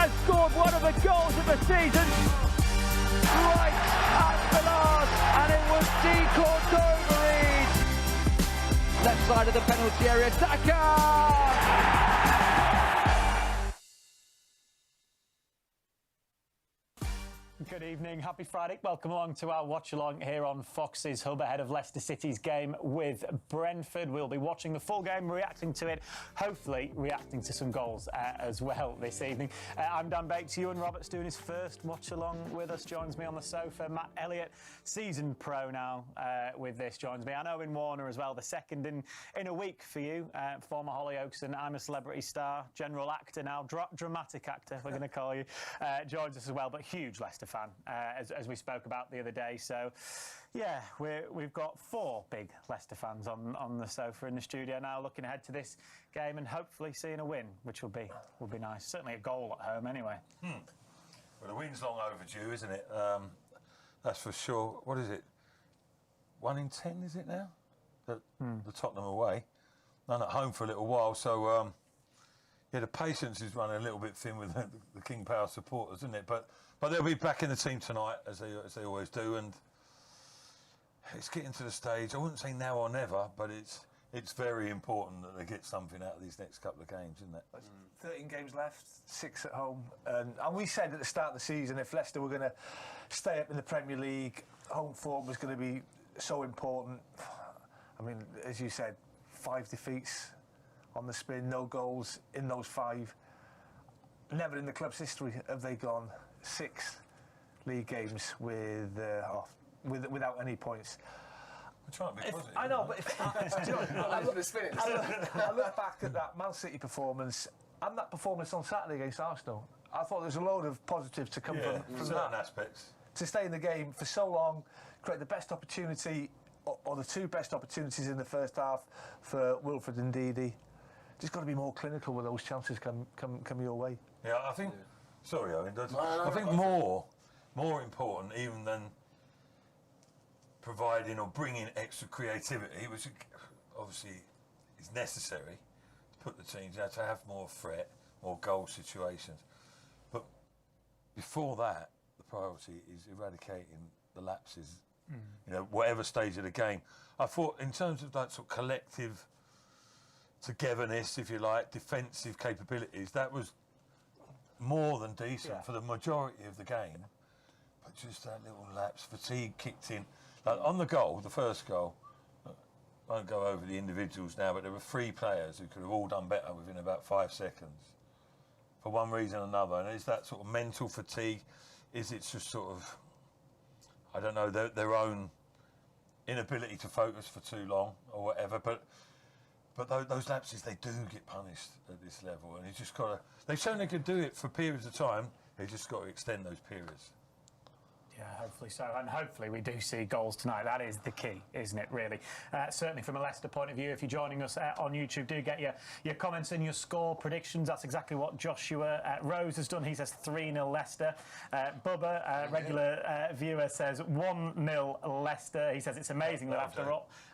has scored one of the goals of the season right at the last, and it was Cordova-Reid. Left side of the penalty area, Saka! Good evening, happy Friday. Welcome along to our watch along here on Fox's Hub ahead of Leicester City's game with Brentford. We'll be watching the full game, reacting to it, hopefully reacting to some goals as well this evening. I'm Dan Bates. Ewan Roberts doing his first watch along with us. Joins me on the sofa. Matt Elliott, seasoned pro now with this, joins me. And Owen Warner as well, the second in a week for you. Former Hollyoaks and I'm a Celebrity Star, general actor now, dramatic actor we're going to call you, joins us as well, but huge Leicester fan, as we spoke about the other day. So, yeah, we've got four big Leicester fans on the sofa in the studio now, looking ahead to this game and hopefully seeing a win, which will be nice. Certainly a goal at home, anyway. Well, the win's long overdue, isn't it? That's for sure. What is it? 1 in 10, is it now? The Tottenham away. None at home for a little while, so yeah, the patience is running a little bit thin with the King Power supporters, isn't it? But they'll be back in the team tonight, as they always do, and it's getting to the stage. I wouldn't say now or never, but it's very important that they get something out of these next couple of games, isn't it? 13 games left, 6 at home, and we said at the start of the season if Leicester were going to stay up in the Premier League, home form was going to be so important. I mean, as you said, 5 defeats on the spin, no goals in those 5. Never in the club's history have they gone 6 league games without any points. We're trying to be positive. I know, but I look back at that Man City performance and that performance on Saturday against Arsenal. I thought there was a load of positives to come from certain that. aspects. To stay in the game for so long, create the best opportunity, or the 2 best opportunities in the first half for Wilfred and Ndidi. Just got to be more clinical when those chances come your way. Yeah, I think. Sorry, Owen. I think more important even than providing or bringing extra creativity, which obviously is necessary to put the teams out to have more threat, more goal situations. But before that, the priority is eradicating the lapses. You know, whatever stage of the game. I thought in terms of that sort of collective togetherness, if you like, defensive capabilities, that was more than decent for the majority of the game. But just that little lapse, fatigue kicked in. Like on the goal, the first goal, I won't go over the individuals now, but there were 3 players who could have all done better within about 5 seconds for one reason or another. And is that sort of mental fatigue? Is it just sort of, I don't know, their own inability to focus for too long or whatever? But those lapses, they do get punished at this level, and you just got to. They've shown they could do it for periods of time. They just got to extend those periods. Yeah, hopefully so, and hopefully we do see goals tonight. That is the key, isn't it, really? Certainly from a Leicester point of view, if you're joining us on YouTube, do get your comments and your score predictions. That's exactly what Joshua Rose has done. He says 3-0 Leicester. Bubba, regular viewer, says 1-0 Leicester. He says it's amazing that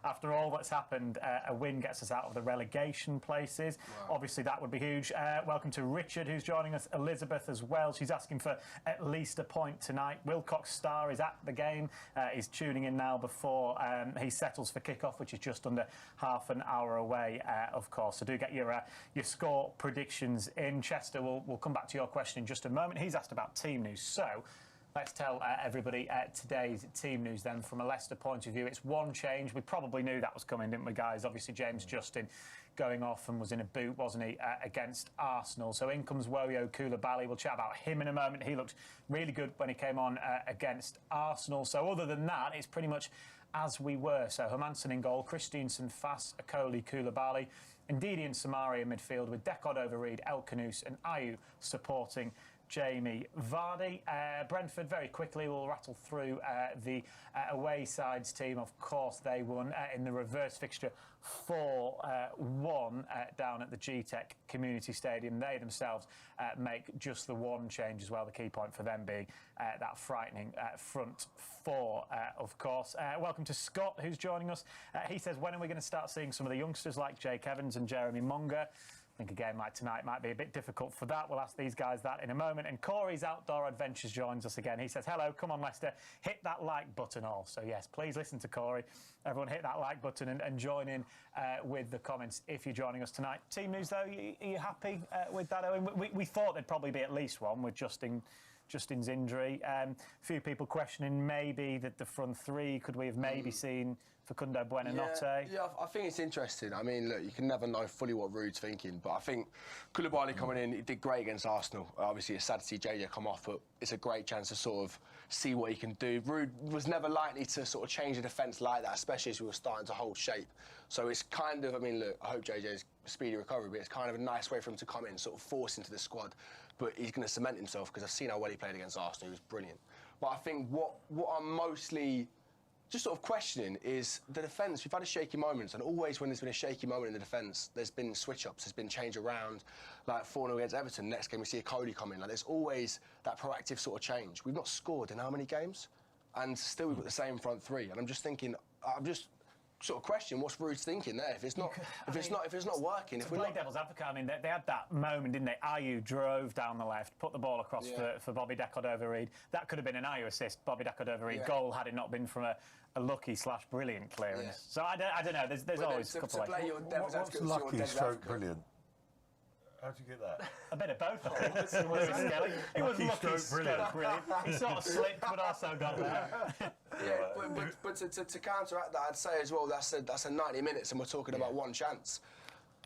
after all that's happened, a win gets us out of the relegation places. Wow. Obviously, that would be huge. Welcome to Richard, who's joining us. Elizabeth as well. She's asking for at least a point tonight. Wilcox Star is at the game. He's tuning in now before he settles for kickoff, which is just under half an hour away, of course. So do get your score predictions in. Chester, we'll come back to your question in just a moment. He's asked about team news. So let's tell everybody today's team news then. From a Leicester point of view, it's one change. We probably knew that was coming, didn't we, guys? Obviously, James Justin going off and was in a boot, wasn't he, against Arsenal. So in comes Woyo Koulibaly. We'll chat about him in a moment. He looked really good when he came on against Arsenal. So other than that, it's pretty much as we were. So Hermansen in goal, Christensen, Fass, Akoli, Koulibaly, Ndidi and Samaria in midfield with Cordova-Reid, El Khanous and Ayew supporting Jamie Vardy. Brentford, very quickly, will rattle through the away sides team. Of course, they won in the reverse fixture 4-1 down at the G-Tech Community Stadium. They themselves make just the one change as well, the key point for them being that frightening front four, of course. Welcome to Scott, who's joining us. He says, when are we going to start seeing some of the youngsters like Jake Evans and Jeremy Monga? think a game like tonight might be a bit difficult for that. We'll ask these guys that in a moment. And Corey's Outdoor Adventures joins us again. He says, hello, come on, Leicester, hit that like button all. So, yes, please listen to Corey. Everyone hit that like button and join in with the comments if you're joining us tonight. Team news, though, are you happy with that, Owen? We thought there'd probably be at least one with Justin's injury. A few people questioning maybe that the front three, could we have maybe seen Facundo Buonanotte? Yeah, I think it's interesting. I mean, look, you can never know fully what Ruud's thinking, but I think Koulibaly coming in, he did great against Arsenal. Obviously, it's sad to see JJ come off, but it's a great chance to sort of see what he can do. Ruud was never likely to sort of change the defence like that, especially as we were starting to hold shape. So it's kind of, I mean, look, I hope JJ's speedy recovery, but it's kind of a nice way for him to come in, sort of force into the squad. But he's going to cement himself, because I've seen how well he played against Arsenal. He was brilliant. But I think what I'm mostly just sort of questioning is the defence. We've had a shaky moments, and always when there's been a shaky moment in the defence, there's been switch-ups, there's been change around, like 4-0 against Everton. Next game we see a Cody come in. Like, there's always that proactive sort of change. We've not scored in how many games? And still we've got the same front three. And I'm just thinking, I'm just sort of questioning what's Ruud's thinking there. If it's not working, if we're play not devil's advocate, I mean, they had that moment, didn't they? Ayew drove down the left, put the ball across for Bobby Decordova-Reid. That could have been an Ayew assist, Bobby Decordova-Reid goal, had it not been from a lucky/brilliant clearance. Yeah. So I don't know. There's always a couple of What's lucky stroke brilliant? How'd you get that? A bit of both, I think. It was lucky stroke brilliant. He sort of slipped, but also got there. Yeah, but to counteract that, I'd say as well, that's a 90 minutes, and we're talking about one chance.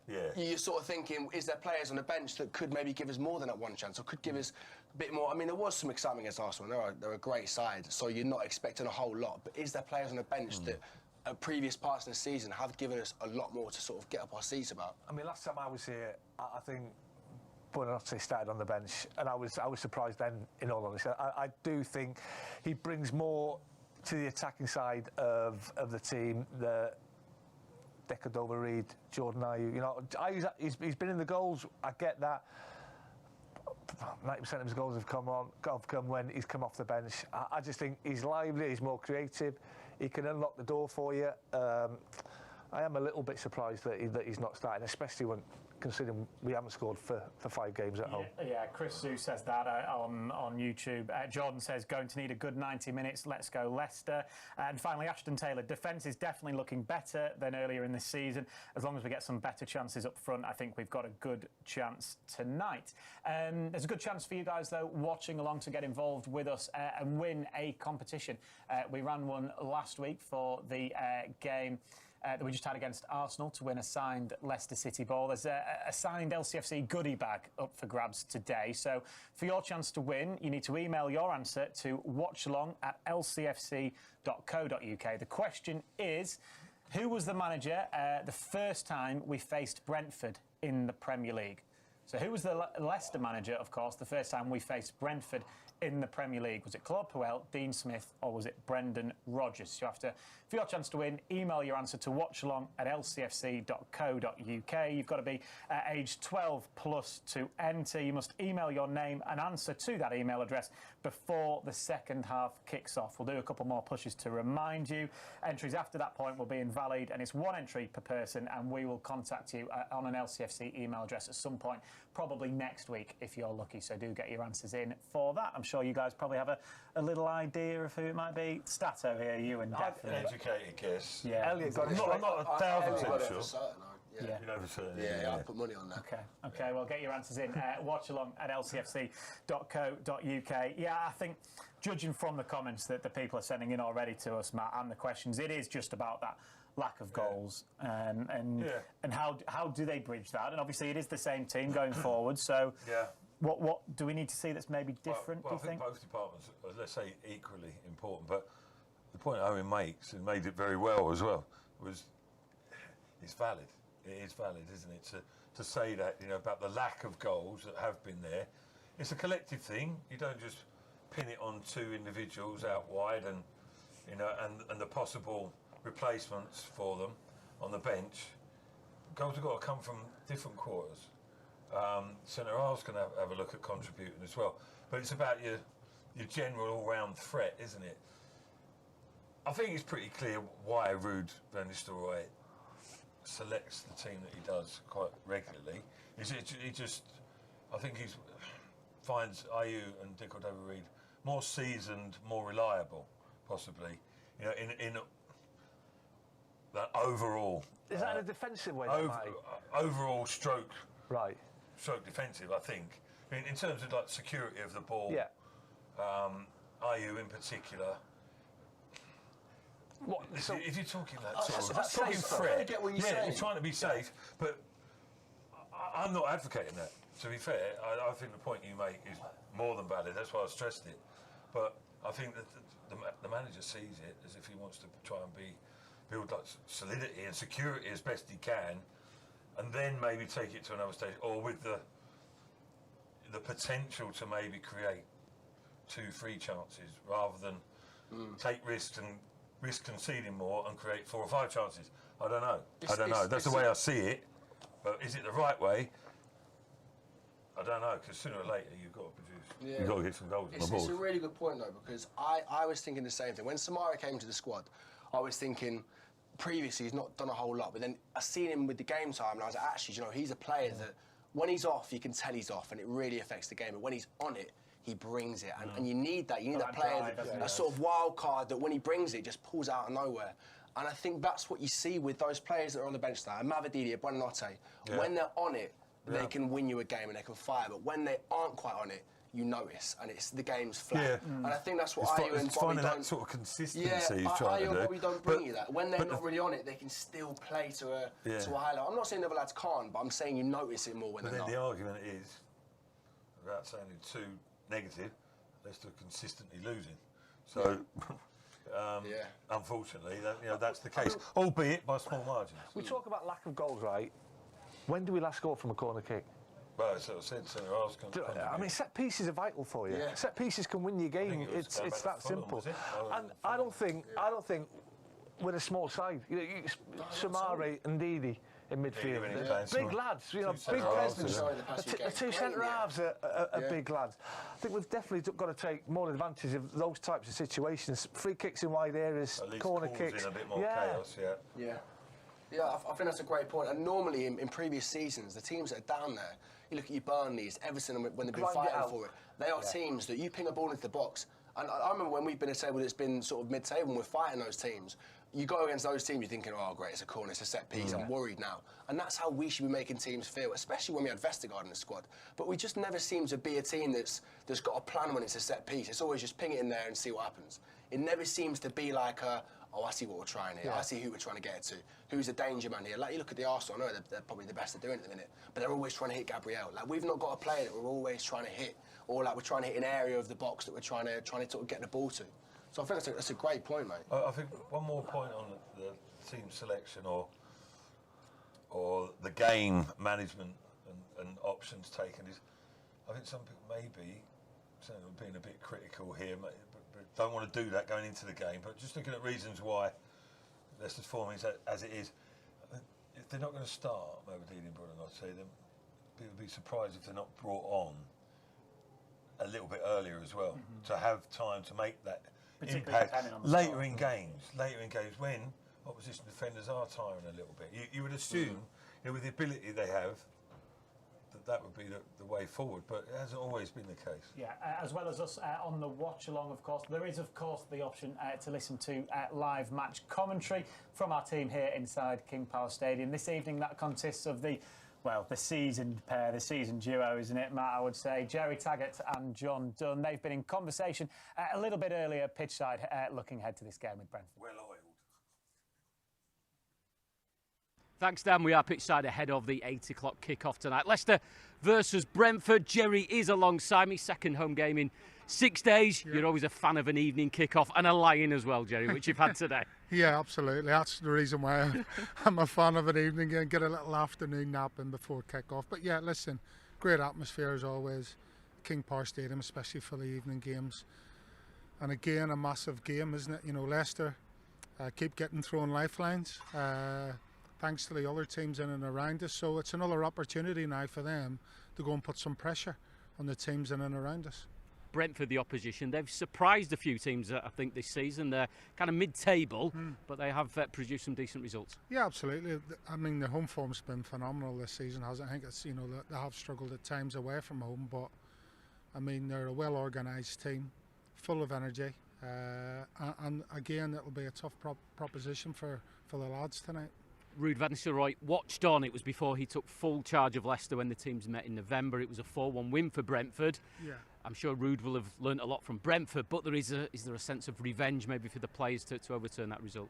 Yeah. You're sort of thinking, is there players on the bench that could maybe give us more than that one chance, or could give us a bit more? I mean, there was some excitement against Arsenal. They're a great side, so you're not expecting a whole lot. But is there players on the bench that, at previous parts of the season, have given us a lot more to sort of get up our seats about? I mean, last time I was here, I think Buonanotte started on the bench, and I was surprised then, in all honesty. I do think he brings more to the attacking side of the team. The Decordova-Reid, Jordan Ayew, you know, he's been in the goals. I get that. 90% of his goals have come when he's come off the bench. I just think he's lively, he's more creative, he can unlock the door for you. I am a little bit surprised that he's not starting, especially when considering we haven't scored for 5 games at home. Yeah, Chris Zoo says that on YouTube. Jordan says, going to need a good 90 minutes. Let's go Leicester. And finally, Ashton Taylor, defence is definitely looking better than earlier in the season. As long as we get some better chances up front, I think we've got a good chance tonight. There's a good chance for you guys, though, watching along, to get involved with us and win a competition. We ran one last week for the game that we just had against Arsenal to win a signed Leicester City ball. There's a signed LCFC goodie bag up for grabs today. So for your chance to win, you need to email your answer to watchalong@lcfc.co.uk. The question is, who was the manager the first time we faced Brentford in the Premier League? So who was the Leicester manager, of course, the first time we faced Brentford in the Premier League? Was it Claude Puel, Dean Smith, or was it Brendan Rodgers? You have to, for your chance to win, email your answer to watchalong@lcfc.co.uk. You've got to be aged 12 plus to enter. You must email your name and answer to that email address before the second half kicks off. We'll do a couple more pushes to remind you. Entries after that point will be invalid, and it's 1 entry per person, and we will contact you on an LCFC email address at some point, probably next week if you're lucky. So do get your answers in for that. I'm sure you guys probably have a little idea of who it might be. Stato here, you and definitely. An educated guess. Yeah. Elliott got it. I'm not 1,000% sure. Yeah. You know for certain. Yeah, I'll put money on that. Okay, well, get your answers in. watchalong@lcfc.co.uk. Yeah, I think, judging from the comments that the people are sending in already to us, Matt, and the questions, it is just about that lack of goals and how do they bridge that? And obviously it is the same team going forward, so what do we need to see that's maybe different, do you think? Both departments are, let's say, equally important, but the point Owen makes, and made it very well as well, was it's valid. It is valid, isn't it, to say that, you know, about the lack of goals that have been there. It's a collective thing. You don't just pin it on 2 individuals out wide, and you know, and the possible replacements for them on the bench. Goals have got to come from different quarters. Centre halves can have a look at contributing as well, but it's about your general all-round threat, isn't it? I think it's pretty clear why Ruud van Nistelrooy selects the team that he does quite regularly. Is it? He just, I think he finds Ayew and Dicko-Reid more seasoned, more reliable, possibly. You know, in that overall. Is that in a defensive way? Overall stroke. Right. Stroke defensive, I think. In terms of like security of the ball. Yeah. Ayew in particular. What? So, If you're talking that that's sort of talking safe, though. threat, I get what you're yeah, saying. you're trying to be safe, but I'm not advocating that. To be fair, I think the point you make is more than valid. That's why I stressed it. But I think that the manager sees it as if he wants to try and build like solidity and security as best he can, and then maybe take it to another stage, or with the potential to maybe create 2-3 chances rather than take risks and risk conceding more and create 4 or 5 chances. I don't know. That's the way I see it. But is it the right way? I don't know, because sooner or later you've got to produce. Yeah. You've got to get some goals on the It's board. a really good point, though, because I was thinking the same thing. When Samara came to the squad, I was thinking previously he's not done a whole lot, but then I seen him with the game time, and I was like, actually, you know, he's a player that when he's off, you can tell he's off, and it really affects the game. But when he's on it, he brings it, and you need that. You need that player, a sort of wild card that when he brings it, just pulls out of nowhere. And I think that's what you see with those players that are on the bench now. Mavididi, Buonanotte, when they're on it, they can win you a game and they can fire. But when they aren't quite on it, you notice, and it's the game's flat. Yeah. And I think that's what Ayew and It's Bobby finding don't. that sort of consistency Yeah, he's trying Ayew to and do. Bobby don't bring you that. When they're not really on it, they can still play to a highlight. I'm not saying the other lads can't, but I'm saying you notice it more when But they're then not. the argument is, without sounding too negative, Leicester consistently losing. So, unfortunately, that's the case, albeit by small margins. we talk about lack of goals, right? When do we last score from a corner kick? Well, as I said, centre halves can. I mean, set pieces are vital for you. Yeah. Set pieces can win your game. It's that simple. was it? And I don't think we're a small side. Samari and Didi in midfield, big lads. You know, big presence. The 2 centre halves are big lads. I think we've definitely got to take more advantage of those types of situations. Free kicks in wide areas, At least corner cause kicks. in a bit more chaos. Yeah, I think that's a great point. And normally in previous seasons, the teams that are down there, you look at your Burnleys, Everton, when they've been fighting for it, they are teams that you ping a ball into the box. And I remember when we've been a table that's been sort of mid-table and we're fighting those teams, you go against those teams, you're thinking, oh, great, it's a corner, it's a set piece, I'm worried now. And that's how we should be making teams feel, especially when we had Vestergaard in the squad. But we just never seem to be a team that's got a plan when it's a set piece. It's always just ping it in there and see what happens. It never seems to be like I see what we're trying here. I see who we're trying to get it to. Who's the danger man here? Like, you look at the Arsenal, I know they're probably the best at doing it at the minute, but they're always trying to hit Gabriel. Like, we've not got a player that we're always trying to hit, or like we're trying to hit an area of the box that we're trying to sort of get the ball to. So I think that's a great point, mate. I think one more point on the team selection or the game management and options taken is, I think some people may be being a bit critical here, but don't want to do that going into the game. But just looking at reasons why Leicester's forming as it is, if they're not going to start Mavididi and Buonanotte, then people would be surprised if they're not brought on a little bit earlier as well, to have time to make that impact later in games when opposition defenders are tiring a little bit. You would assume, with the ability they have, that would be the way forward, but it hasn't always been the case. Yeah, as well as us on the watch along, of course, there is, of course, the option to listen to live match commentary from our team here inside King Power Stadium. This evening, that consists of the seasoned pair, the seasoned duo, isn't it, Matt? I would say Jerry Taggart and John Dunn. They've been in conversation a little bit earlier, pitchside, looking ahead to this game with Brentford. Well oiled. Thanks, Dan. We are pitchside ahead of the 8 o'clock kick-off tonight. Leicester versus Brentford. Jerry is alongside me. Second home game in 6 days. You're always a fan of an evening kick-off and a lie-in as well, Jerry, which you've had today. Yeah, absolutely. That's the reason why I'm a fan of an evening game. Get a little afternoon nap in before kick-off. But yeah, listen, great atmosphere as always. King Power Stadium, especially for the evening games. And again, a massive game, isn't it? Leicester keep getting thrown lifelines. Thanks to the other teams in and around us. So it's another opportunity now for them to go and put some pressure on the teams in and around us. Brentford, the opposition, they've surprised a few teams, I think, this season. They're kind of mid-table, but they have produced some decent results. Yeah, absolutely. I mean, the home form's been phenomenal this season, hasn't it? I think it's, you know, they have struggled at times away from home, but I mean, they're a well-organised team, full of energy, and again, it'll be a tough proposition for the lads tonight. Ruud van Nistelrooy watched on. It was before he took full charge of Leicester when the teams met in November. It was a 4-1 win for Brentford. Yeah. I'm sure Ruud will have learnt a lot from Brentford, but is there a sense of revenge maybe for the players to overturn that result?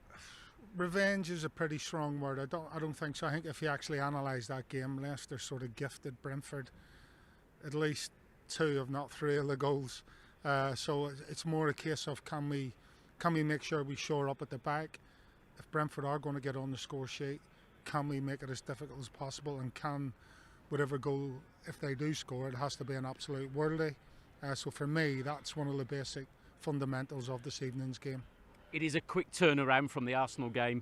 Revenge is a pretty strong word. I don't think so. I think if you actually analyse that game, Leicester sort of gifted Brentford at least 2, if not 3 of the goals. So it's more a case of can we make sure we shore up at the back. If Brentford are going to get on the score sheet, can we make it as difficult as possible, and can whatever goal, if they do score, it has to be an absolute worldie. So for me, that's one of the basic fundamentals of this evening's game. It is a quick turnaround from the Arsenal game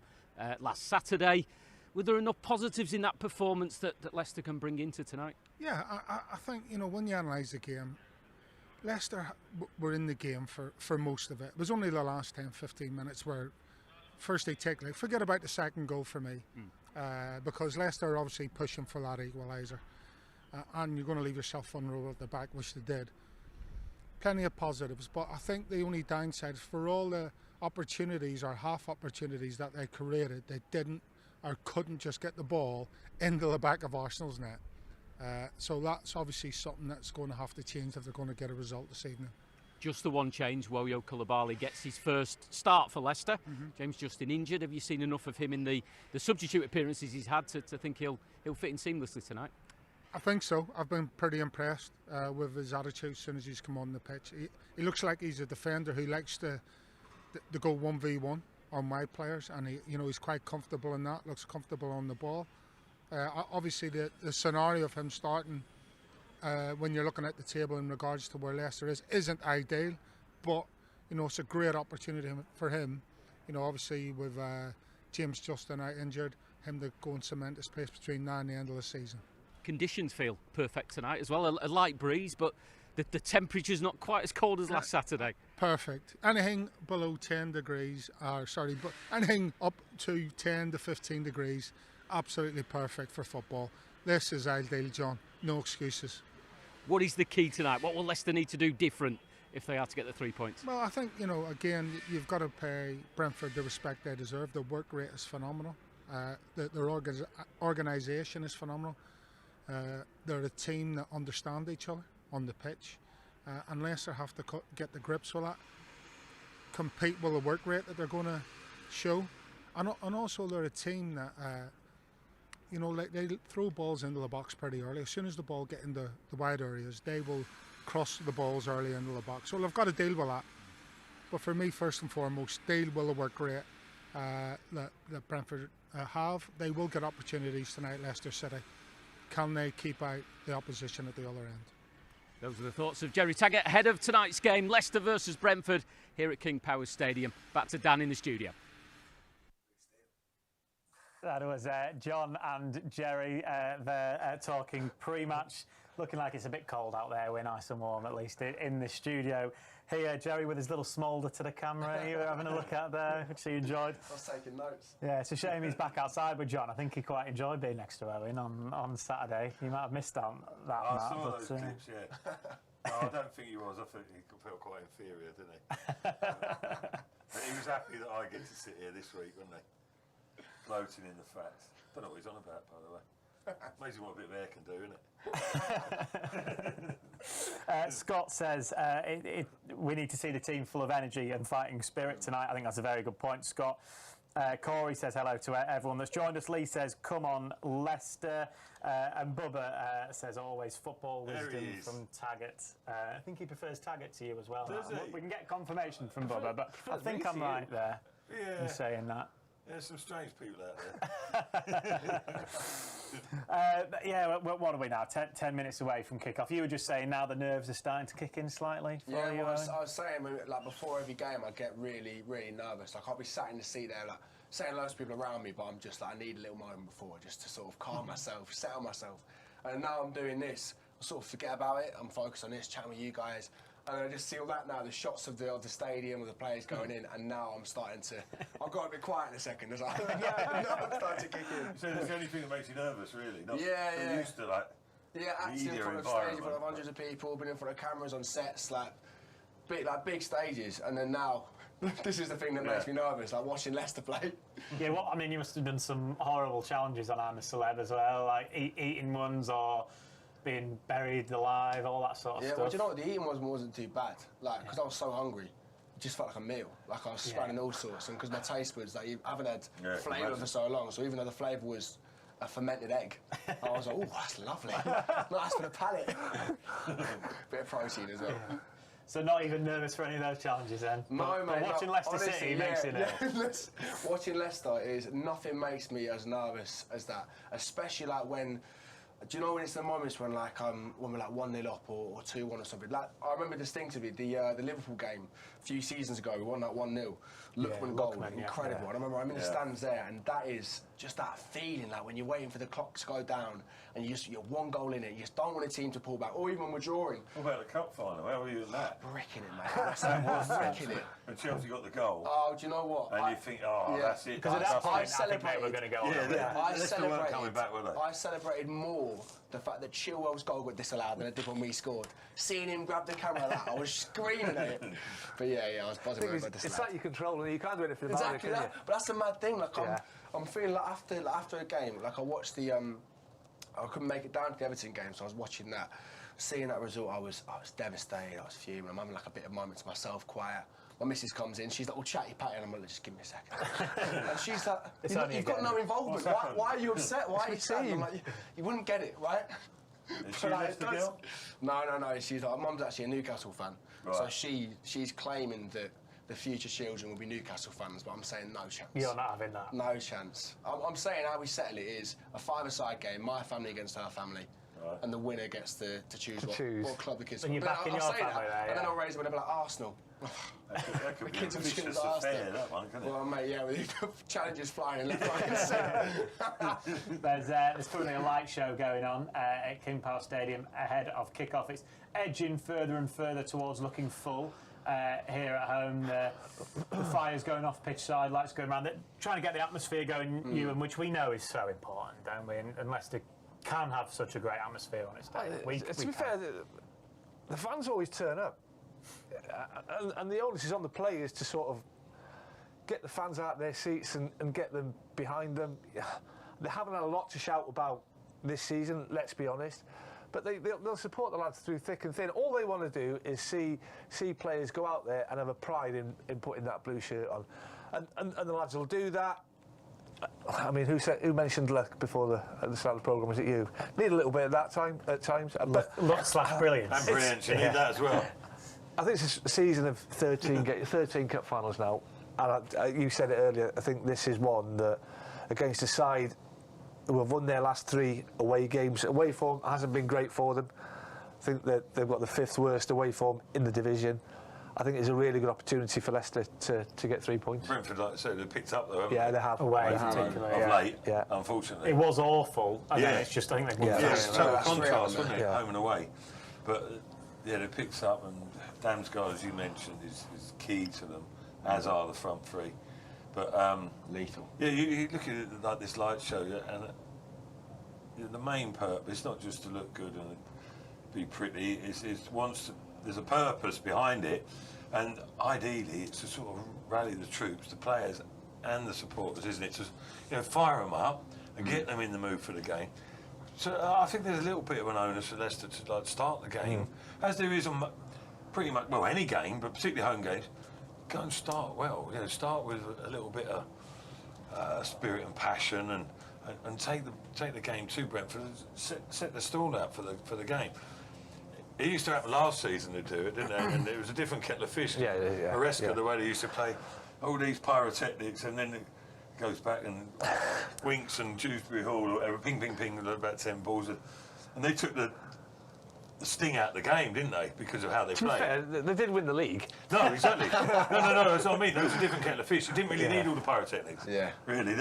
last Saturday. Were there enough positives in that performance that Leicester can bring into tonight? Yeah, I think, you know, when you analyse the game, Leicester were in the game for most of it. It was only the last 10-15 minutes where first they take, like, forget about the second goal for me, because Leicester are obviously pushing for that equaliser, and you're going to leave yourself vulnerable at the back, which they did. Plenty of positives, but I think the only downside is for all the opportunities or half opportunities that they created, they didn't or couldn't just get the ball into the back of Arsenal's net. So that's obviously something that's going to have to change if they're going to get a result this evening. Just the one change, Woyo Coulibaly gets his first start for Leicester. James Justin injured. Have you seen enough of him in the substitute appearances he's had to think he'll fit in seamlessly tonight? I think so. I've been pretty impressed with his attitude as soon as he's come on the pitch. He looks like he's a defender who likes to go 1v1 on my players, and he's quite comfortable in that, looks comfortable on the ball. Obviously the scenario of him starting when you're looking at the table in regards to where Leicester isn't ideal, but it's a great opportunity for him. Obviously with James Justin out injured, him to go and cement his place between now and the end of the season. Conditions feel perfect tonight as well. A light breeze, but the temperature's not quite as cold as last Saturday. Perfect. Anything below 10 degrees, but anything up to 10 to 15 degrees, absolutely perfect for football. This is ideal, John. No excuses. What is the key tonight? What will Leicester need to do different if they are to get the 3 points? Well, I think, again, you've got to pay Brentford the respect they deserve. The work rate is phenomenal. Their organisation is phenomenal. They're a team that understand each other on the pitch, and Leicester have to get the grips with that, compete with the work rate that they're going to show, and also they're a team that they throw balls into the box pretty early. As soon as the ball get into the wide areas, they will cross the balls early into the box. So they've got to deal with that. But for me, first and foremost, deal with the work rate that Brentford have. They will get opportunities tonight, Leicester City. Can they keep out the opposition at the other end? Those are the thoughts of Gerry Taggart ahead of tonight's game, Leicester versus Brentford, here at King Power Stadium. Back to Dan in the studio. That was John and Gerry there talking pre-match. Looking like it's a bit cold out there. We're nice and warm, at least in the studio. Here, Gerry with his little smoulder to the camera you were having a look at there, which he enjoyed. I was taking notes. Yeah, it's a shame he's back outside with John. I think he quite enjoyed being next to Owen on Saturday. You might have missed out that. I saw those clips, yeah. No, I don't think he was. I think he felt quite inferior, didn't he? But he was happy that I get to sit here this week, wasn't he? Floating in the fat. Don't know what he's on about, by the way. Amazing what a bit of air can do, isn't it? Scott says we need to see the team full of energy and fighting spirit tonight. I think that's a very good point, Scott. Corey says hello to everyone that's joined us. Lee says, come on, Leicester. And Bubba says, always football wisdom from Taggart. I think he prefers Taggart to you as well. We can get confirmation from Bubba, but I think I'm right there in saying that. There's some strange people out there. Yeah, what are we now? 10 minutes away from kick-off. You were just saying now the nerves are starting to kick in slightly for you. Well, I was saying, like, before every game I get really, really nervous. Like, I'll be sat in the seat there, like, saying loads of people around me, but I'm just like, I need a little moment before just to sort of calm myself, settle myself. And now I'm doing this, I sort of forget about it. I'm focused on this, chatting with you guys. And I just see all that now, the shots of the stadium, of the players going in, and now I'm starting to... I've got to be quiet in a second, as I now I'm starting to kick in. So there's the only thing that makes you nervous, really? Not, Yeah. You're used to, like, yeah, acting in front of stage, in front of hundreds of people, been in front of cameras on sets, like big stages, and then now... This is the thing that makes me nervous, like watching Leicester play. Yeah, well, I mean, you must have done some horrible challenges on I'm a Celeb as well, like eating ones or being buried alive, all that sort of stuff. Yeah, well, do you know what? The eating wasn't too bad, like, because I was so hungry. It just felt like a meal, like I was spanning all sorts, and because my taste buds, like, I haven't had flavour for so long, so even though the flavour was a fermented egg, I was like, oh, that's lovely. Nice for the palate. Bit of protein as well. Yeah. So not even nervous for any of those challenges then? No, but mate. watching Leicester City makes you nervous. Watching Leicester nothing makes me as nervous as that, especially like when. Do you know when it's the moments when like when we're like 1-0 up or 2-1 or something? Like I remember distinctly the Liverpool game a few seasons ago. We won that 1-0. Lookman goal, incredible. And I remember I'm in the stands there, and that is just that feeling like when you're waiting for the clock to go down, and you're 1 goal in it. You just don't want a team to pull back, or even when we're drawing. What about the cup final? How were you in that? Bricking it, mate. Bricking it. And Chelsea got the goal. Oh, do you know what? And you think, that's it. Because at that point, I think they were going to go on. I celebrated more the fact that Chilwell's goal got disallowed than I did when we scored. Seeing him grab the camera like that, I was screaming at it. But yeah, I was buzzing when I got disallowed. It's like you control it, you can't do anything about exactly it, can that. But that's the mad thing. Like I'm feeling like after a game, like I watched the I couldn't make it down to the Everton game, so I was watching that. Seeing that result, I was devastated. I was fuming. I'm having like a bit of moment to myself, quiet. My missus comes in, she's like, all chatty patty, and I'm like, just give me a second. And she's like, you've got no involvement. Why are you upset? Why are you sad? I'm like, you wouldn't get it, right? Is she a Leicester girl? No. She's like, mum's actually a Newcastle fan, right. So she's claiming that the future children will be Newcastle fans, but I'm saying no chance. You're not having that. No chance. I'm saying how we settle it is a 5-a-side game, my family against her family. Right. And the winner gets to choose what club the kids. And you're back in your family there, and then I'll raise them and they'll be like Arsenal. That could the be kids a will choose vicious Arsenal. affair, that one, couldn't it? Well, mate, yeah, with the challenges flying left, right, and centre. There's currently a light show going on at King Power Stadium ahead of kick-off. It's edging further and further towards looking full. Here at home, the fire's going off pitch side, lights going around. They're trying to get the atmosphere going, Ewan, which we know is so important, don't we? And Leicester can have such a great atmosphere on its day. To be fair, the fans always turn up, and the onus is on the players to sort of get the fans out of their seats and get them behind them. They haven't had a lot to shout about this season, let's be honest. But they'll support the lads through thick and thin. All they want to do is see players go out there and have a pride in putting that blue shirt on. And the lads will do that. I mean, who mentioned luck before at the start of the programme? Was it you? Need a little bit of that at times. But /brilliance. And brilliance, you need that as well. I think it's a season of 13 cup finals now. And you said it earlier, I think this is one that, against a side who have won their last 3 away games, away form hasn't been great for them. I think that they've got the 5th worst away form in the division. I think it's a really good opportunity for Leicester to get 3 points. Brentford, like I said, they've picked up though, haven't they have. Away, of late, unfortunately. It was awful, and then it's just, I think they've won. It's total contrast, wasn't it, home and away. But, they picked up, and Damsgaard, as you mentioned, is key to them, as are the front 3. But lethal. Yeah, you look at it like this light show, and the main purpose is not just to look good and be pretty. There's a purpose behind it, and ideally, it's to sort of rally the troops, the players, and the supporters, isn't it? To fire them up and get them in the mood for the game. So I think there's a little bit of an onus for Leicester to start the game, as there is on pretty much any game, but particularly home games. Go and start well. Start with a little bit of spirit and passion, and take the game to Brentford. And set the stall out for the game. It used to happen last season to do it, didn't it? And it was a different kettle of fish. Maresca, the way they used to play all these pyrotechnics, and then it goes back and Winks and Dewsbury Hall, or whatever, ping, ping, ping, about 10 balls, and they took the sting out of the game, didn't they? Because of how they played. Fair, they did win the league. No, exactly. No, that's what I mean. That was a different kettle of fish. You didn't really need all the pyrotechnics. Yeah. Really,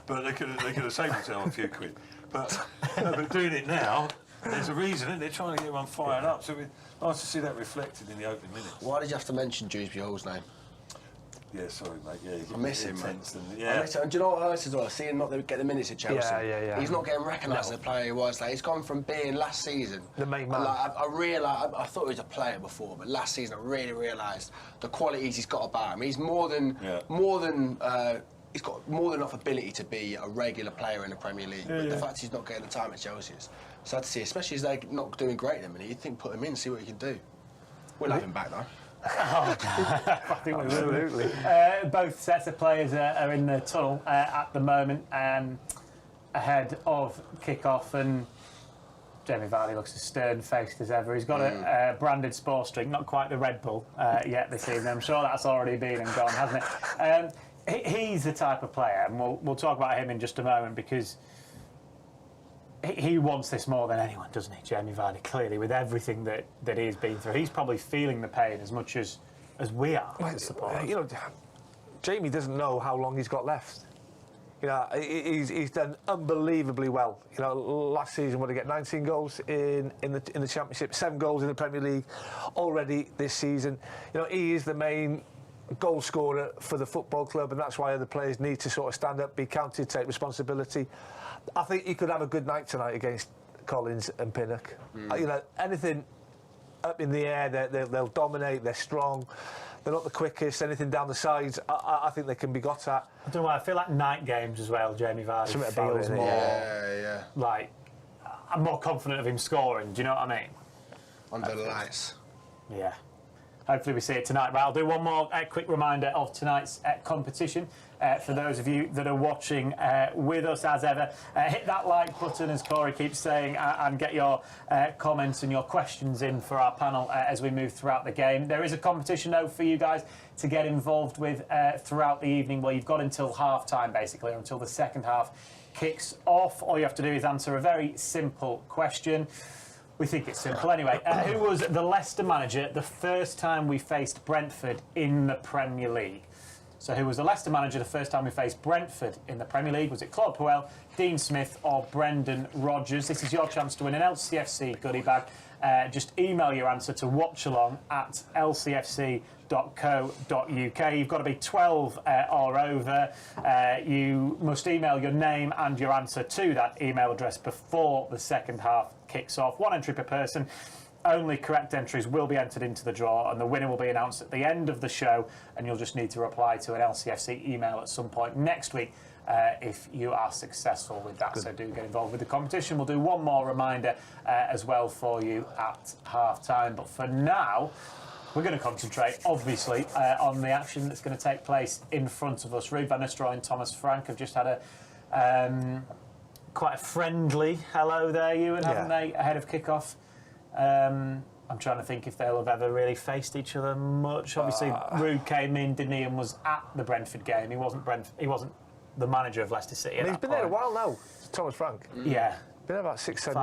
but they could have saved themselves a few quid. But doing it now, There's a reason, isn't there? They're trying to get everyone fired up. So it's nice to see that reflected in the opening minutes. Why did you have to mention Dewsbury Hall's name? Yeah, sorry, mate. Yeah, I miss him, man. Yeah. I miss him. And do you know what hurts as well? Seeing him not get the minutes at Chelsea. Yeah. He's not getting recognised as a player he was. Like, he's gone from being last season the main man. Like, I realised, I thought he was a player before, but last season I really realised the qualities he's got about him. He's he's got more than enough ability to be a regular player in the Premier League. But the fact he's not getting the time at Chelsea is sad to see, especially as they're not doing great at the minute. You'd think put him in, see what he can do. We'll have him back though. I think we absolutely. Both sets of players are in the tunnel at the moment, ahead of kick-off, and Jamie Vardy looks as stern-faced as ever. He's got a branded sports drink, not quite the Red Bull yet this evening. I'm sure that's already been and gone, hasn't it? He's the type of player, and we'll talk about him in just a moment, because he wants this more than anyone, doesn't he, Jamie Vardy? Clearly, with everything that he's been through, he's probably feeling the pain as much as we are. I suppose. You know, Jamie doesn't know how long he's got left. You know, he's done unbelievably well. You know, last season, what did he get? 19 goals in the Championship, 7 goals in the Premier League already this season. You know, he is the main goal scorer for the football club, and that's why other players need to sort of stand up, be counted, take responsibility. I think he could have a good night tonight against Collins and Pinnock. You know, anything up in the air, they'll dominate. They're strong. They're not the quickest. Anything down the sides, I think they can be got at. I don't know why, I feel like night games as well, Jamie Vardy feels more like I'm more confident of him scoring. Do you know what I mean? Under the lights. Yeah. Hopefully we see it tonight. But I'll do one more quick reminder of tonight's competition. For those of you that are watching with us, as ever, hit that like button, as Corey keeps saying, and get your comments and your questions in for our panel as we move throughout the game. There is a competition, though, for you guys to get involved with throughout the evening. Well, you've got until half-time, basically, or until the second half kicks off. All you have to do is answer a very simple question. We think it's simple anyway. Who was the Leicester manager the first time we faced Brentford in the Premier League? So who was the Leicester manager the first time we faced Brentford in the Premier League? Was it Claude Puel, Dean Smith or Brendan Rodgers? This is your chance to win an LCFC goodie bag. Just email your answer to watchalong@lcfc.co.uk. You've got to be 12 or over. You must email your name and your answer to that email address before the second half kicks off. 1 entry per person. Only correct entries will be entered into the draw, and the winner will be announced at the end of the show, and you'll just need to reply to an LCFC email at some point next week if you are successful with that. Good. So do get involved with the competition. We'll do one more reminder as well for you at half-time. But for now, we're going to concentrate, obviously, on the action that's going to take place in front of us. Ruud van Nistelrooy and Thomas Frank have just had a quite a friendly hello there, Ewan, haven't they, ahead of kick-off? I'm trying to think if they'll have ever really faced each other much. Obviously, Ruud came in, didn't he, and was at the Brentford game. He wasn't the manager of Leicester City. He's been there a while now, Thomas Frank. Yeah. Been there about 6 years.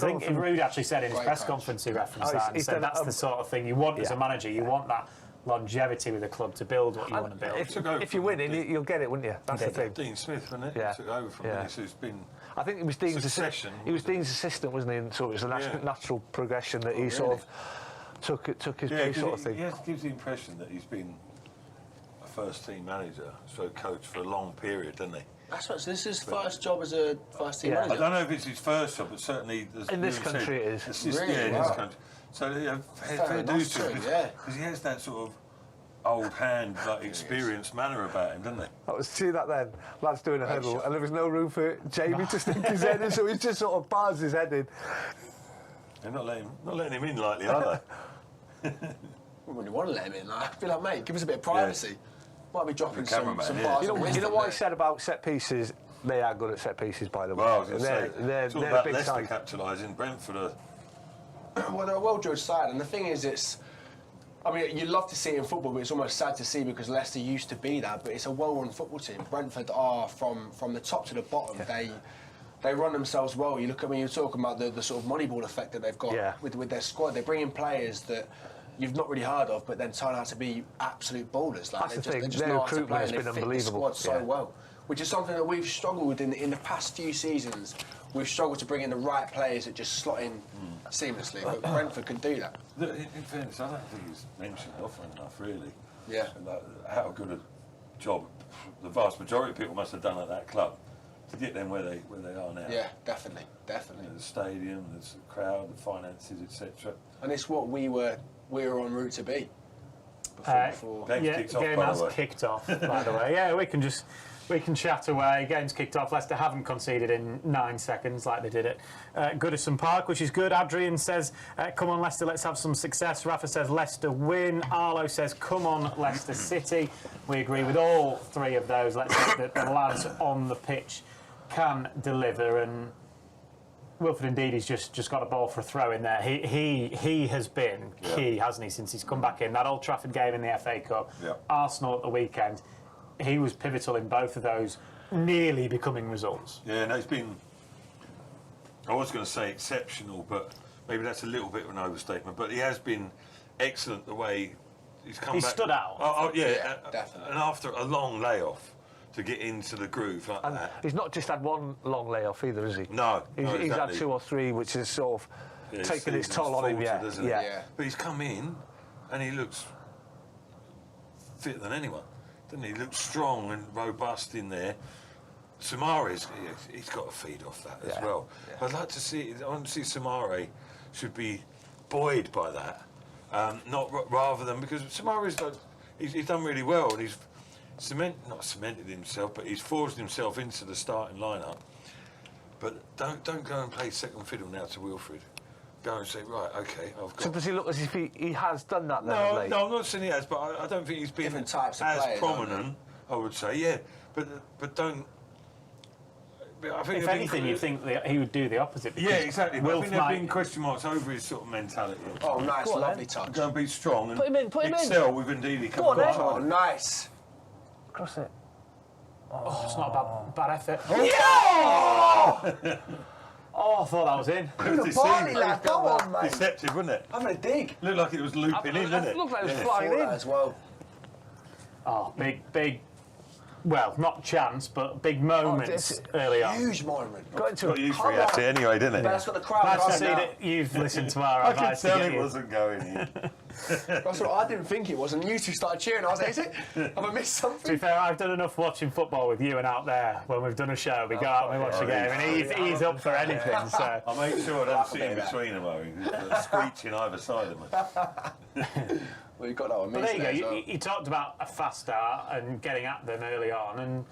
I think Ruud actually said in his press conference, he referenced that and said that's the sort of thing you want as a manager. You want that longevity with a club to build what you want to build. If you win, you'll get it, wouldn't you? That's the thing. Dean Smith, wasn't it? Yeah. He took over from this, who's been. I think it was Dean's assistant. He was Dean's assistant, wasn't he? And so it was a natural progression that he sort of took his place, sort of thing. He gives the impression that he's been a first-team manager, so coach for a long period, doesn't he? That's right. So this is his first job as a first-team manager. I don't know if it's his first job, but certainly in this country it is. Really? In this country. So fair dues to him, because he has that sort of old hand, like experienced manner about him, doesn't he? See that then, lads doing a huddle, and there was no room for Jamie to stick his head in, so he just sort of bars his head in. They're not letting him in lightly, are they? We wouldn't want to let him in. I'd be like, mate, give us a bit of privacy. Might be dropping some bars. You know what I said about set pieces? They are good at set pieces, by the way. Well, I was going to say, they're about big Leicester side. capitalising, Brentford are... Well, they're a well-drilled side, and the thing is, I mean, you'd love to see it in football, but it's almost sad to see because Leicester used to be that, but it's a well-run football team. Brentford are, from the top to the bottom, they run themselves well. You look at when you're talking about the sort of Moneyball effect that they've got with their squad. They bring in players that you've not really heard of, but then turn out to be absolute ballers. Like, That's the thing. They just their know how to recruitment play, has and been they fit unbelievable. the squad so well, which is something that we've struggled with in the past few seasons. we've struggled to bring in the right players that just slot in seamlessly. But Brentford can do that. Look, in fairness, I don't think it's mentioned often enough, really. Yeah. Like, how good a job the vast majority of people must have done at that club to get them where they are now. Yeah, definitely. The stadium, the crowd, the finances, etc. And it's what we were en route to be. Before. Game has kicked off, by the way. Yeah, we can chat away. Game's kicked off. Leicester haven't conceded in 9 seconds like they did at Goodison Park, which is good. Adrian says, come on Leicester, let's have some success. Rafa says Leicester win. Arlo says, come on Leicester City. We agree with all three of those. Let's hope that the lads on the pitch can deliver. And Wilfred indeed, he's just got a ball for a throw in there. He has been key, hasn't he, since he's come back in. That Old Trafford game in the FA Cup, Arsenal at the weekend, he was pivotal in both of those, nearly becoming results. Yeah, no, it's been, I was going to say exceptional, but maybe that's a little bit of an overstatement. But he has been excellent the way he's come back. He stood out. Oh, yeah, definitely. And after a long layoff, to get into the groove like And that. he's not just had one long layoff either, has he? No, He's had 2 or 3, which has sort of taken its toll on him. Yeah. But he's come in, and he looks fitter than anyone, doesn't he? He looks strong and robust in there. Samari's, he's got to feed off that as well. Yeah. I'd like to see. I want to see Samari should be buoyed by that, not rather than because Samari's he's done really well and he's not cemented himself, but he's forged himself into the starting lineup. But don't go and play second fiddle now to Wilfred. Go and say, right, okay, I've got. So does he look as if he has done that? Then, no, I'm not saying he has, but I don't think he's been Different types of as players, prominent. I would say, yeah, but don't. I think if anything, you think that he would do the opposite. Yeah, exactly. But I think there have might... been question marks over his sort of mentality. Oh, nice, lovely touch. Go and be strong and put him in. excel with Ndidi. Go on, Oh, nice. Cross it. Oh, it's not a bad effort. Yeah! Oh, I thought that was in. Barney, lad, go on, mate. Deceptive, wasn't it? Having a dig. Looked like it was looping in, didn't it? Looked like it was flying in. As well. Oh, big. Well, not chance, but big moments early on. Huge moment. Got you free at it anyway, didn't it? That's got the crowd. Nice to see that you've listened to our I advice. could tell it wasn't going in. That's what I didn't think it was, and you two started cheering. I was like, is it? Have I missed To something? be fair, I've done enough watching football with you and out there. When we've done a show, we go out and we watch the game, and he's up for anything. So I'll make sure I don't sit in between them, screeching either side of them. Well, you got that one. but there you go. You talked about a fast start and getting at them early on, and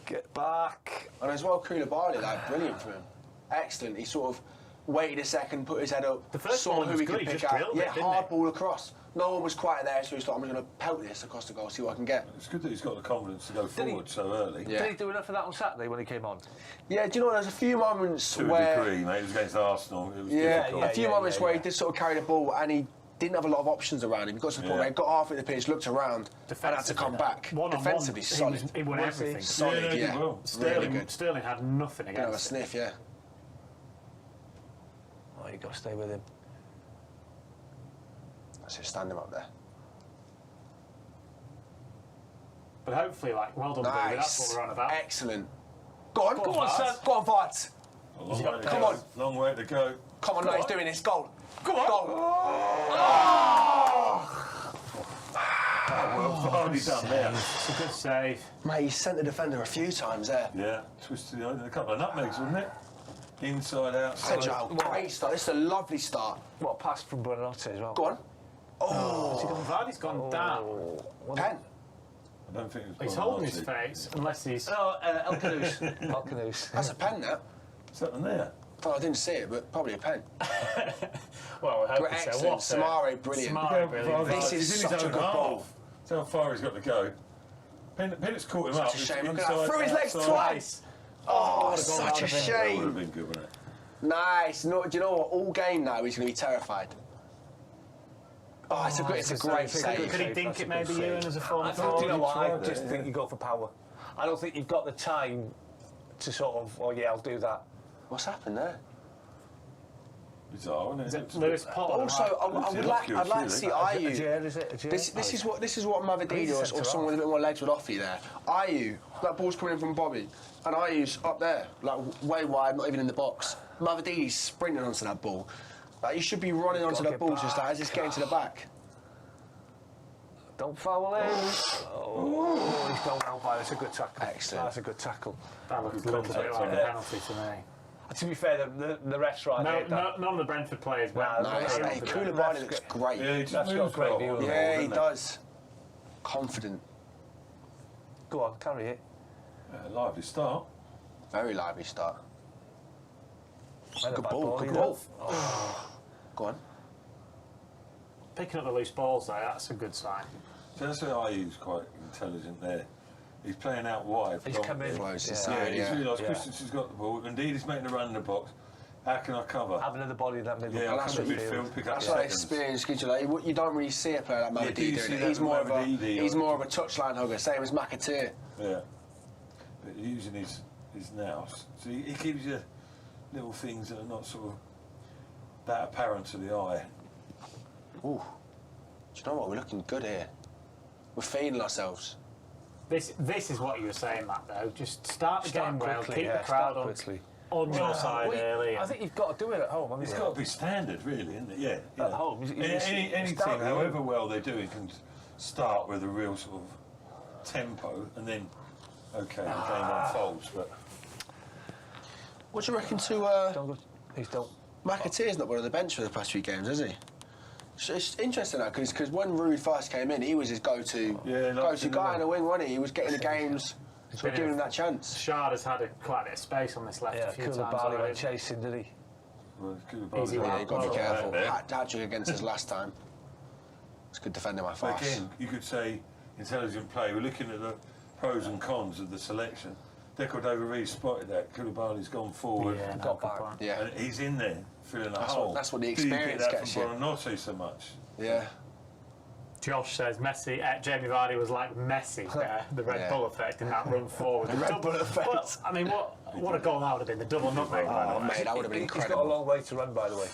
Get back. And as well, Koulibaly, like, brilliant for him. Excellent. He sort of waited a second, put his head up, The first saw one who was he good, could he pick just out. drilled Yeah, it, didn't hard he? ball across. No one was quite there, so he thought, I'm going to pelt this across the goal, see what I can get. It's good that he's got the confidence to go forward so early. Yeah. Did he do enough of that on Saturday when he came on? Yeah, do you know what? There's a few moments To where... a degree, mate. It was against Arsenal. It was Yeah, difficult. a few moments where he did sort of carry the ball and he didn't have a lot of options around him. He got to the point where he got half at the pitch, looked around, and had to come back. one-on-one, Defensively, solid. He won everything. Solid, Yeah, he yeah. did well. Really good. Sterling had nothing Didn't have a against him. sniff, yeah. Oh, you got to stay with him. Let's just stand him up there. But hopefully, well done, Booby. That's what Nice. we're on about. Excellent. Go on, Go on, son. Vaz. Go on, Vaz. Come on. Long way to go. Come on, now he's doing this. Goal. Go on. Goal. Well, already done there. It's a good save. Mate, he sent the defender a few times there. Yeah, twisted the a couple of nutmegs, wasn't it? Inside, outside. Sergio, great start. This is a lovely start. What a pass from Buonanotte as well. Go on. Vardy's gone down. Pen. I don't think it was He's holding his face unless he's. No, El Canoes. El Canoes. That's a pen now. something there. Oh, I didn't see it, but probably a pen. Well, I hope But so. excellent. What a- Samari, brilliant. Samari, brilliant. This is He's in his such a own good half. ball. That's how far he's got to go. Pennett's caught him up. Such a shame. It's Look at that. inside, Through his legs outside. twice. Oh, what a goal such a that would have been. That would shame. have been good, wouldn't it? Nice. No, do you know what? All game now, he's going to be terrified. Oh, it's a great save. Could he dink it maybe, Ewan, as a former Do you know forward? what? I tried just it, think you go for power. I don't think you've got the time to sort of, oh yeah, I'll do that. What's happened there? Bizarre, isn't it? Is it Lewis Potter? Also, I'd like to see Ayew. Ajer, is it? Ajer? This is what Mavadini or someone with a bit more legs would offer you there. Ayew, that ball's coming in from Bobby, and Ayew's up there, like way wide, not even in the box. Mavadini's sprinting onto that ball. Like, you should be running onto that ball just like as it's getting to the back. Don't foul him. Oh, he's gone out by. That's a good tackle. Excellent. That's a good tackle. That looks a little bit like a penalty to me. To be fair, the ref's right there. None of the Brentford players went. Hey, Koulibaly looks great. Yeah, he That's just got a moves great well. view of the Yeah, he does. Confident. Go on, carry it. Lively start. Very lively start. Good Good ball. ball, good ball. Go on. Picking up the loose balls there, that's a good sign. So that's why Ayew's quite intelligent there. He's playing out wide. He's come in. Close Yeah, inside, he's realised Yeah. Christensen's got the ball. Indeed, he's making a run in the box. How can I cover? Have another body in that middle. Yeah, I'll that's come to what midfield, pick up That's the what seconds. experience gives you. Like, you don't really see a player like Yeah, do you Mavadi see doing that it. He's with more of a Mavadi, he's or- more of a touchline hugger, same as McAteer. Yeah. But using his nous. So he gives you little things that are not sort of that apparent to the eye. Ooh. Do you know what? We're looking good here. We're feeding ourselves. This is what you were saying, Matt, though. Just start the game well, quickly, keep yeah, the crowd start on, quickly. on your side early. I think you've got to do it at home. It's got to be standard, really, isn't it? Yeah. At home, Any start team, however well they're doing, can start with a real sort of tempo, and then the game unfolds. But What do you reckon to Don't go. He's don't. McAteer's not been on the bench for the past few games, has he? It's interesting that because when Rude first came in, he was his go-to guy in the wing, wasn't he? He was getting the games, sort of giving him that chance. Shard has had quite a bit of space on this left Yeah, a few times Koulibaly already. went chasing, did he? Easy Yeah, one. you've got to be careful. Yeah. Hat-trick against us last time. It's good defending my But fast. again, you could say intelligent play. We're looking at the pros and cons of the selection. Deco David spotted that. Koulibaly's gone forward. Yeah, Got good back. point. Yeah, And he's in there filling a That's hole. what- that's what the Do you get experience that gets from you. Bonanorte so much? yeah. Josh says Messi, Jamie Vardy was like Messi there, the Red Yeah. Bull effect in that run forward. The Red Bull effect. Well, I mean, what a goal that would have been, the double nutmeg, by the Oh, way. mate, that would have been He's got a incredible. long way to run, by the way.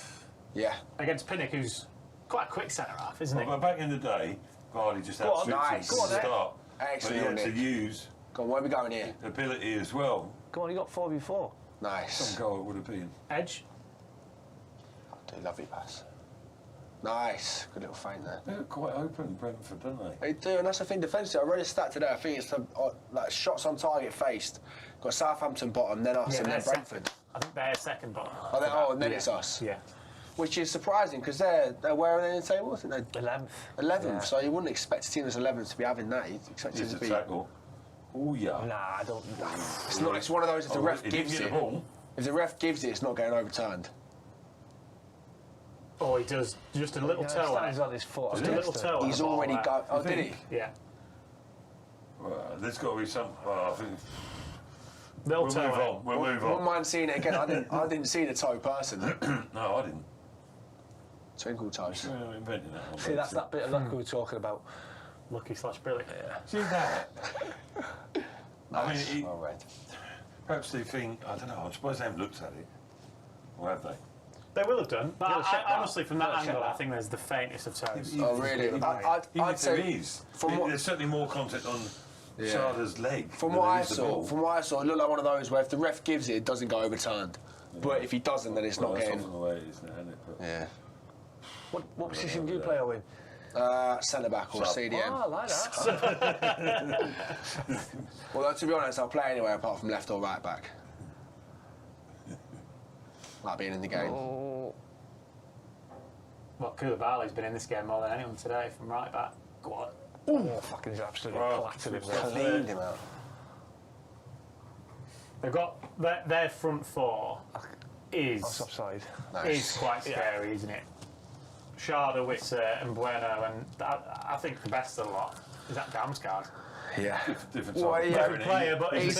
Yeah. Against Pinnock, who's quite a quick centre-half, isn't he? But back in the day, Vardy just Go on, outstripped him nice. from Go on, the Nick. start. Excellent, But he had to Nick. use Go on, where are we going here? ability as well. Go on, he got 4v4. Nice. Some goal it would have been. Edge. Do a lovely pass. Nice. Good little feint there. They're quite open, Brentford, don't they? They do, and that's the thing defensively. I read a stat today. I think it's like shots on target faced. Got Southampton bottom, then us, and then they're Brentford. I think they're second bottom. And then it's us. Yeah. Which is surprising because they're where are they in the table? I think they're 11th. 11th. Yeah. So you wouldn't expect a team that's 11th to be having that. You'd expect it It's to a be. tackle. Oh yeah. Nah, I don't. It's not. It's one of those. If the ref he didn't gives get it, the ball. if the ref gives it, it's not getting overturned. Oh, he does just a little toe Stands on on his foot. Just a little toe on He's the ball already there. got. Oh, You did he? think? Yeah. Well, there's got to be some. Well, I think Little we'll toe move on. on. We'll move Wouldn't on. mind seeing it again. I didn't see the toe personally. No, I didn't. Twinkle toes. We're not inventing that one. See, that's that bit of luck we were talking about. Lucky/brilliant. See that? I mean, Nice. Well read. perhaps they think. I don't know. I suppose they haven't looked at it, or have they? They will have done, but Gotta check that. honestly, from that Gotta check angle, I that. think there's the faintest of toes. Oh really? Even I'd if there say is, from what- there's certainly more contact on Yeah. Sharda's leg. From than what there I is the saw, ball. it looked like one of those where if the ref gives it, it doesn't go overturned. But if he doesn't, then it's Well, not that's getting. often the way it is now, isn't it? But Yeah. What position do you play, Owen? Centre back or Sub. CDM. Oh, I like that. Although to be honest, I'll play anywhere apart from left or right back. Like being in the game. Oh, Well, Koulibaly's been in this game more than anyone today from right back. Go on. oh fucking he's absolutely Well, clattered him it's there. Cleaned him out. They've got their front four That's offside. is quite scary, isn't it? Sharda, Witzer, and Bueno, and I think the best of the lot is that Damsgaard. Yeah. different Well, type of yeah. player, Different player, but He's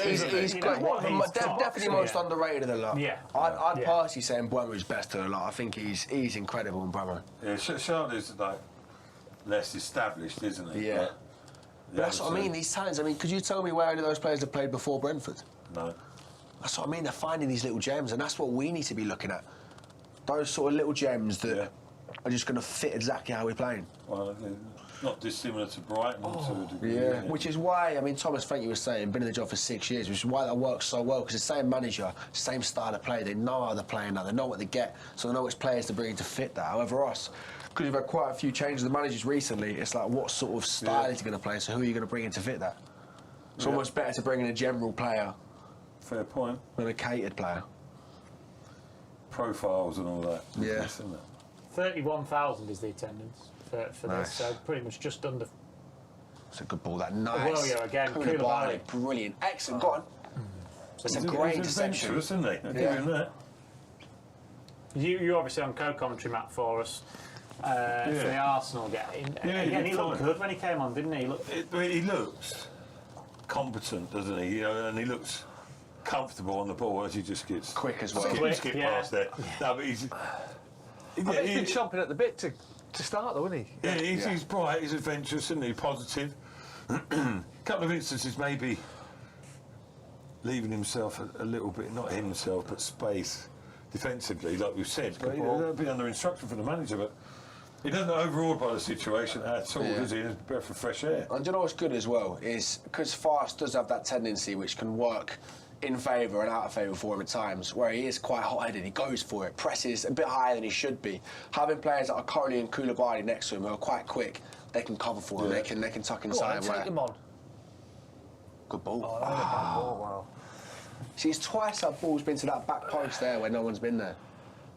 you know, great. what he's got. Definitely most Yeah. underrated of the lot. Yeah. I'd Yeah. personally say Mbeumo's best of the lot. I think he's incredible in Mbeumo. Yeah, Sharda's like less established, isn't he? Yeah. But But that's what I mean, these talents. I mean, could you tell me where any of those players have played before Brentford? No. That's what I mean, they're finding these little gems, and that's what we need to be looking at. Those sort of little gems that are just going to fit exactly how we're playing. Well, not dissimilar to Brighton to a degree. Yeah, which is why, I mean, Thomas, Frank, you were saying, been in the job for 6 years, which is why that works so well, because the same manager, same style of play, they know how they're playing now, they know what they get, so they know which players to bring in to fit that. However, us, because we've had quite a few changes of the managers recently, it's like, what sort of style is he going to play, so who are you going to bring in to fit that? It's almost better to bring in a general player Fair point. than a catered player. Profiles and all that. Yeah. Isn't it? 31,000 is the attendance for Nice. this, so pretty much just under. It's a good ball, that nice. Well, yeah, again, Koulibaly, Koulibaly. brilliant, excellent, go on. It's a great interception. Adventurous, isn't he? I'll give him that. You obviously on co-commentary, Matt, for us for the Arsenal game. Yeah, Again, he looked fine. good when he came on, didn't he? He looks competent, doesn't he? You know, and he looks comfortable on the ball as he just gets Quick as well. skip past there. No, but he's. I think he's been chomping at the bit to start, though, isn't he? Yeah, he's bright, he's adventurous, isn't he? Positive. Couple of instances, maybe leaving himself a little bit, not himself, but space defensively, like we've said. That'll be under instruction for the manager, but he doesn't overawed by the situation at all, does he? He's a breath of fresh air. And do you know what's good as well is because Fast does have that tendency which can work in favour and out of favour for him at times, where he is quite hot-headed, he goes for it, presses a bit higher than he should be. Having players like Okoli and Koulibaly next to him who are quite quick, they can cover for him, they can tuck inside. Take him on. Good ball. Oh, that was a bad ball, wow. See, it's twice that ball's been to that back post there where no one's been there.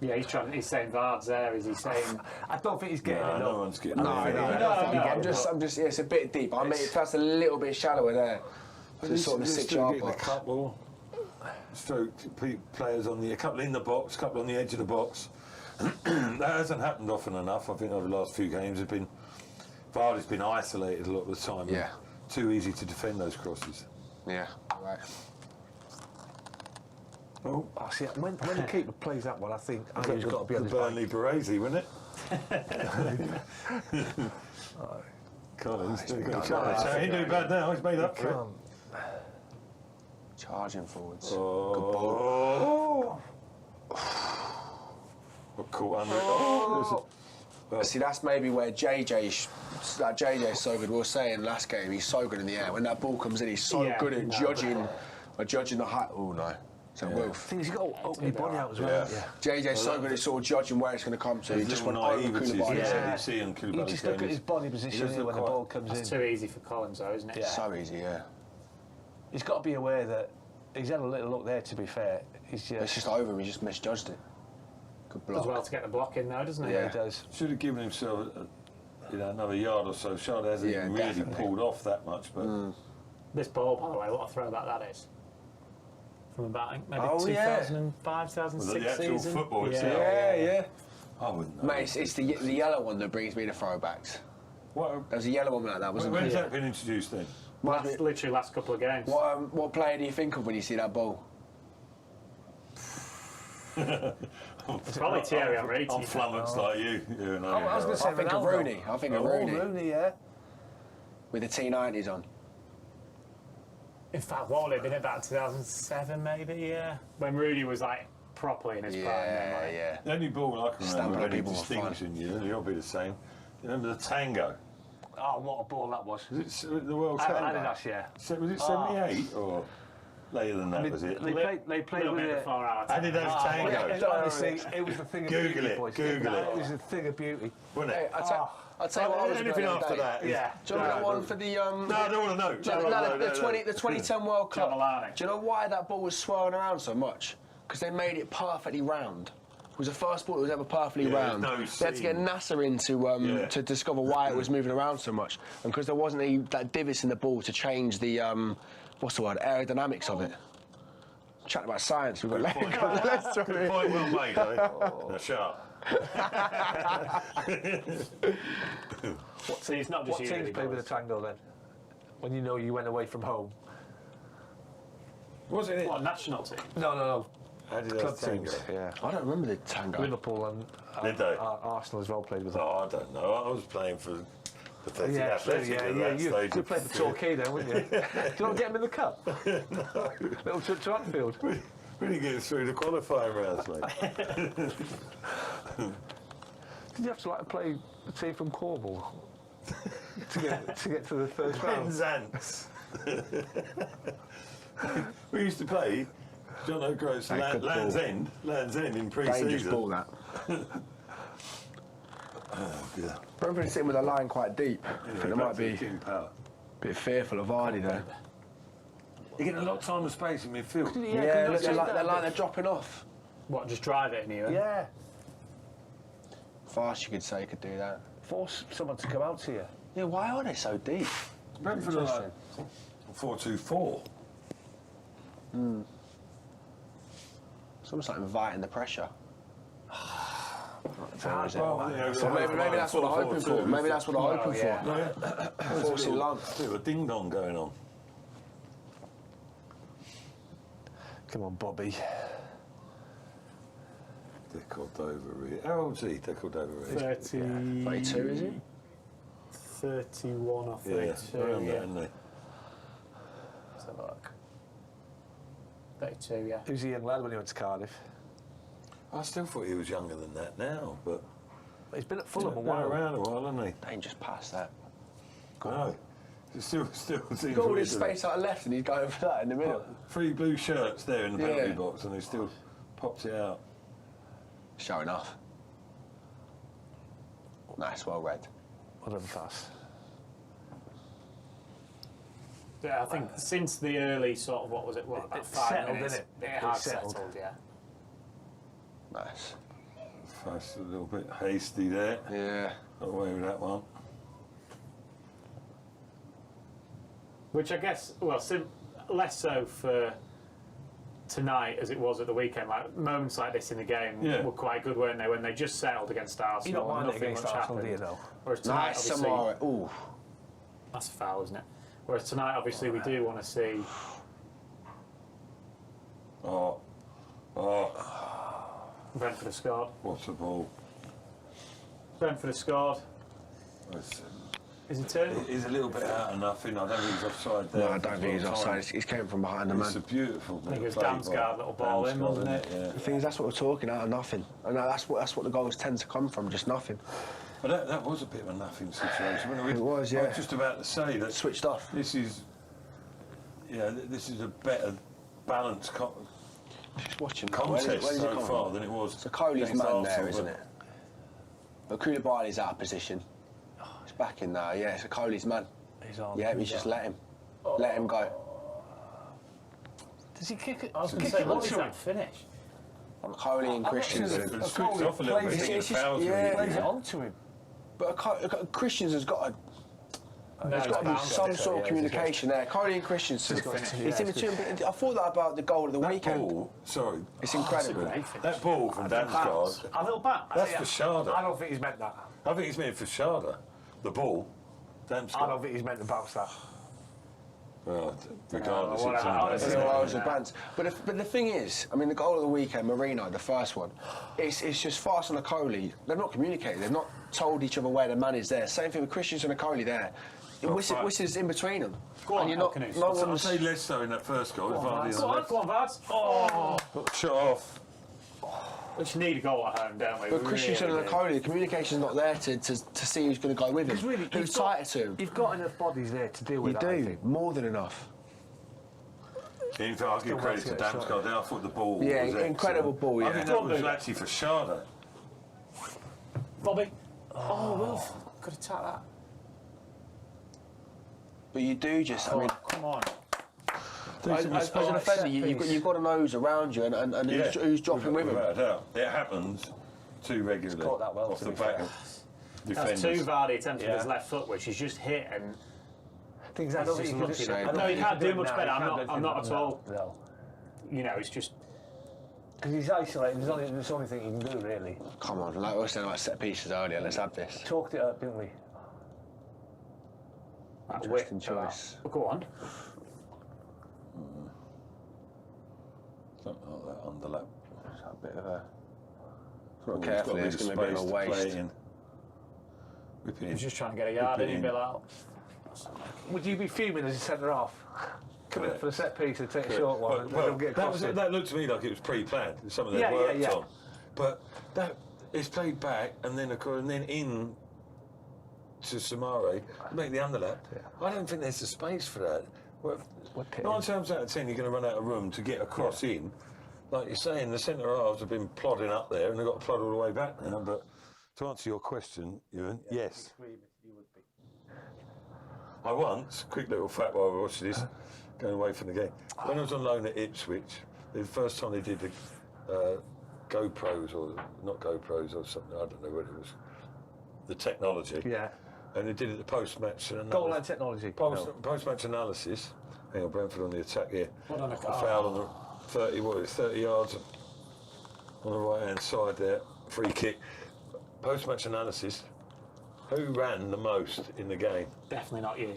Yeah, he's saying Vard's there. Is he saying? I don't think he's getting it. No one's getting No, I'm just, yeah, it's a bit deep. I mean, that's a little bit shallower there. Just sort of a 6 yard a box. couple players on a couple in the box, a couple on the edge of the box. That hasn't happened often enough. I think over the last few games, Vardy's been isolated a lot of the time. Yeah. Too easy to defend those crosses. Yeah, right. Oh, see, when the keeper plays that one, I think he's got to be on his back. Burnley Baresi, wasn't it? Collins. He ain't doing bad now. He's made up for it. Charging forwards. Oh. Got caught under it. See, that's maybe where JJ's so good. We were saying last game, he's so good in the air. When that ball comes in, he's so good at judging the height. Oh no, it's a Wilf. I think he's got to open your body out as well. Yeah. JJ's so good at sort of judging where it's going to come to. He just went over Koulibaly. You see in You Koulibaly's just look at his body position does when look the ball comes It's in. too easy for Collins, though, isn't it? Yeah. So easy, yeah. He's got to be aware that he's had a little look there, to be fair. It's just over him, he just misjudged it. Good block. Does well to get the block in, though, doesn't he? Yeah, he does. Should have given himself another yard or so. Shard hasn't even really definitely pulled off that much, but This ball, by the way, what a throwback that is. From about maybe Oh, 2005, 2006 the actual season. football itself. Yeah. I wouldn't know. Mate, it's the yellow one that brings me the throwbacks. What, There was a yellow one like that, wasn't when's there? that been introduced then? Literally last couple of games. What player do you think of when you see that ball? It's probably Thierry Henry. I'm flummoxed like you. I was going to say I think of Ronaldo. Rooney. I think of Rooney. Rooney, yeah. With the T90s on. In fact, what would it have been about 2007, maybe? Yeah, when Rooney was like properly in his prime. Then, like. Yeah. The only ball I can Stamping remember on of any people were fine. distinction, you'll be the same. You remember the Tango? Oh, what a ball that was. Was it the World Cup? Adidas, yeah. So was it 78 or later than that, was it? They played Little with bit it. before our time. Adidas Tango. Honestly, it was the thing of Google beauty. it, boys. Google it. It was a thing of beauty. Wasn't Hey, it? I'll tell you what I was Anything about the after other that? day. Yeah. Do you remember that one for the No, I don't want to know. the 2010 World Cup? Jamalani. Do you know why that ball was swirling around so much? Because they made it perfectly round. It was the first ball that was ever perfectly round. no They had to get seam. NASA in to discover why it was moving around so much, and because there wasn't that divots in the ball to change the what's the word, aerodynamics of it. Chatting about science, we've got Leicester. Good point, well made, eh? No, shut up. So it's not just What you. teams play with a tango then? When you know you went away from home? Wasn't it? What, national team? No. Adidas Club Tango. teams. Yeah. I don't remember the tango. Liverpool and Did they? Arsenal as well played with them. Oh, I don't know. I was playing for pathetic Yeah, athletic at that you stage. could play for Torquay then, wouldn't you? Do you want to get him in the cup? Little trip to Anfield. Really getting through the qualifying rounds, mate. Did you have to play a team from Cornwall to get to the first round? Penzance. We used to play John O'Groats Land's End in pre-season. Dangerous ball, that. Oh, yeah. Brentford sitting with a line quite deep. I think there might be King Power. a bit fearful of Vardy there. You're getting a lot of time and space in midfield. Yeah, look, they're dropping off. What, just drive it in here? Yeah. Fast, you could say, could do that. Force someone to come out to you. Yeah, why are they so deep? Brentford are like 4-2-4. It's almost like inviting the pressure. Maybe So maybe that's what they're hoping for. Maybe that's what they're hoping for. Forcing long. A bit of a ding-dong going on. Come on, Bobby. Decordova-Reid. How old's he, Decordova-Reid? 32, is he? 31 or 32. Yeah, around that, isn't he? Let's have a look. 32, yeah. He was a young lad when he went to Cardiff. I still thought he was younger than that now, but He's been at Fulham a been while. around a while, hasn't he? Dangerous pass that. No. It still seems Got all weird, his doesn't it? space out left and he's going for that in the middle. 3 blue shirts there in the penalty Yeah. box, and he still pops it out. Showing off. Nice, well read. What a pass. Yeah, I think since the early sort of, about It's 5 settled, minutes, isn't it? it It's has settled. settled, yeah. Nice. That's a little bit hasty there. Yeah. Got away with that one. Which I guess, well, less so for tonight as it was at the weekend. Like moments like this in the game were quite good, weren't they? When they just settled against Arsenal, You don't mind it nothing against much Arsenal, do you, happened. though? Whereas tonight, Nice, obviously, Samara. Ooh. that's a foul, isn't it? Whereas tonight, obviously, we do want to see. Oh. Brentford have scored. What's the ball? Brentford have scored. Is it turn? He's a little bit out of nothing. I don't think he's offside there. No, I don't think he's offside. He's came from behind the man. It's a beautiful I think it was play by Damsgaard, little ball in, Damsgaard, wasn't it? isn't The thing is, that's what we're talking out of nothing. And that's what the goals tend to come from, just nothing. But that was a bit of a nothing situation. Wasn't it? It was, I yeah. was just about to say that Switched off. this is a better balanced Just watching that. contest Where's he so coming far from? than it was. So Coley's against man there, Arsenal, isn't but- it? But Koulibaly's out of position. He's back in now, yeah. So Coley's man. He's on. Yeah, he's just let him go. Does he kick it? I was going to say, what is that finish? Coley and Christensen. It switched off a little bit. It's thinking just- fouls were yeah. easy. Plays it onto him. But Christensen's got There's got to be some sort of communication there. Coley and Christensen. He's in between. I thought that about the goal of the That weekend. ball, sorry, It's incredible. that ball from Damsgaard, A little back. that's for Sharda. I don't think he's meant that. I think he's meant for Sharda. The ball, Damsgaard. I don't think he's meant to bounce that. Well, regardless, well, it's honestly, in Well, it was a bant. But the thing is, I mean, the goal of the weekend, Marino, the first one, it's just fast on a Coley. They've not communicated. They've not told each other where the man is there. Same thing with Christensen and Coley there. Whistles in between them. Go on, and you're not. Canute. No I'd one's. say less so in that first goal. Vardy Go on, go on, Vards. Oh, Shot off. we just need a goal at home, don't we? But We Christensen really and do. Coley, the communication's not there to see who's going to go with him. Really, Who's tighter to him. You've got enough bodies there to deal with You that, I do think. more than enough. In fact, I'll give credit to wait to get a Damsgaard there. I thought the ball Yeah, was incredible excellent. ball, I yeah. think that was actually for Sharda. Bobby. Oh, Wolf. Could have tapped that. But you do just. I mean, Come on. as an offender, you've got to know who's around you and who's dropping with him. Without a doubt. It happens too regularly. caught that well, off to the be back fair. of That's defenders. two Vardy attempts with his left foot, which he's just hit and. Things I don't He's think just you lucky. could. No, he can't do much now, better. he can't do I'm not anything. at all. No. You know, it's just. Because he's isolated. There's the only thing he can do, really. Come on, like we were saying about set pieces earlier, let's have this. Talked it up, didn't we? Interesting choice. Well, go on. Something like that underlap. It's a bit of a. Not He's got carefully, a it's bit going to be a bit of of a space to play waste. in. Whip it He in. was just trying to get a yard in, in. Bill out. Would you be fuming as a centre half? commit for the set piece and take a short one. And Well, they'll get across it. that looked to me like it was pre-planned. Something they worked on. But that it's played back and then in to Samare, make the underlap. I don't think there's the space for that. 9 times out of 10, you're going to run out of room to get across in. Like you're saying, the centre halves have been plodding up there and they've got to plod all the way back now. But to answer your question, Ewan, yes. I once, quick little fact while we're watching this, going away from the game. When I was on loan at Ipswich, the first time they did the GoPros, or not GoPros, or something, I don't know what it was, the technology. Yeah. And they did it the post-match analysis. Goal line technology. Post-match analysis. Hang on, Brentford on the attack here. What on a A foul on the 30 yards on the right-hand side there. Free kick. Post-match analysis. Who ran the most in the game? Definitely not you.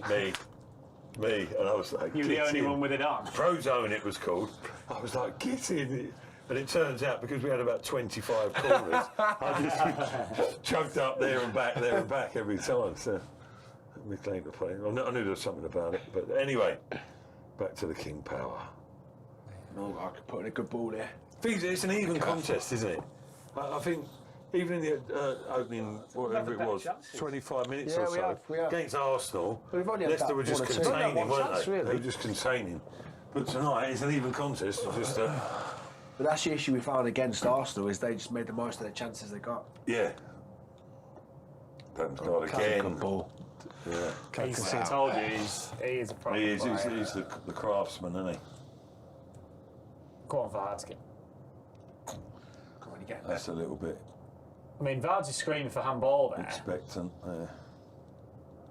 Me. And I was like, You were the only one with it on. Pro Zone it was called. I was like, get in. And it turns out, because we had about 25 corners, I just chugged up there and back every time. So, we claimed to play. I knew there was something about it. But anyway, back to the King Power. No, I could put in a good ball there. It's an even contest, isn't it? I think even in the opening, whatever it was, 25 minutes or so, we have. against Arsenal, We've only had Leicester about were just one or two. containing, One weren't chance, they? really. They were just containing. But tonight, it's an even contest. It's just, But that's the issue we found against Arsenal, is they just made the most of the chances they got. yeah. Bam's got again. Good ball. Yeah. I told you, he is a problem. He's the craftsman, isn't he? Go on, Vards. Come on, you get there. That's a little bit I mean, Vards is screaming for handball there. expectant.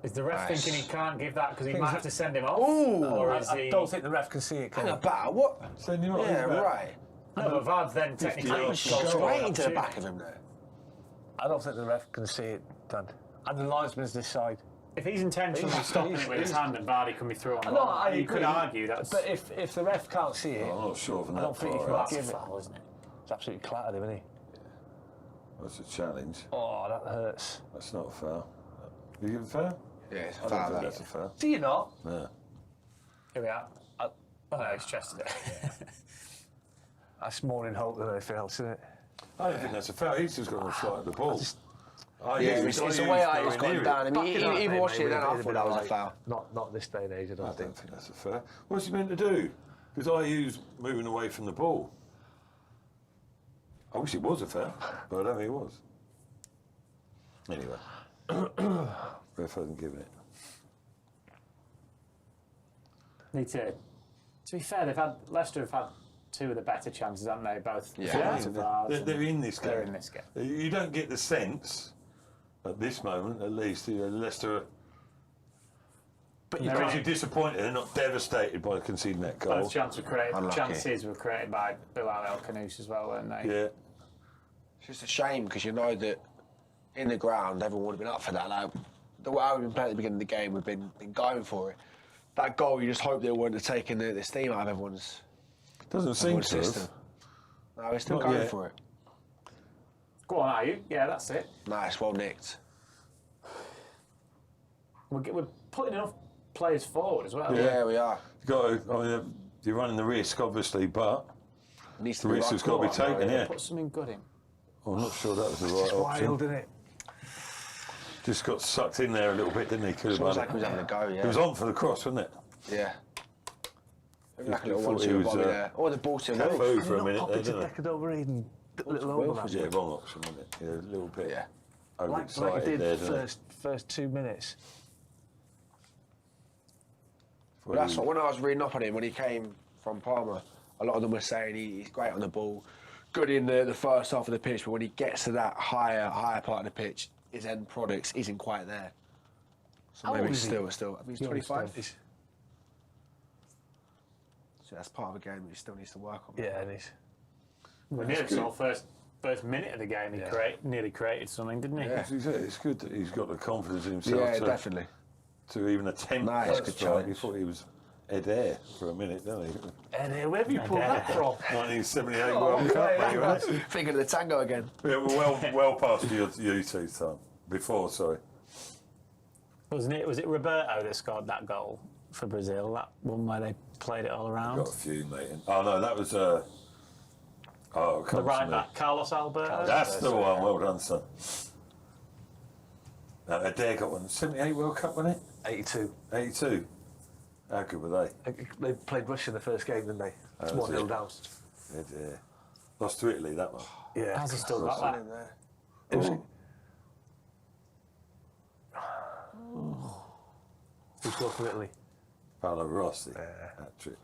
Is the ref thinking he can't give that because he might have to send him off? Ooh, or is I he... don't think the ref can see it, can Hang he? about, what? Send him off. Yeah, right. No, but Vards then technically... yards. Straight into the back of him there. I don't think the ref can see it, Dan. And the linesman's this side. If he's intentionally stopping it with his hand and Vardy can be through on No, goal, I you agree. could argue that's... But if the ref can't see it, I'm not sure of I that don't think he far can out. give that's a it. foul, isn't it? It's absolutely clattered him, isn't he? That's a challenge. Oh, that hurts. That's not a foul. You give a foul? Yeah, it's I a don't foul. think that's a foul. Do you not? Yeah. Here we are. Oh, no, he's chested it. That's more in hope than anything else, isn't it? I don't think that's a foul. He's just got to fly at the ball. Yeah, it's the way it's gone down. I mean, even watching it then, I thought that was a foul. Not this day and age, I I don't think. don't think that's a foul. What's he meant to do? Because I use moving away from the ball. I wish it was a foul, but I don't think it was. Anyway, ref hasn't given it. Need to be fair, Leicester have had two of the better chances, haven't they? Both. Yeah. To Vards They're in this game. They're in this game. You don't get the sense, at this moment at least, Leicester But are pretty disappointed. They're not devastated by conceding that goal. Both chances were created by Bilal El Khanous as well, weren't they? Yeah. It's just a shame because you know that in the ground everyone would have been up for that. Like, the way we've been playing at the beginning of the game, we've been going for it. That goal, you just hope they wouldn't have taken the steam out of everyone's Doesn't seem to system. have. No, we're still Not going yet. for it. Go on, are you? Yeah, that's it. Nice, well nicked. We're putting enough players forward as well. Yeah, we are. You're running the risk, obviously, but Needs the to be risk right has got to be goal. taken, yeah. Put something good in. I'm not sure that was the right option. wild, isn't it? Just got sucked in there a little bit, didn't he? Feels like he was having a go, yeah. He was on for the cross, wasn't it? Yeah. Like a little thought he 1-2 was, Bobby there. Or the ball to Cafu Wolves. for a minute Pop there, it to didn't he? Deckard over Eden. Little Wolves, overlap. was Yeah, wrong option, wasn't it? Yeah, a little bit Yeah. overexcited Like he there, did didn't first 2 minutes. he? That's what, when I was reading up on him, when he came from Parma, a lot of them were saying he's great on the ball, good in the first half of the pitch, but when he gets to that higher part of the pitch, his end products isn't quite there. So How maybe old is he? still. I mean, he's 25. He's- So that's part of a game that he still needs to work on. Yeah, and he's. We nearly saw first minute of the game. He nearly created something, didn't he? Yeah. It's good that he's got the confidence in himself Yeah, to, definitely. to even attempt Nice, that good strike. He challenge. thought he was Ed Air for a minute, didn't he? And where have you pulled that from? 1978 World Cup, maybe that's Thinking of the tango again. Yeah, well past you two time. Before, sorry. Was it Roberto that scored that goal? for Brazil. That one where they played it all around. Got a few, mate. Oh no, that was The right back, Carlos Alberto. That's the one. Well done, son. Now, Adair got one. 78 World Cup, wasn't it? 82. 82. How good were they? They played Russia in the first game, didn't they? It's 1-0 down. Adair. Lost to Italy, that one. Yeah. How's he still got that? It was. Who scored for Italy? Paolo Rossi. That trick.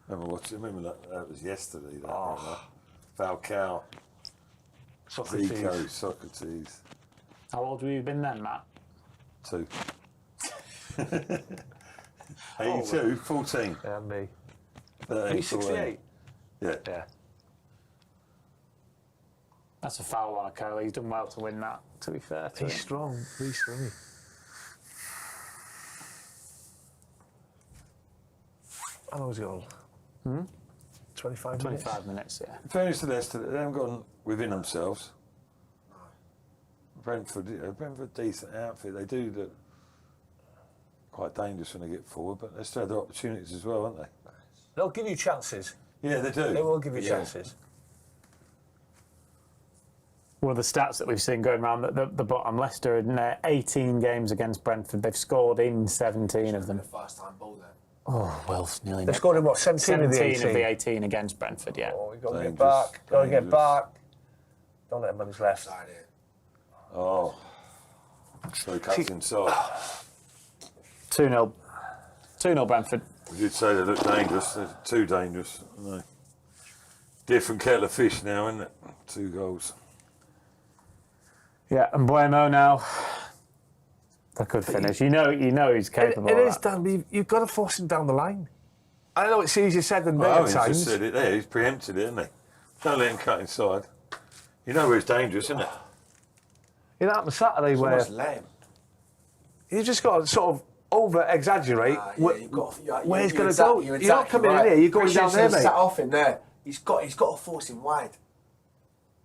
Remember that was yesterday. That Falcao. Zico, Socrates. How old have you been then, Matt? 2. 82, 14. Yeah, me. 13, He's 68. Yeah. Yeah. That's a foul one, Cole. He's done well to win that, to be fair to He's him. strong. He's strong. How long was it on? 25 minutes? 25 minutes, yeah. In fairness to Leicester, they haven't gone within themselves. Brentford, decent outfit. They do look quite dangerous when they get forward, but they still have their opportunities as well, aren't they? They'll give you chances. Yeah, they do. They will give you chances. One of the stats that we've seen going around the bottom, Leicester in 18 games against Brentford, they've scored in 17 of them. First time ball there. Oh, well, nearly. They've scored in what, 17 of the 18? of the 18 against Brentford, yeah. Oh, you've got to get Dangerous, back. Got to get dangerous. back. Don't let him on his left. Side here. Oh. So he cuts inside. 2-0. 2-0 Brentford. We did say they look dangerous. They're too dangerous, aren't they? Different kettle of fish now, isn't it? 2 goals. Yeah, and Buemo now. A good finish. You know he's capable It of is, that. Dan, but you've got to force him down the line. I know it's easier said than done Oh, at he's times. just said it there. He's preempted it, hasn't he? Don't let him cut inside. You know where it's dangerous, isn't it? It happened Saturday where Almost let him. you've just got to sort of over-exaggerate where he's going to go. You're not coming in here, you're going down there, mate. Sat off him there. He's got to force him wide.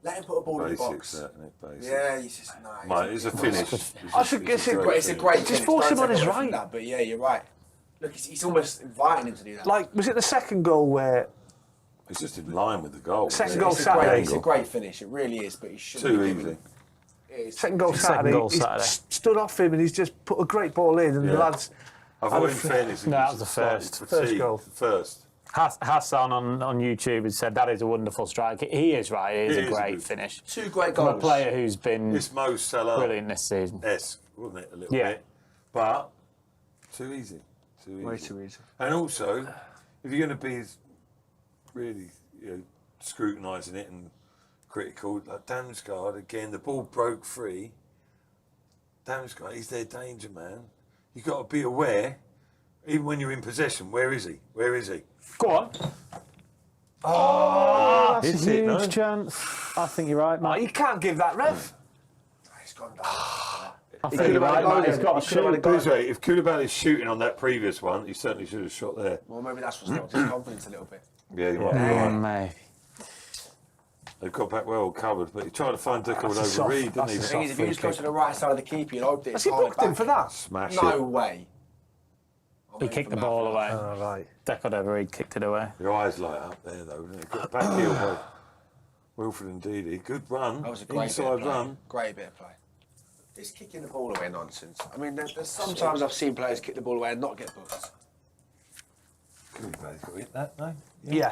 Let him put a ball in the box. Basics, that, isn't it? Basics. Yeah, he's just Mate, it's a finish. It's a great Just finish. force Don't him on take his away from right. that, but yeah, you're right. Look, he's almost inviting him to do that. Like, was it the second goal where... It's just in line with the goal. Second really. goal Saturday. It's a great finish. It really is, but he shouldn't Too be giving easy. him- Second goal Second Saturday, goal he's Saturday. stood off him and he's just put a great ball in and the Yeah. lads... I thought, in fairness, No, that was the first. First goal. First. Hassan on YouTube has said that is a wonderful strike. He is right. It is It a is great good. finish. 2 great From a goals. player who's been It's Mo Salah brilliant this season. esque, wasn't it? A little Yeah. bit. But too easy. Too easy. Way too easy. And also, if you're going to be really scrutinising it and critical, like Damsgaard, again, the ball broke free. Damsgaard, he's their danger man. You've got to be aware, even when you're in possession, where is he? Where is he? Go on. Oh, That's Is a it, no? huge chance. I think you're right, Oh, Matt. you can't give that, Rev. He's gone down. I think you're right, Matt. He's got to shoot. Put it this way, if Koulibaly's shooting on that previous one, he certainly should have shot there. Well, maybe that's what's knocked his confidence a little bit. Yeah, you might be right. Maybe. They've got back well covered, but he tried to find Dick all That's a over soft- Reed, didn't that's he? a The thing is, if you just go to the right side of the keeper, you'd hope that Has it's he booked him for that? Smash No it. way. He kicked the ball away. Oh, right. Decode over, he kicked it away. Your eyes light up there, though, didn't it? Got back heel by Wilfred and Didi. Good run. That was a great bit Inside of play. run. Great bit of play. This kicking the ball away nonsense. I mean, there's sometimes I've seen players kick the ball away and not get booked. Koulibaly's got hit that, no? Yeah.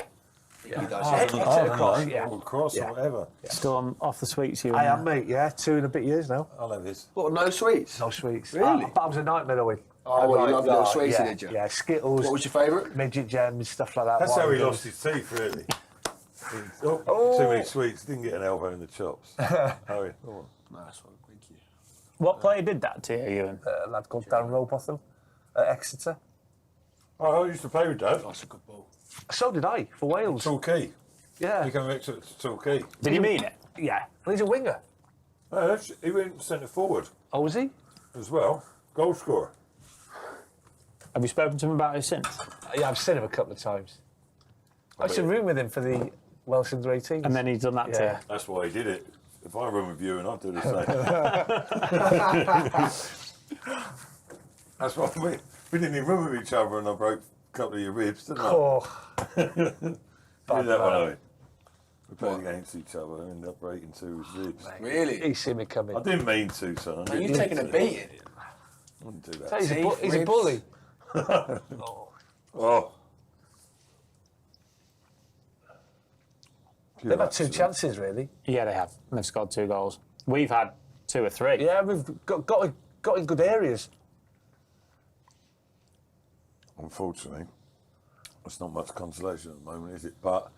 He does. Oh, Hits no, it no, across. no. yeah. Or cross Yeah. or whatever. Still off the sweets, you. I am, mate, yeah. 2 and a bit years now. I'll have his. What, no sweets? No sweets. Really? That was a nightmare, Owen. Oh, well, you loved little sweets, yeah, did you? Yeah, Skittles, What was your favourite? midget gems, stuff like that. That's how he Wine lost his teeth, really. Too many sweets. Didn't get an elbow in the chops. Oh, yeah. Go on. Nice one, thank you. What player did that to you, Ewan? A lad called Darren Robotham at Exeter. Oh, I used to play with Dad. That's a good ball. So did I, for Wales. Torquay. Yeah. He came back to Torquay. Did you mean it? Yeah. And he's a winger. He went centre forward Oh, was he? as well. Goal scorer. Have you spoken to him about it since? Yeah, I've seen him a couple of times. I used to room with him for the Welsh under 18s. And then he's done that to Yeah. you. That's why he did it. If I run with you, and I'd do the same. That's what We didn't even run with each other, and I broke a couple of your ribs, didn't I? Oh. You did that one, Owen. We played against each other and ended up breaking 2 of his ribs. Really? He see me coming. I didn't mean to, son. Are you taking a beating? I wouldn't do that. He's a bully. Oh. They've had 2 chances, really. Yeah, they have. And they've scored 2 goals. We've had 2 or 3. Yeah, we've got in good areas. Unfortunately, it's not much consolation at the moment, is it? But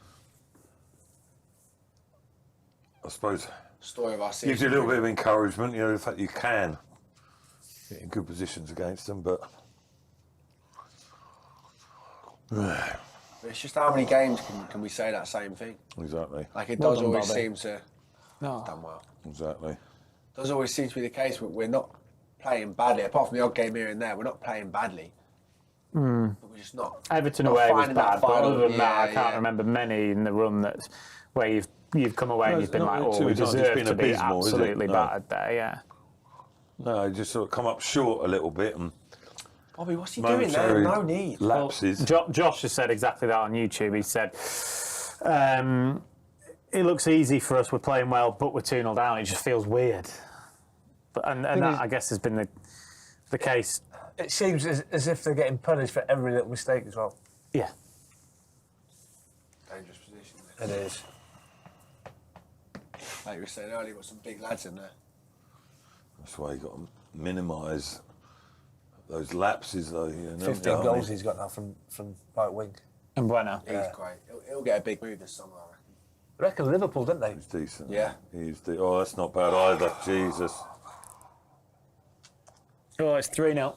I suppose Story of our season. gives you a little bit of encouragement, you know, the fact you can get in good positions against them, but It's just how many games can we say that same thing? exactly, Like it Well does done, always Bobby. seem to No. done well. exactly. Does always seem to be the case. We're not playing badly, apart from the odd game here and there. We're not playing badly. But we're just not. Everton not away was finding that bad, but final- other than that, I yeah, can't yeah. remember many in the run that's where you've come away No, and you've been it's like, not oh, too we times it's deserve been to be abysmal, is it? absolutely No. battered there, yeah. No, just sort of come up short a little bit and Bobby, what's he doing there? momentary No need. lapses. Josh has said exactly that on YouTube. He said, it looks easy for us, we're playing well, but we're 2-0 down. It just feels weird. But and that, I guess, has been the case. It seems as if they're getting punished for every little mistake as well. Yeah. Dangerous position. It is. Like you were saying earlier, got some big lads in there. That's why you got to minimise those lapses, though. You know, 15 you know what I goals mean? he's got now from right wing. And Bueno. He's great. He'll get a big move this summer, I I reckon Liverpool, didn't they? He's decent. Yeah. Oh, that's not bad either. Jesus. Oh, it's 3-0.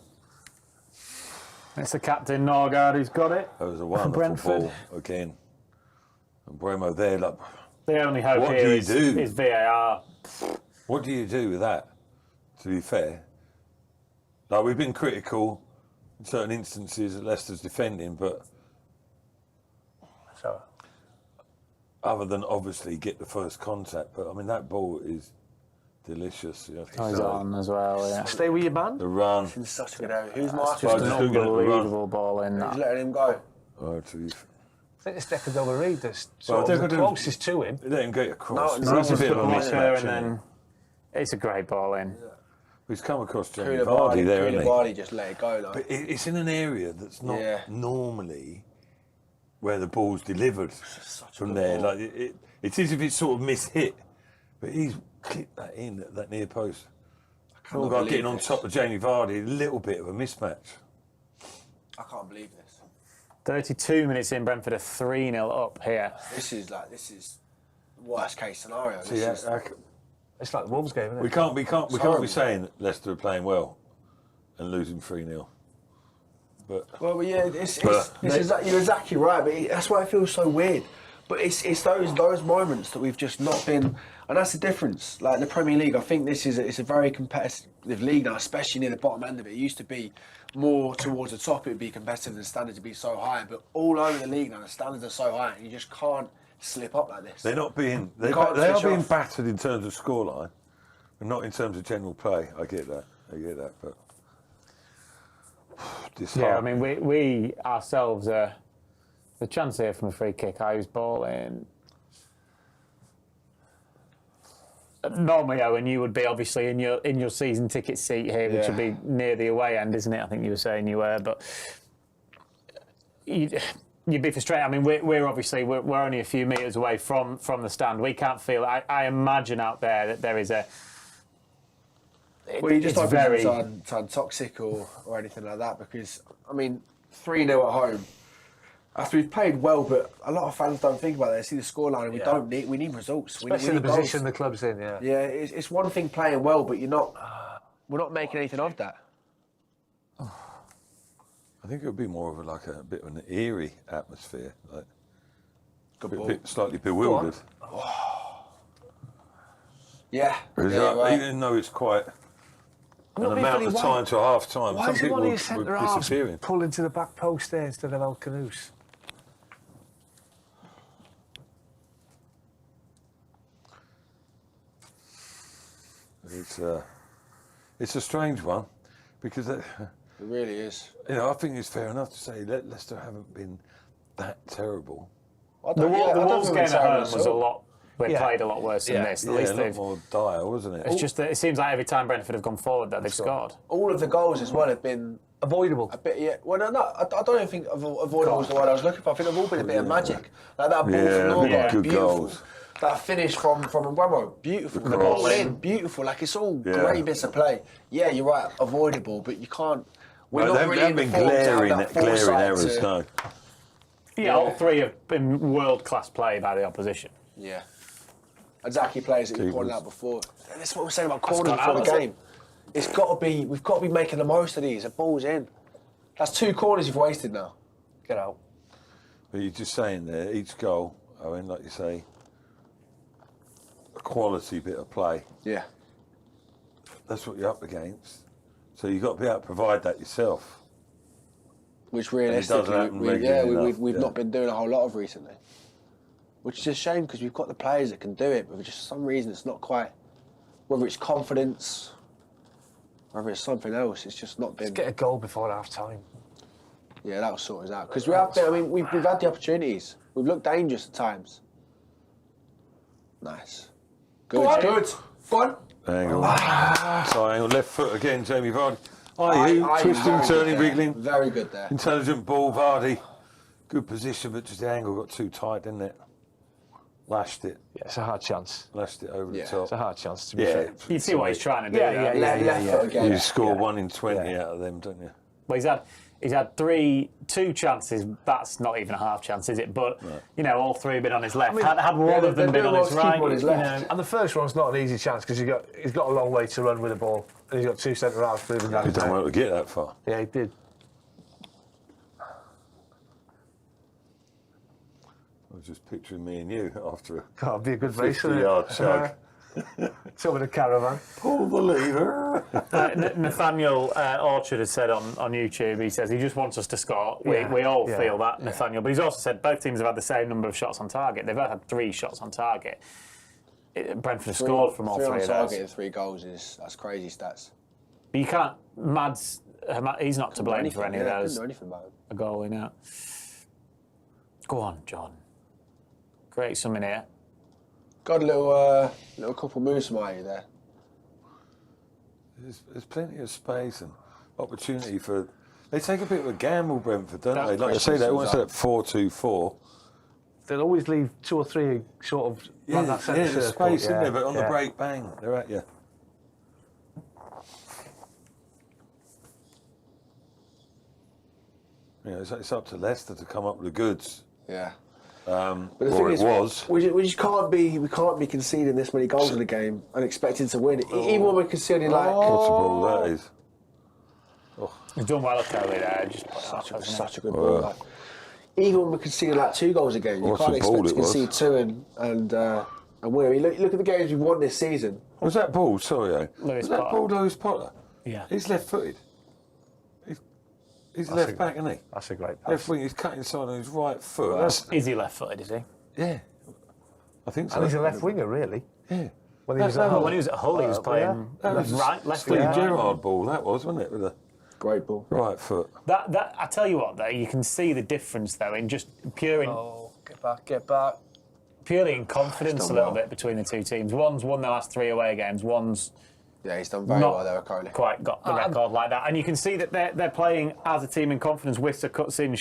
It's the captain, Norgard, who's got it. That was a wonderful Brentford. ball again. And Bremo there, like, The only hope What here do you is, do? is VAR. what do you do with that? To be fair, like we've been critical in certain instances at Leicester's defending, but So other than obviously get the first contact, but I mean that ball is delicious. You have to Oh, he's say. on as well, yeah. stay with your man. The run. It's in such a good area. Who's Just Marcus? an just looking at the run. unbelievable ball in Who's that. letting him go? Oh, to be I think it's Decadova Reid that's Well, sort of the Decadova- closest to him. let him get across. No, That's a bit of a Blocker, mismatch. and isn't it? then it's a great ball in. He's come across Jamie Vardy there, isn't he? Koulibaly just let it go, like. But it's in an area that's not Yeah. normally where the ball's delivered from good there. ball. Like it's as if it's sort of mishit, but he's clipped that in at that near post. cannot Norgard believe getting on this. top of Jamie Vardy, a little bit of a mismatch. I can't believe this. 32 minutes in, Brentford are 3-0 up here. This is worst case scenario. See, This is, It's like the Wolves game, isn't it? we can't be horrible. saying that Leicester are playing well and losing 3-0. But well, yeah, But you're exactly right, but that's why it feels so weird. But it's those moments that we've just not been, and that's the difference. Like the Premier League, I think it's a very competitive league now, especially near the bottom end of it. It used to be more towards the top; it would be competitive, and the standards would be so high. But all over the league now, the standards are so high, and you just can't slip up like this. they're not being they can't are switch being off. battered in terms of scoreline, but not in terms of general play. I get that, but Yeah, I mean, we ourselves are the chance here from a free kick. I was ball in. Normally, Owen, you would be obviously in your season ticket seat here, which would be near the away end, isn't it? I think you were saying you were, but you'd be frustrated. I mean, we're obviously we're only a few metres away from the stand. We can't feel. I imagine out there that there is a. Well, you just it's don't very sound toxic or anything like that, because I mean, 3-0 at home. After we've played well, but a lot of fans don't think about that. They see the scoreline, and we need results. Especially we need the goals. position the club's in, yeah. Yeah, it's one thing playing well, but we're not making anything of that. I think it would be more of a bit of an eerie atmosphere, like Good a ball. bit slightly bewildered. Yeah. Because, yeah, right. even though it's quite an not being amount funny, of why- time to half time, Why some is it people one of your would centre halves disappearing. pulling to the back post there instead of El Canoes? It's a strange one because It really is. You know, I think it's fair enough to say that Leicester haven't been that terrible. The Wolves game at home was a lot. They Yeah. played a lot worse than this. At Yeah, least a lot they've. more dire, wasn't it? It's just that it seems like every time Brentford have gone forward that they've scored. All of the goals as well have been Avoidable. a bit. Yeah. Well, no, I don't even think avoidable was the word I was looking for. I think they've all been a bit of magic. Like that ball from Norgard, good beautiful. goals. That finish from Mbeumo, beautiful. The ball in, beautiful. Like it's all great bits of play. Yeah, you're right, avoidable, but you can't. We're not really in the been form to have glaring that foresight errors, to- no. Yeah, all three have been world-class play by the opposition. Yeah. Exactly, players that you pointed Keepers. out before. And that's what we're saying about corners got before the out, game. It's got to be. We've got to be making the most of these. The ball's in. That's 2 corners you've wasted now. Get out. But you're just saying there, each goal, Owen, like you say, a quality bit of play. Yeah. That's what you're up against. So you've got to be able to provide that yourself. Which doesn't realistically, happen regularly enough, we've yeah. not been doing a whole lot of recently. Which is a shame because we've got the players that can do it, but for just some reason it's not quite. Whether it's confidence, whether it's something else, it's just not been. Let's get a goal before half time. Yeah, that'll sort us out. Because we have been, I mean, we've had the opportunities. We've looked dangerous at times. Nice. Good, good. Go on. Angle. So angle, left foot again, Jamie Vardy. You Aye, twisting, very good turning, there. wriggling. Very good there. Intelligent ball, Vardy. Good position, but just the angle got too tight, didn't it? Lashed it. Yeah, it's a hard chance. Lashed it over Yeah. the top. It's a hard chance, to be Yeah. fair. You see what he's trying to do. Yeah, there. yeah, Left foot again. You score 1 in 20 out of them, don't you? Well, he's had two chances. That's not even a half chance, is it? But you know, all 3 have been on his left. Had one of them been on his right, on his you left. know. And the first one's not an easy chance because he's got a long way to run with the ball, and he's got 2 centre halves moving down. He his done left. well to get that far. Yeah, he did. I was just picturing me and you after a Can't be a good race, isn't it? 50-yard chug. So with a caravan. Pull the lever. Nathaniel Orchard has said on YouTube, he says he just wants us to score. We all feel that, Nathaniel. But he's also said both teams have had the same number of shots on target. They've both had 3 shots on target. Brentford have scored from all 3 on of target those. and 3 goals that's crazy stats. But you can't. He's not to blame for any of those. Couldn't do anything about it. A goal in out. Go on, John. Great summing here. Got a little couple moves from you there. There's plenty of space and opportunity for. They take a bit of a gamble, Brentford, don't they? Like I say, they always at 4-2-4. They'll always leave 2 or 3 sort of like that centre there's circle. space in there, but on the break, bang, they're at you. You know, it's up to Leicester to come up with the goods. Yeah. But But the or thing it is, was. we just can't be conceding this many goals in a game and expecting to win. Even when we're conceding like What a ball that is. He's done well, Kelly, there. Just such a good ball. Like, even when we're conceding like 2 goals a game, you What a can't ball expect to it was. concede 2 and win. I mean, look at the games we've won this season. Was that ball? Sorry, Lewis was that Potter. ball Lewis Potter? Yeah. He's left-footed. He's left back, isn't he? That's a great pass. Left wing. He's cutting inside on his right foot. That's Is he left-footed, is he? yeah. I think so. And he's a left winger, really. Yeah. When he was at Well, home. when he was at Hull, he was playing That was left Steve wing. Gerrard ball. That was, wasn't it? With the Great ball. right foot. That I tell you what, though, you can see the difference, though, in just purely Get back. in confidence a little bit between the 2 teams. One's won the last 3 away games. One's Yeah, he's done very not well there, Carly. quite got the record like that. And you can see that they're playing as a team in confidence. Wister cuts in,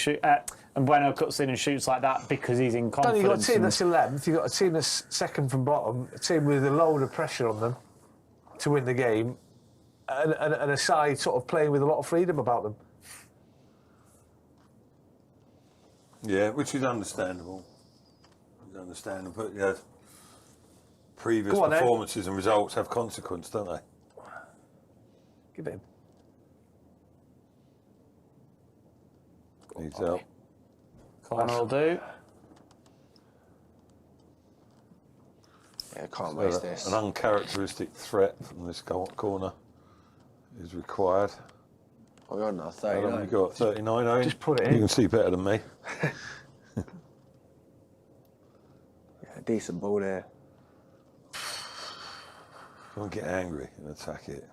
and Bueno cuts in and shoots like that because he's in confidence. You've got a team and- that's 11th, you've got a team that's second from bottom, a team with a load of pressure on them to win the game, and a side sort of playing with a lot of freedom about them. Yeah, which is understandable. It's understandable, but yeah, previous Go on, then. performances and results have consequence, don't they? Give it him. He's up. Corner will do. Yeah, can't waste So this. an uncharacteristic threat from this corner is required. Oh, we're on now, How long 39. have you got? 39, Owen? Just put it You in. can see better than me. Yeah, decent ball there. Don't get angry and attack it.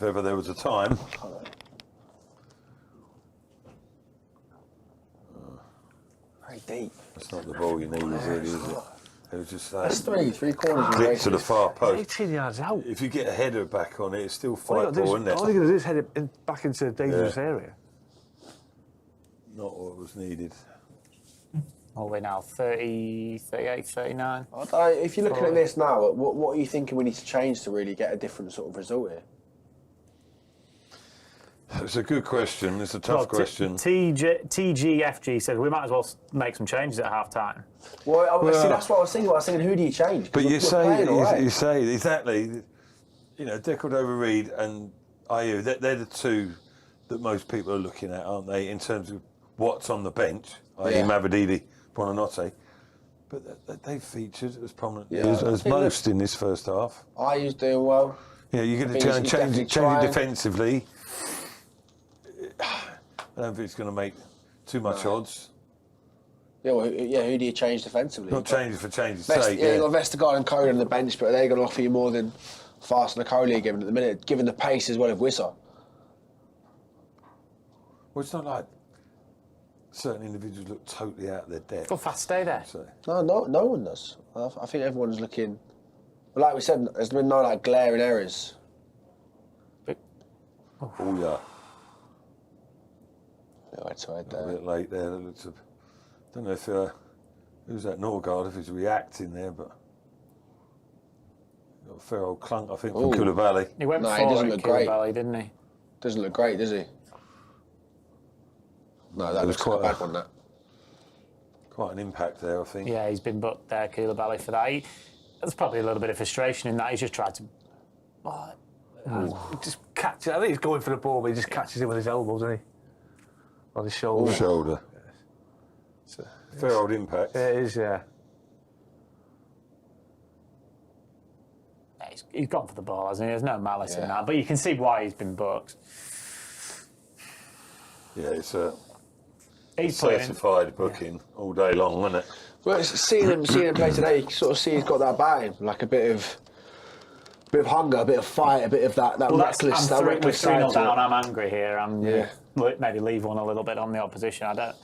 if ever there was a time. Very deep. That's not the ball you need, is it? It was just That's three corners. clip to the far post. 18 yards out. If you get a header back on it, it's still All you fight gotta do ball, is- isn't it? all you're going to do is head it back into a dangerous area. Not what was needed. What are we now? 30, 38, 39? I don't know, if you're looking at this now, what are you thinking we need to change to really get a different sort of result here? It's a good question. It's a tough question. TGFG said we might as well make some changes at half time. Well, see, that's what I was thinking. I was thinking, who do you change? But We're playing all right. you say exactly. You know, Decordova-Reid and Ayew, they're the two that most people are looking at, aren't they? In terms of what's on the bench, i.e. Mavididi, Buonanotte. But they've featured as prominently as most in this first half. Ayew's doing well. Yeah, you're going to change it defensively. I don't think it's going to make too much odds. Yeah, well, who do you change defensively? Not change it for change's sake. Yeah, you've got Vestergaard and Cohen on the bench, but they're going to offer you more than Fast and Coley are giving at the minute, given the pace as well of Wissa. Well, it's not like certain individuals look totally out of their depth. Go fast, stay there. So, No one does. I think everyone's looking. But like we said, there's been no like glaring errors. oh yeah. It's right A there. bit late there. Don't know if who's that Norgard, if he's reacting there, but got a fair old clunk, I think, from Koulibaly. He went No, he forward doesn't at look great. Koulibaly, didn't he? Doesn't look great, does he? No, that was looks like a quite bad one. That. Quite an impact there, I think. Yeah, he's been booked there, Koulibaly, for that. There's probably a little bit of frustration in that. He's just tried to. Just catch it. I think he's going for the ball, but he just catches it with his elbows, doesn't he? On his shoulder. Shoulder. Fair old impact. Yeah, it is, yeah. He's gone for the ball, hasn't he? There's no malice in that, but you can see why he's been booked. Yeah, it's a He's playing. certified booking all day long, isn't it? Well, seeing him play today, you can sort of see he's got that about him, like a bit of hunger, a bit of fight, a bit of that reckless, that reckless we're 3-0 side to down. it. I'm angry here. I'm maybe leave one a little bit on the opposition. I don't.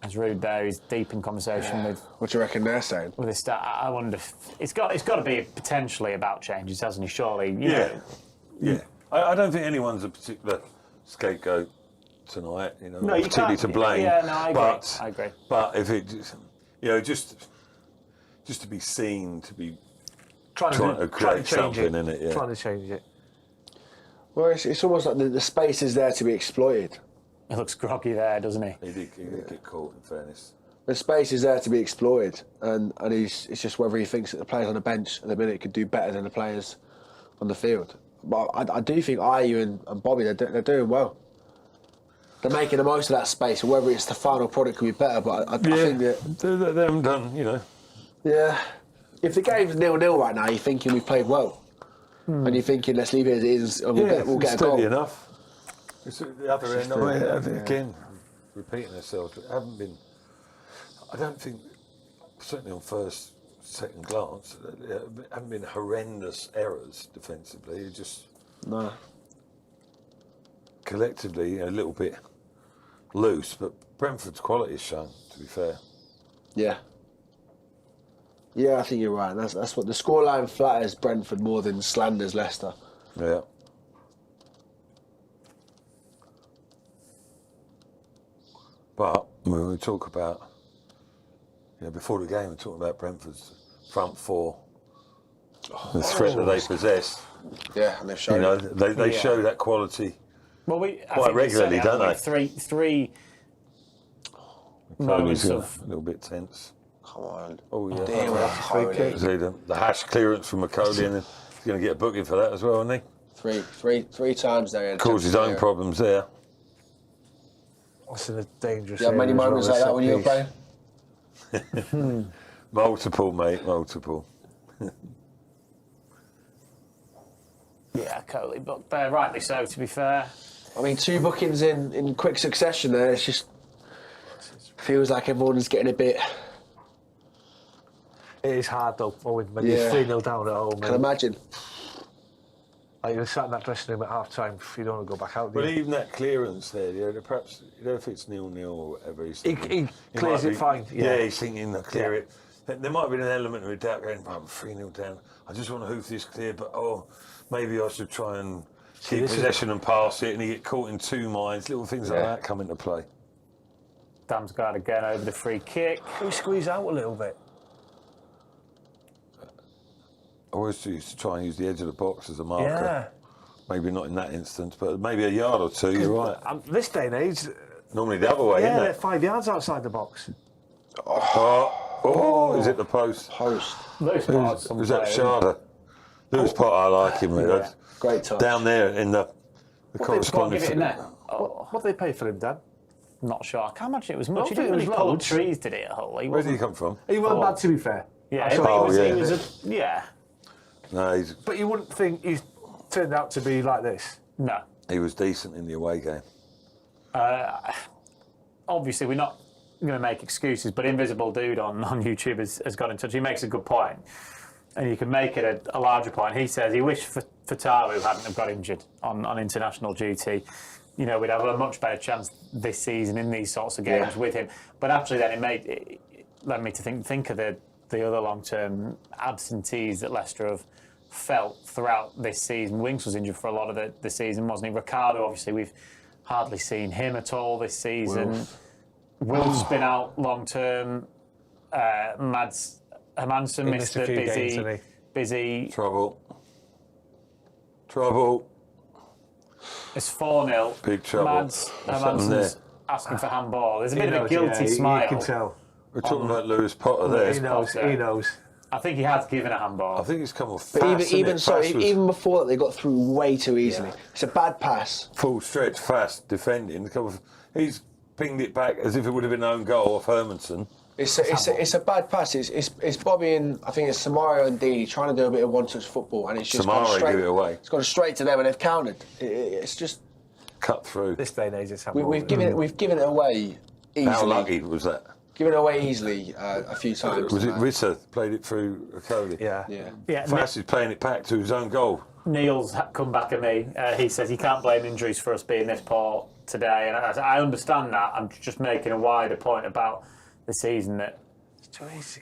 As Rude there, he's deep in conversation with. What do you reckon they're saying? With his I wonder if it's got to be potentially about changes, hasn't he? Surely. Yeah. I don't think anyone's a particular scapegoat tonight. You know, No, you particularly can't. to blame. Yeah, no, I agree. I agree. But if it, just to be seen, to be trying to create something in it. Yeah. Trying to change it. Well, it's almost like the space is there to be exploited. He looks groggy there, doesn't he? He did get caught, in fairness. The space is there to be exploited, and it's just whether he thinks that the players on the bench at the minute could do better than the players on the field. But I do think Ayew and Bobby, they're doing well. They're making the most of that space, and whether it's the final product could be better, but I think that... They haven't done, Yeah. If the game's 0-0 right now, you're thinking we've played well. And you're thinking, let's leave it as it is, and we'll get a goal. steady enough. It's at the other end. Again, repeating ourselves, but haven't been... I don't think, certainly on second glance, there haven't been horrendous errors defensively. It just No. collectively a little bit loose, but Brentford's quality is shown, to be fair. Yeah. Yeah, I think you're right. That's what the scoreline flatters Brentford more than slanders Leicester. Yeah. But when we talk about, before the game, we talked about Brentford's front four, the threat that they possess. Yeah, and they've shown they show that quality. Well, quite regularly, don't they? Three moments of a little bit tense. Come on. Oh yeah. Deal with Coley. See the hash clearance from McCauley, and he's going to get a booking for that as well, isn't he? Three times there. Caused his own problems there. That's a dangerous. You have many moments like that when you were playing? Multiple, mate, multiple. Yeah, Coley booked there, rightly so, to be fair. I mean, 2 bookings in quick succession there. It's just feels like everyone's getting a bit It is hard though, Owen, when you're Yeah. 3-0 down at home. Can imagine. Like you're sat in that dressing room at half time, you don't want to go back out. But even that clearance there, perhaps, if it's 0-0 or whatever, He clears might it fine. Yeah, he's thinking they'll clear it. There might have been an element of doubt going, I'm 3-0 down. I just want to hoof this clear, but maybe I should try and keep possession and pass it, and he get caught in two minds. Little things like that come into play. Damsgaard again over the free kick. We squeeze out a little bit. I always used to try and use the edge of the box as a marker. Yeah. Maybe not in that instance, but maybe a yard or two, you're right. This day and age, Normally the other way, yeah, isn't they're it? 5 yards outside the box. Is it the post? Post. Lewis Potter's Was that playing. Sharda? Lewis Potter, I like him. Really. Yeah. Great touch. Down there in the corresponding. Give it in there. What do they pay for him, Dan? Not sure. I can't imagine it was much. He I think didn't it really was pull loads. trees, did he, at Hull? Where did he come from? He wasn't bad, to be fair. Yeah, I he saw- was, yeah. he was yeah. No, But you wouldn't think he's turned out to be like this. No. he was decent in the away game. Obviously, we're not going to make excuses, but Invisible Dude on YouTube has got in touch. He makes a good point, and you can make it a larger point. He says he wished Fatawu hadn't have got injured on international duty. You know, we'd have a much better chance this season in these sorts of games with him. But actually, then it led me to think of the other long-term absentees that Leicester have felt throughout this season. Winks was injured for a lot of the season, wasn't he? Ricardo, obviously, we've hardly seen him at all this season. Wolf's been out long-term. Mads Hermansen missed a the few games, hasn't he? busy. Trouble. It's 4-0. Big trouble. Mads What's happened there? Hermansen's asking for handball. There's a He bit of a knows, guilty yeah, smile. You can tell. We're talking about Lewis Potter there. He knows. Potter. He knows. I think he has given a handball. I think it's come off But fast. even before that, they got through way too easily. It's a bad pass. Full stretch, fast defending. He's pinged it back as if it would have been an own goal off Hermansen. It's a bad pass. It's Bobby and I think it's Samario and Dee trying to do a bit of one-touch football, and it's just gone Samario straight. gave it away. It's gone straight to them, and they've countered. It's just Cut through. This day and age, it's we've given it away easily. How lucky was that? Given it away easily a few times. Was it Ritter played it through Okoli? Yeah. Yeah, Fast is playing it back to his own goal. Neil's come back at me. He says he can't blame injuries for us being this poor today, and I understand that. I'm just making a wider point about the season that, It's too easy.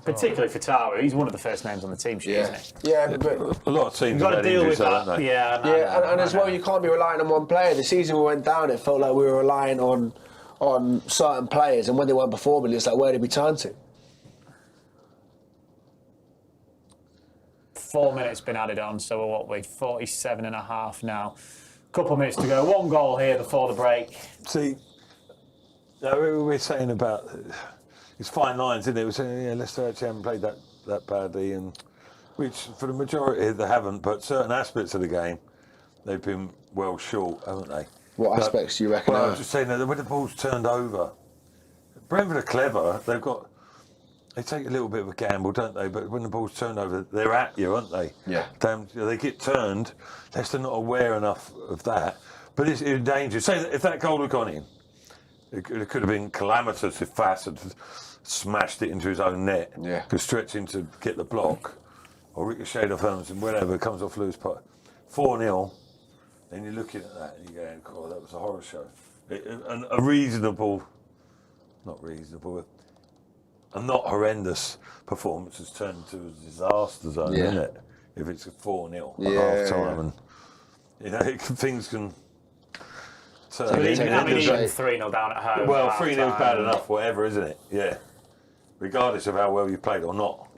particularly for Taru, he's one of the first names on the team sheet, isn't he? Yeah, but A lot of teams You've have got to had deal injuries, with though, that. haven't they? Yeah, and as well, you can't be relying on one player. The season we went down, it felt like we were relying on certain players, and when they weren't performing, it's like, where did we turn to? 4 minutes been added on, so what we 47 and a half now. Couple minutes to go. One goal here before the break. See, we're saying about it's fine lines, isn't it? We're saying, yeah, Leicester actually haven't played that badly, and which for the majority they haven't, but certain aspects of the game they've been well short, haven't they? What aspects do you reckon? Well, I was just saying that when the ball's turned over, Brentford are clever. They take a little bit of a gamble, don't they? But when the ball's turned over, they're at you, aren't they? Yeah. They get turned. Leicester not aware enough of that. But it's in danger. Say that if that goal had gone in, it could have been calamitous if Fass had smashed it into his own net. Yeah. Could stretch in to get the block, or ricocheted off Hermansen, whatever, comes off Lewis Potter. 4-0. Then you're looking at that and you're going, "Oh, that was a horror show." A reasonable, not reasonable, a not horrendous performance has turned into a disaster zone, isn't it? If it's a 4-0 at half time, and things can turn. Even Take it. 3-0 down at home. Well, at 3-0 is half-time. bad enough, whatever, isn't it? Yeah. Regardless of how well you played or not.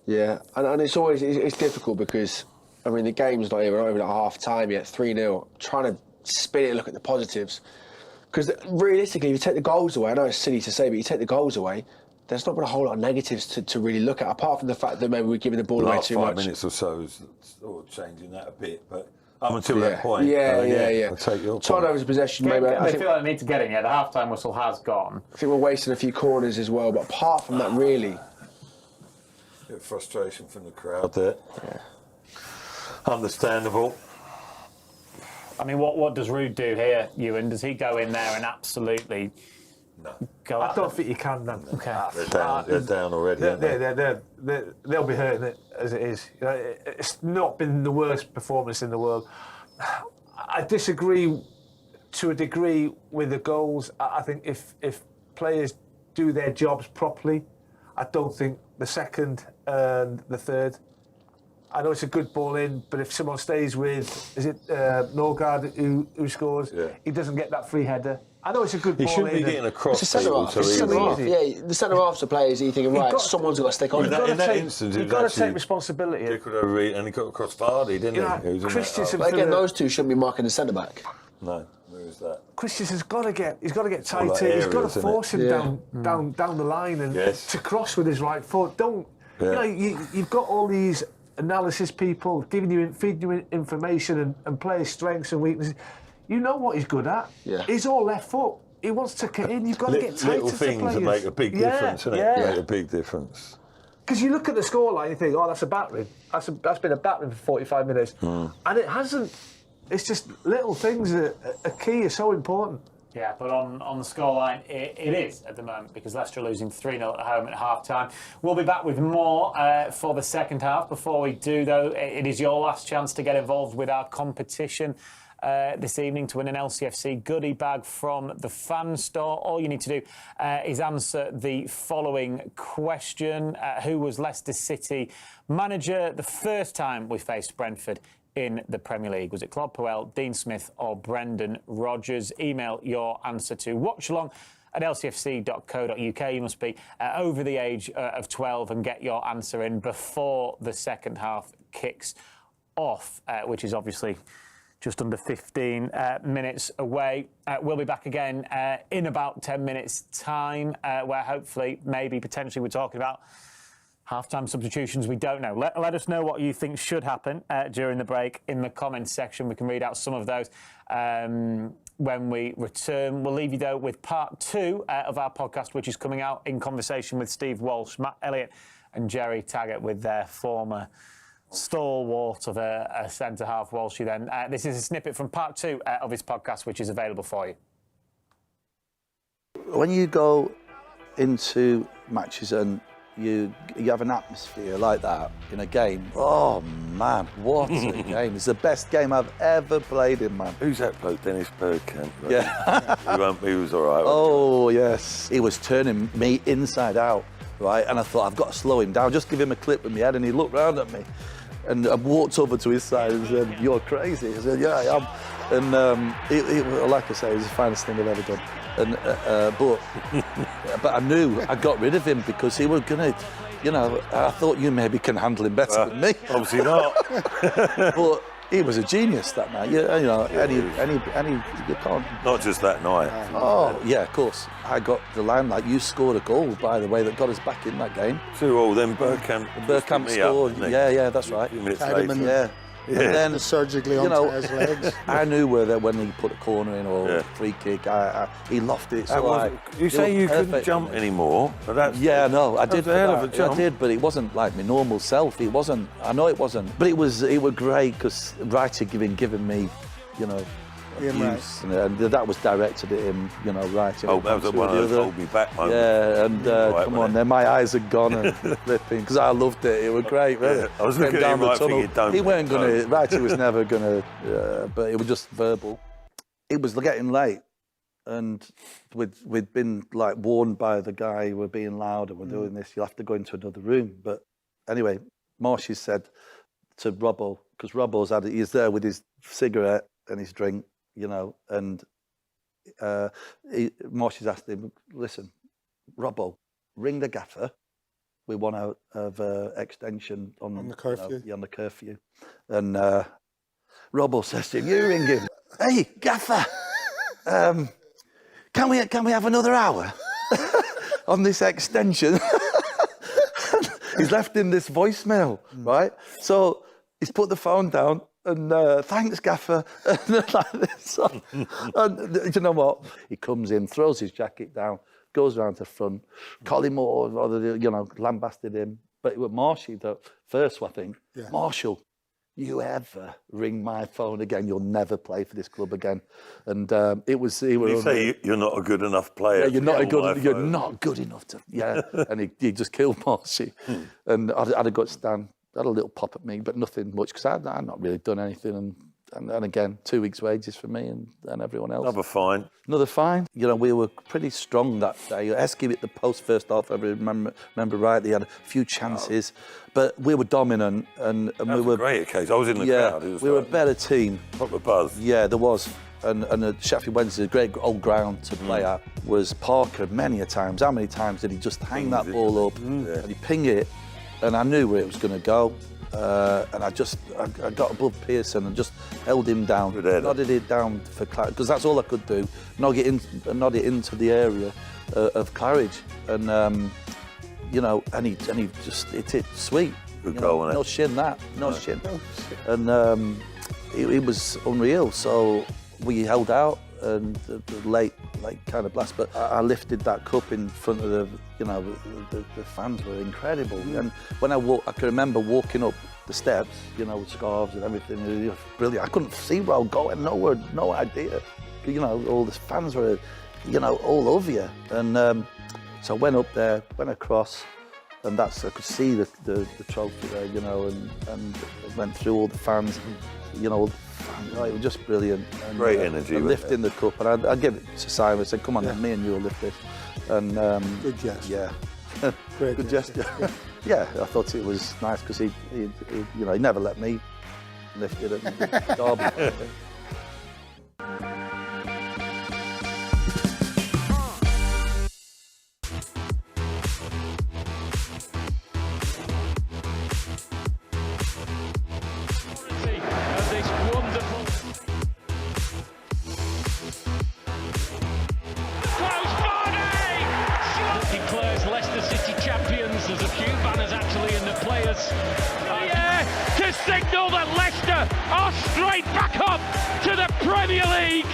Yeah, and it's always it's difficult because I mean the game's not even over at half time yet. 3-0, trying to spin it and look at the positives. Because realistically, if you take the goals away, I know it's silly to say, but you take the goals away, there's not been a whole lot of negatives to really look at, apart from the fact that maybe we're giving the ball away Last too 5 much. minutes or so is sort of changing that a bit, but up until that point, Yeah. I'll take your point. Turnovers of possession, maybe. They I think feel like they need to get in. Yeah, the half-time whistle has gone. we're wasting a few corners as well, but apart from that, really. Bit of frustration from the crowd there. Yeah. Understandable. I mean, what does Ruud do here, Ewan? Does he go in there and absolutely go I at don't them? think you can, then. Okay. They're down already, aren't they? They'll be hurting it as it is. You know, it's not been the worst performance in the world. I disagree to a degree with the goals. I think if players do their jobs properly, I don't think the second and the third. I know it's a good ball in, but if someone stays with, is it Norgard who scores? Yeah. He doesn't get that free header. I know it's a good He ball shouldn't in. be getting across It's a centre people half. so It's centre half. easily. Yeah, the centre half's the players. You're thinking, right, someone's got to stick on. In it. that instance, You've got to take responsibility. And he got across Vardy, didn't he? Who was in that Christensen. But again, those two shouldn't be marking the centre back. No, where is that? Christensen's got to get. He's got to get tighter. that He's got areas, to isn't it? force him down the line and to cross with his right foot. Don't. Yeah. You know, you've got all these analysis people feeding you information and player strengths and weaknesses. You know what he's good at. Yeah. He's all left foot. He wants to cut in. You've got to get tighter Little to things players. that make a big difference, innit? Yeah. Make a big difference. Because you look at the scoreline, you think, oh, that's a battering. That's been a battering for 45 minutes, and it hasn't. It's just little things that are key, are so important. Yeah, but on the scoreline, it is at the moment because Leicester are losing 3-0 at home at half-time. We'll be back with more for the second half. Before we do, though, it is your last chance to get involved with our competition this evening to win an LCFC goodie bag from the fan store. All you need to do is answer the following question. Who was Leicester City manager the first time we faced Brentford in the Premier League? Was it Claude Puel, Dean Smith or Brendan Rodgers? Email your answer to watchalong@lcfc.co.uk. You must be over the age of 12 and get your answer in before the second half kicks off, which is obviously just under 15 minutes away. We'll be back again in about 10 minutes' time, where hopefully, maybe, potentially we're talking about half-time substitutions. We don't know. Let us know what you think should happen during the break in the comments section. We can read out some of those when we return. We'll leave you, though, with part 2 of our podcast, which is coming out in conversation with Steve Walsh, Matt Elliott and Jerry Taggart with their former stalwart of a centre-half, Walshy then. This is a snippet from part 2 of his podcast, which is available for you. When you go into matches and you have an atmosphere like that in a game, oh man, what a game. It's the best game I've ever played in, man. Who's that bloke, Dennis Bergkamp? Right? Yeah. he was all right. Oh, yes. He was turning me inside out, right? And I thought, I've got to slow him down, just give him a clip with my head. And he looked round at me. And I walked over to his side and said, "You're crazy." I said, "Yeah, I am." And like I say, it was the finest thing I've ever done. And but I knew I got rid of him because he was gonna, I thought you maybe can handle him better than me. Obviously not. But he was a genius that night. Any you can't. Not just that night. Oh yeah, of course. I got the limelight. You scored a goal, by the way, that got us back in that game. 2-2. Then Bergkamp scored. Yeah, that's right. A few minutes Tied him in later. And then surgically onto his legs. I knew when he put a corner in or a free kick, he lofted it. So you say you couldn't jump anymore, but that's no, I did. a hell of a jump. I did, but it wasn't like my normal self. It wasn't. I know it wasn't, but it was great because Wright had given me, abuse, and that was directed at him, right. Oh, that was one of those hold me back moments. Yeah, and come on, then my eyes had gone and flipping because I loved it. It was great, wasn't it? I was looking down at him the tunnel. thinking, He weren't going to. Wright was never going to. But it was just verbal. It was getting late, and we'd been like warned by the guy, we're being loud and we're doing this. You'll have to go into another room. But anyway, Marshy said to Robbo, because Robbo's he's there with his cigarette and his drink. And Marshy's asked him, "Listen, Robbo, ring the gaffer. We want to have extension on the curfew." On the curfew. And Robbo says to him, "You ring him. Hey, gaffer, can we have another hour on this extension?" He's left in this voicemail, right? So he's put the phone down. And thanks, gaffer. And like this. And you know what? He comes in, throws his jacket down, goes round to the front. Collymore, lambasted him. But it was Marshy that first, I think. Yeah. Marshall, you ever ring my phone again, you'll never play for this club again. And it was... You say you're not a good enough player. Yeah, you're not good enough to... Yeah, and he just killed Marcy. And I had a gut stand, had a little pop at me, but nothing much, because I'd not really done anything. And again, 2 weeks' wages for me and everyone else. Another fine. You know, we were pretty strong that day. Esky hit the post first half, if I remember right. They had a few chances, but we were dominant. And we were a great occasion. I was in the crowd. We were a better team. Proper buzz. Yeah, there was. And Sheffield Wednesday, a great old ground to play at, was Parker many a times. How many times did he just hang that ball up and he ping it, and I knew where it was going to go. And I got above Pearson and just held him down, nodded it down for Claridge, because that's all I could do, nod it into the area of Claridge, and you know, and he just hit sweet. Good goal, wasn't it? No shin that, no shin, and it was unreal. So we held out, and the late kind of blast, but I lifted that cup in front of the fans were incredible. And when I can remember walking up the steps, you know, with scarves and everything, it was brilliant. I couldn't see where I was going, no idea. You know, all the fans were, you know, all over you. And so I went up there, went across, and I could see the trophy there, you know, and went through all the fans, you know, it was just brilliant. And, great energy. Lifting the cup, and I gave it to Simon. I said, "Come on, me and you will lift this." And good gesture. Yeah, good gesture. Yeah, I thought it was nice because he you know, he never let me lift it at Derby. Declares Leicester City champions. There's a few banners actually in the players. To signal that Leicester are straight back up to the Premier League.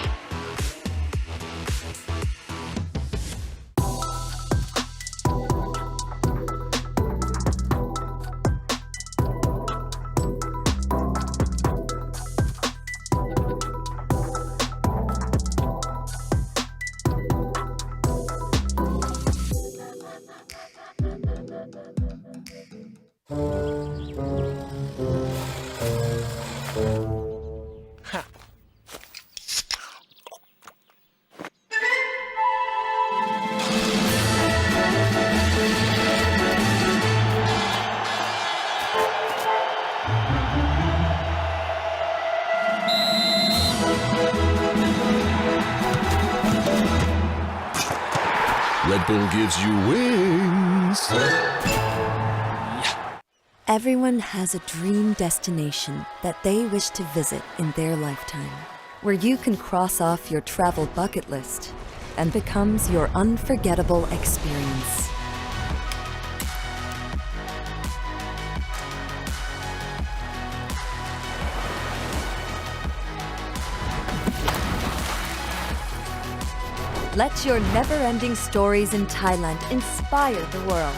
Red Bull gives you wings. Everyone has a dream destination that they wish to visit in their lifetime, where you can cross off your travel bucket list and becomes your unforgettable experience. Let your never-ending stories in Thailand inspire the world.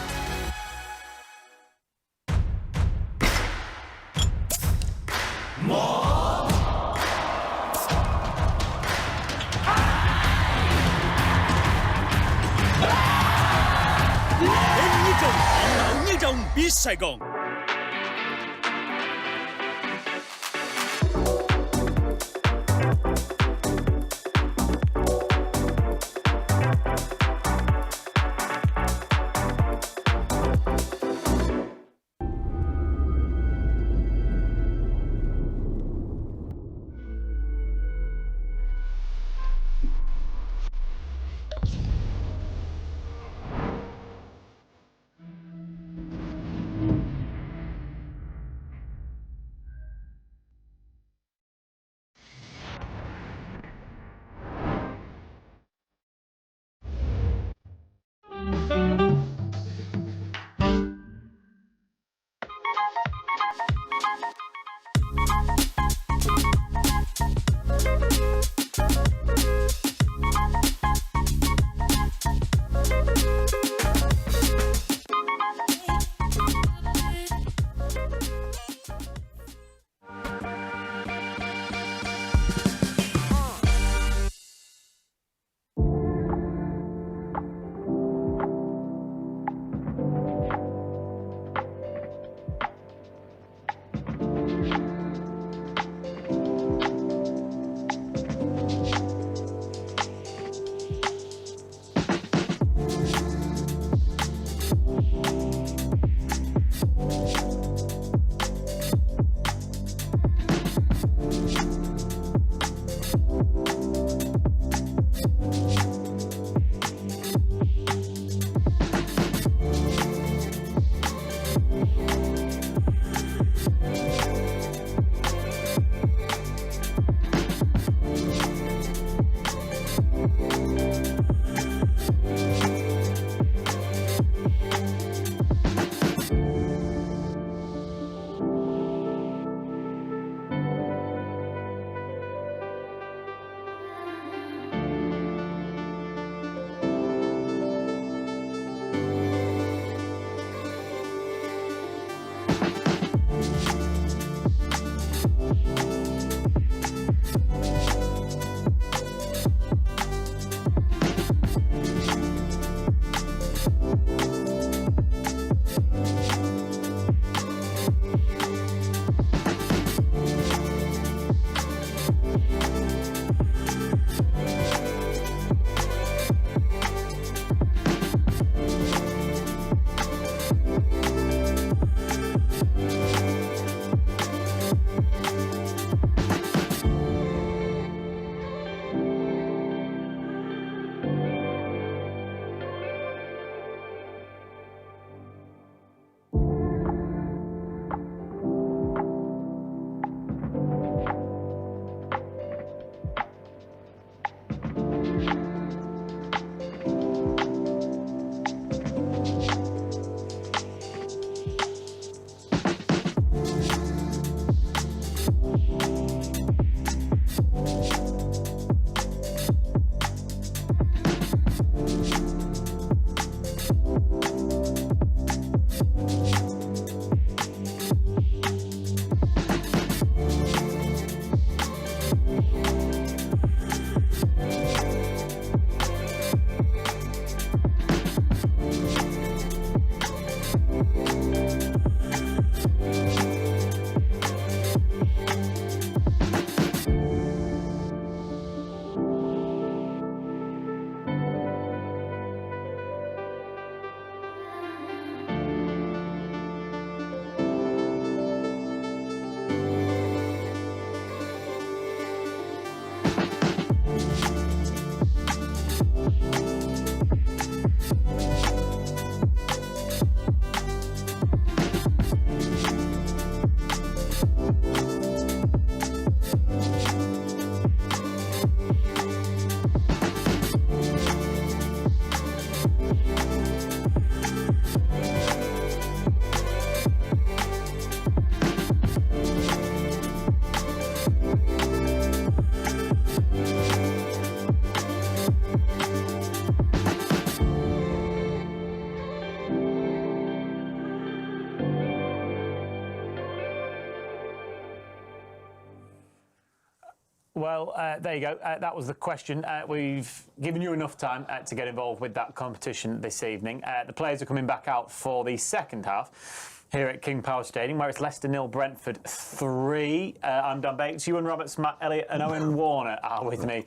Well, there you go. That was the question. We've given you enough time to get involved with that competition this evening. The players are coming back out for the second half here at King Power Stadium, where it's Leicester 0, Brentford 3. I'm Dan Bates. Ewan Roberts, Matt Elliott and Owen Warner are with me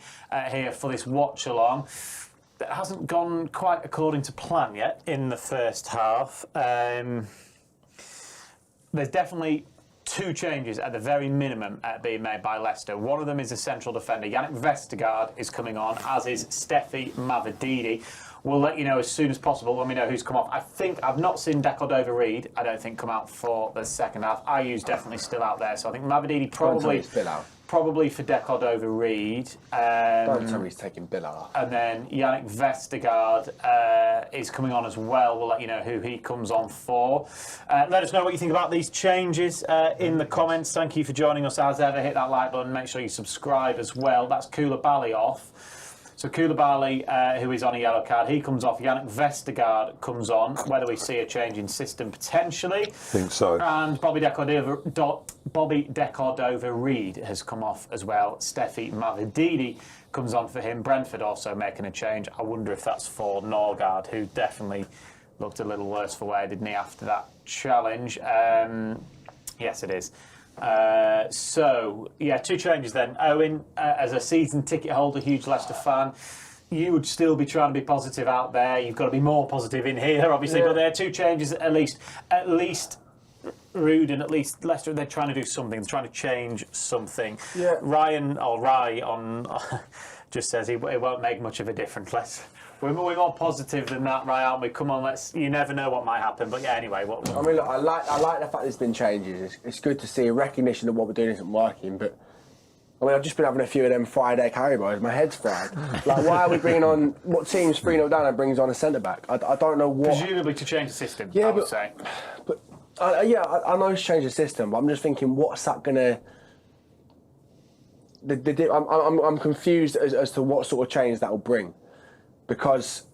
here for this watch-along. That hasn't gone quite according to plan yet in the first half. There's definitely 2 changes at the very minimum being made by Leicester. One of them is a central defender. Yannick Vestergaard is coming on, as is Steffi Mavididi. We'll let you know as soon as possible when we know who's come off. I think I've not seen Decordova-Reid, I don't think, come out for the second half. IU's definitely still out there, so I think Mavididi probably for Decordova-Reid. Don't tell me he's taking Bill out. And then Yannick Vestergaard is coming on as well. We'll let you know who he comes on for. Let us know what you think about these changes in the comments. Thank you for joining us as ever. Hit that like button. Make sure you subscribe as well. That's Koulibaly off. So Koulibaly, who is on a yellow card, he comes off. Yannick Vestergaard comes on. Whether we see a change in system potentially. I think so. And Bobby Decordova-Reid has come off as well. Steffi Mavididi comes on for him. Brentford also making a change. I wonder if that's for Norgard, who definitely looked a little worse for wear, didn't he, after that challenge? Yes, it is. So, yeah, 2 changes then. Owen, as a season ticket holder, huge Leicester fan, you would still be trying to be positive out there. You've got to be more positive in here, obviously, but there are 2 changes at least. At least Rude and at least Leicester, they're trying to do something. They're trying to change something. Yeah. Rye on just says it won't make much of a difference. We're more positive than that, right, aren't we? Come on, you never know what might happen. But yeah, anyway. I mean, look, I like the fact there's been changes. It's good to see a recognition that what we're doing isn't working. But I mean, I've just been having a few of them Friday carry boys. My head's fried. Like, why are we bringing on what team's 3-0 down and brings on a centre back? I don't know what. Presumably to change the system. Yeah, I would say. But I know it's changed the system. But I'm just thinking, what's that gonna? I'm confused as to what sort of change that will bring. Because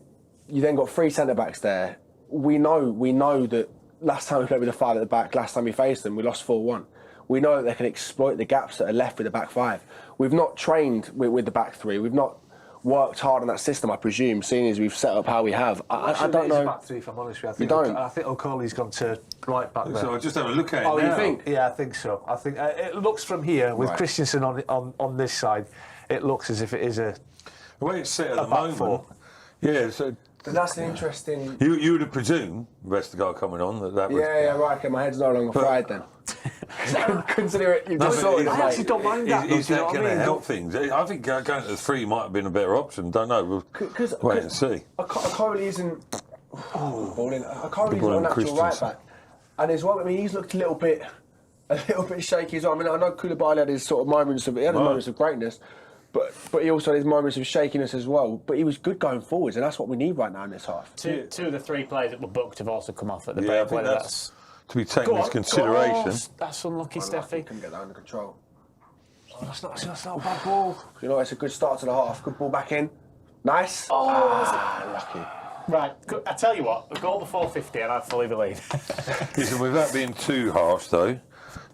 you then got 3 centre-backs there. We know that last time we played with a 5 at the back, last time we faced them, we lost 4-1. We know that they can exploit the gaps that are left with the back 5. We've not trained with the back 3. We've not worked hard on that system, I presume, seeing as we've set up how we have. I don't know. Back 3, if I'm honest with you. You don't? I think O'Coley's gone to right back there. So I'll just have a look at it now. You think? Yeah, I think so. I think it looks from here, with Christensen on this side, it looks as if it is a the way it's set at the moment. 4. Yeah, so that's an interesting. You would have presumed Vestergaard coming on that was. Yeah, right. Okay, my head's no longer fried then. Consider it. You've just sorted. I actually don't mind that. Is that going to help things? I think going to the 3 might have been a better option. Don't know. We'll wait and see. O'Coley isn't. O'Coley's not a natural right back, and as well. I mean, he's looked a little bit shaky as well. I mean, I know Koulibaly had his sort of moments of greatness. But he also had his moments of shakiness as well. But he was good going forwards, and that's what we need right now in this half. 2 of the 3 players that were booked have also come off at the break. Whether that's to be taken into consideration. That's unlucky, Steffi. Couldn't get that under control. Oh, that's not a bad ball. You know, it's a good start to the half. Good ball back in. Nice. Lucky. Right, I tell you what, a goal before 50, and I fully believe. Listen, without being too harsh, though,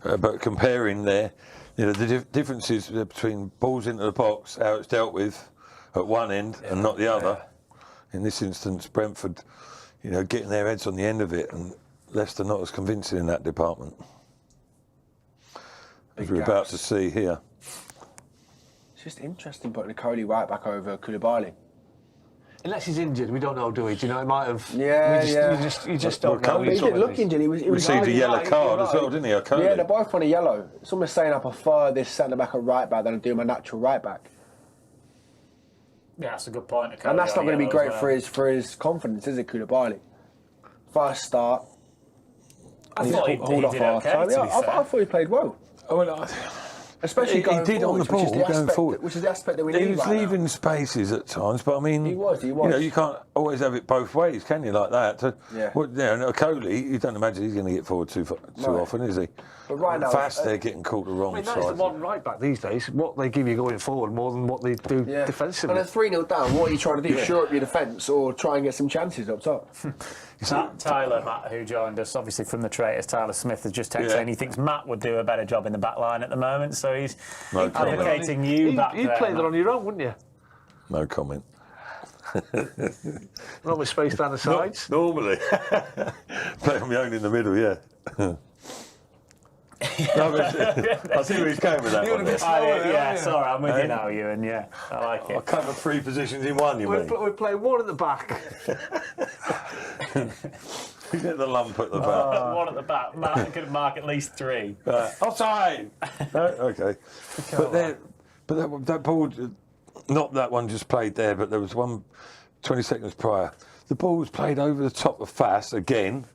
but comparing there. The differences between balls into the box, how it's dealt with at one end and not the other. In this instance, Brentford, getting their heads on the end of it, and Leicester not as convincing in that department. As we're about to see here. It's just interesting putting O'Coley right back over Koulibaly. Unless he's injured, we don't know, do we? Do you know, it might have... Yeah. You just don't know. He didn't look injured. He received a yellow card as well, didn't he, O'Coley? Yeah, they're both on a yellow. It's almost saying I prefer this centre-back at right-back than I do my natural right-back. Yeah, that's a good point. And that's not going to be great for his confidence, is it, Koulibaly? First start. I thought he did okay, I thought he played well. Especially he did on the ball going forward, which is the aspect that we need. He was leaving spaces at times, but I mean, he was. You can't always have it both ways, can you? Like that. And O'Coley, you don't imagine he's going to get forward too often, is he? But right now, fast they're getting caught the wrong side. That's the one right back these days. What they give you going forward more than what they do defensively. And at 3-0 down, what are you trying to do? Shore up your defence or try and get some chances up top? Tyler, Matt, who joined us, obviously from the Traitors, Tyler Smith has just texted saying he thinks Matt would do a better job in the back line at the moment. So so he's No comment. advocating you back You'd there. play that on your own, wouldn't you? No comment. Not with space down the sides. Normally. Play on my own in the middle, yeah. No, but I see where he's going with that one. Yeah, sorry, I'm with you now, Ewan. Yeah, I like it. I cover 3 positions in one, you mean? We're playing one at the back. You get the lump at the back. One at the back. Mark could mark at least 3. Offside! Okay. But that ball, not that one just played there, but there was one 20 seconds prior. The ball was played over the top of Fass again,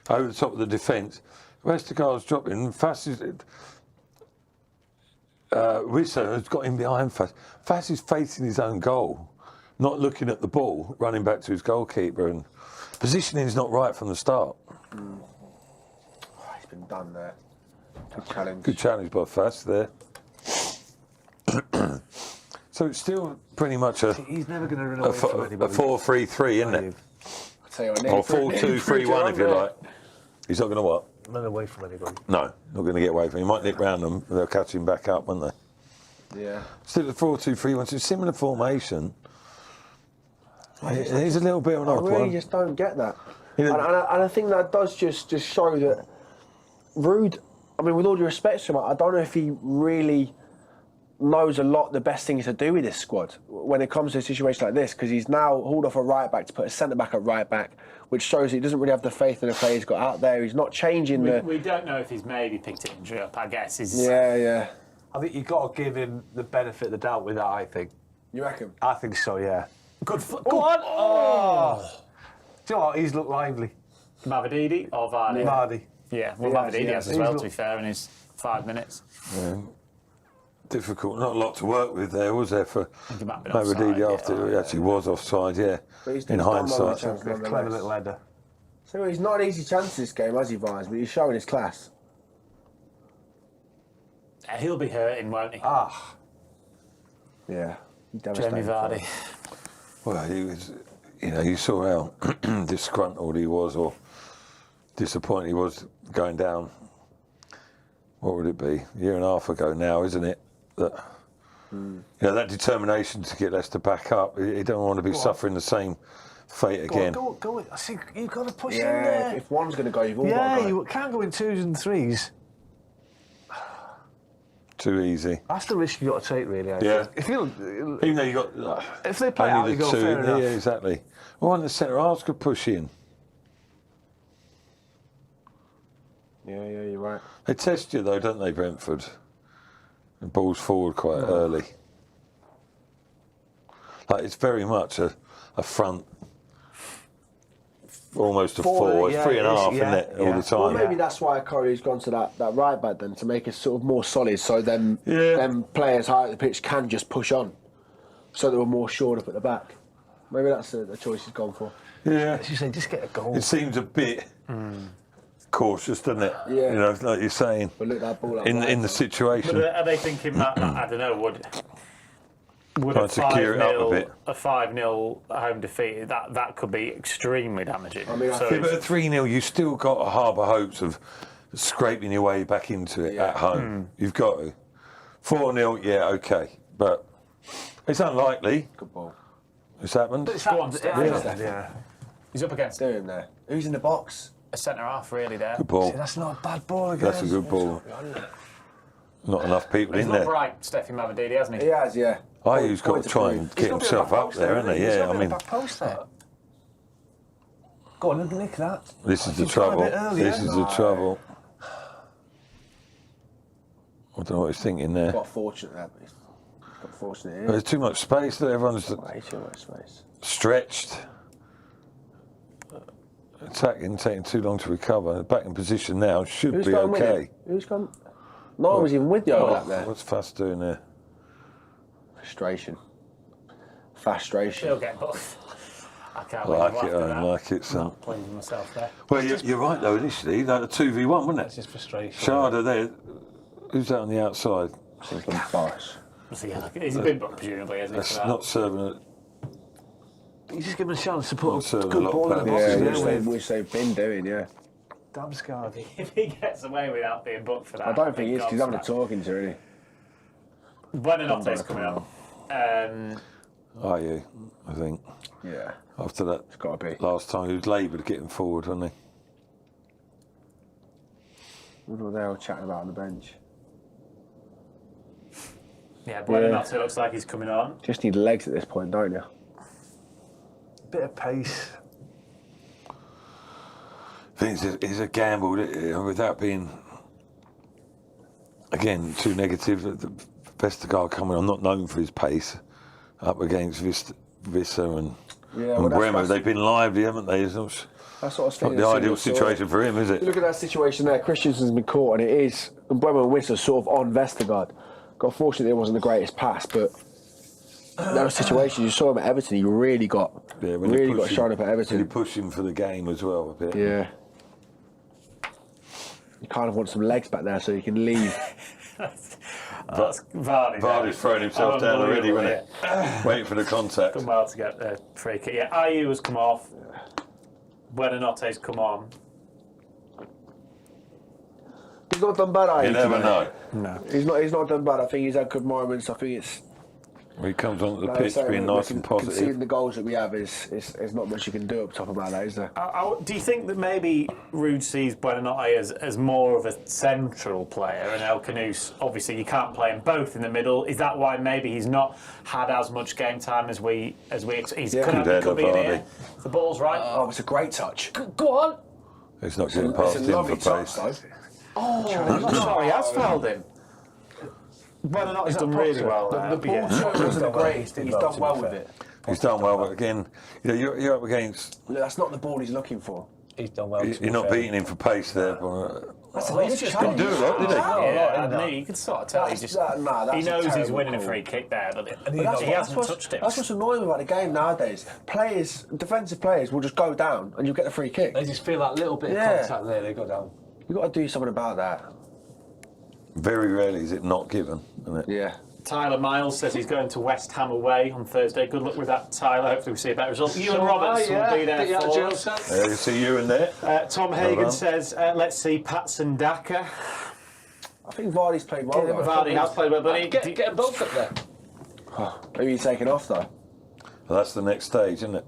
over the top of the defence. Westergaard's dropping. Fass is. Wissa has got in behind Fass. Fass is facing his own goal, not looking at the ball, running back to his goalkeeper, and positioning is not right from the start. He's been done there. Good challenge. Good challenge by Fass there. So it's still pretty much a. He's never going to run away from anybody. A 4-3-3, isn't it? I tell you what, Or 4-2-3-1 if you like. He's not going to what? Run away from anybody. No, not going to get away from him. He might nick round them, they'll catch him back up, won't they? Yeah. Still a 4-2-3-1, so similar formation. He's a little bit of an odd I really one. just don't get that. You know- And I think that does just show that Ruud, I mean, with all due respect to him, I don't know if he really knows a lot the best things to do with this squad when it comes to a situation like this, because he's now hauled off a right back to put a centre back at right back, which shows he doesn't really have the faith in the player he's got out there. He's not changing We don't know if he's maybe picked an injury up, I guess. Yeah. I think you've got to give him the benefit of the doubt with that, I think. You reckon? I think so, yeah. Good foot. Go on! Oh! Do you know what? He's looked lively. Mavadidi or Vardy? Vardy. Yeah, well, Mavadidi has as well, to be fair, in his 5 minutes. Yeah. Difficult, not a lot to work with there, was there, for Mavadidi after he actually was offside, yeah, in hindsight. Clever little header. So he's not an easy chance this game, has he, Vines? But he's showing his class. He'll be hurting, won't he? Yeah. Jamie Vardy. Well, he was, you saw how disgruntled he was, or disappointed he was going down. What would it be? A year and a half ago now, isn't it? That determination to get Leicester back up. He don't want to be suffering the same fate again. Go. I think you've got to push in Yeah, there. if one's going to go, you've all got to go. You can't go in 2s and 3s. Too easy. That's the risk you've got to take, really. I think. If Even though you got if they play out, only you the go, two. fair enough. Yeah, exactly. Well, and the centre halves could push in. Yeah, you're right. They test you though, don't they, Brentford? The ball's forward quite early. Like it's very much a front, almost a 4. It's 3.5, isn't it, all the time? Well, maybe that's why Corey's gone to that right back then, to make it sort of more solid, so then players high at the pitch can just push on, so they were more shored up at the back. Maybe that's the choice he's gone for. Yeah. As you say, just get a goal. It seems a bit cautious, doesn't it? Yeah. Like you're saying. But look, that ball in the situation. But are they thinking that, I don't know, would Trying to secure it up a bit. A 5-0 home defeat, that could be extremely damaging. I mean, But at 3-0, you've still got to harbour hopes of scraping your way back into it at home. You've got to. 4-0, yeah, okay. But it's unlikely. Good ball. It's happened. Go on, Steph. Yeah. He's up against They're in there. Who's in the box? a centre half, really, there. Good ball. See, that's not a bad ball again. That's a good ball. Not enough people He's in looked there. bright, Steffi Mavadidi, hasn't he? He has, yeah. Ayu's got to try and get himself up there, hasn't he? Yeah, I mean, back post there. Go on, nick that. this is the He's gone a trouble. bit early, This yeah? is the trouble. I don't know what he's thinking there. Got fortunate there, but he's got fortunate here. There's too much space there. Everyone's Way too much space. stretched. Attacking, taking too long to recover. Back in position now, should Who's be going with okay. him? Who's gone? No one was even with you back there. What's Fass doing there? Frustration. Frustration. She'll get both. I can't Like wait it, after I that. like it, son. Not pleasing myself there. Well, you're right though. Initially, that a 2v1, wasn't That's it? just frustration. Sharda there. Who's that on the outside? Boris. So, yeah, he's a big book, presumably, isn't he? That's for that? not serving it. You just give him a chance to put Not a serving a good lot ball in the better. box. Yeah, Yeah, which they've been doing, yeah. Damn scarred. If he gets away without being booked for that, I don't think he is, 'cause he's having a gobsmacked. talking to, isn't Buonanotte's coming on. Are you? I think. Yeah. After that, It's got to be. last time he was laboured getting forward, wasn't he? What were they all chatting about on the bench? Yeah, Buonanotte looks like he's coming on. Just need legs at this point, don't you? Bit of pace. I think it's a gamble without being, again, too negative. The Vestergaard coming on, not known for his pace, up against Visser and Bremer. They've been lively, haven't they? That's what I was Not thinking. the ideal situation for him, is it? Look at that situation there. Christensen's been caught, and it is. And Bremer and Visser sort of on Vestergaard. Unfortunately, it wasn't the greatest pass, but those situations you saw him at Everton, he really got shown up at Everton. You push him for the game as well a bit. Yeah. You kind of want some legs back there so you can leave. That's Vardy's thrown himself down already, wasn't it? Waiting for the contact. Done well to get the free kick. Yeah, Ayew has come off. Buonanotte's come on. He's not done bad, You never know. No. He's not done bad. I think he's had good moments. I think it's. He comes onto the like I pitch say, being nice and positive. Conceding the goals that we have is not much you can do up top about that, is there? Do you think that maybe Ruud sees Buonanotte as more of a central player, and El Canouse, obviously you can't play them both in the middle? Is that why maybe he's not had as much game time as we he's could be in here? The ball's right. Oh, it's a great touch. Go on. It's not getting past him for pace. I'm not sure he has fouled him. Buonanotte's done really well there. The ball show wasn't the greatest. He's done well with it. He's done well, but again, you're up against. Look, that's not the ball he's looking for. He's done well. You're not beating him for pace there. That's He just didn't do a lot, did he? Yeah, you can sort of tell. He knows he's winning a free kick there, but he hasn't touched it. That's what's annoying about the game nowadays. Defensive players will just go down and you'll get the free kick. They just feel that little bit of contact there, they go down. You've got to do something about that. Very rarely is it not given, isn't it? Yeah. Tyler Miles says he's going to West Ham away on Thursday. Good luck with that, Tyler. Hopefully we see a better result. Ewan Roberts will be there for us. You see you in there. Tom Hagan says, let's see Patson Daka. I think Vardy's played well. Vardy has played well, but get them both up there. Maybe he's taken off though. Well, that's the next stage, isn't it?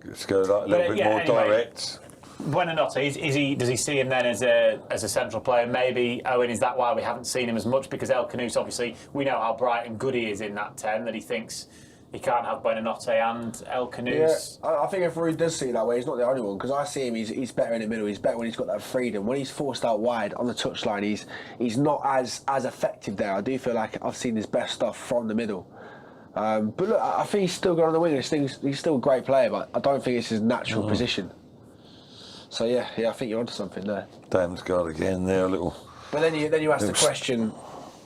Let's go like a little bit more direct. Buonanotte, does he see him then as a central player? Maybe, Owen, is that why we haven't seen him as much? Because El Canouse, obviously, we know how bright and good he is in that 10, that he thinks he can't have Buonanotte and El Canouse. Yeah, I think if Ruud does see it that way, he's not the only one, because I see him, he's better in the middle, he's better when he's got that freedom. When he's forced out wide on the touchline, he's not as effective there. I do feel like I've seen his best stuff from the middle. But look, I think he's still good on the wing. He's still a great player, but I don't think it's his natural position. So yeah, I think you're onto something there. Damsgaard again there, a little. But then you ask the question,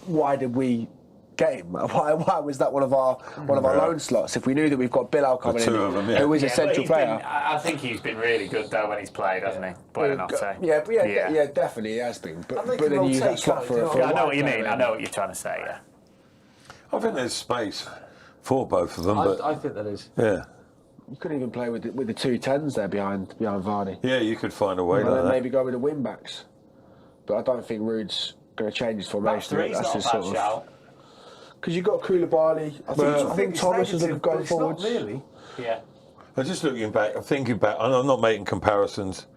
why did we get him? Why was that one of our loan slots? If we knew that we've got Bilal coming in, who is a central player. I think he's been really good though when he's played, hasn't he? Buonanotte. Yeah, definitely he has been. But then you use that slot for I know what you mean. I know what you're trying to say. Yeah. I think there's space for both of them. I think there is. Yeah. You couldn't even play with the two 10s there behind Vardy. Yeah, you could find a way like that. Maybe go with the wing backs. But I don't think Ruud's going to change his formation. That's his sort of. Because you've got Koulibaly. I think Thomas is going forwards. Not really. Yeah. I'm just looking back. I'm thinking back. I'm not making comparisons.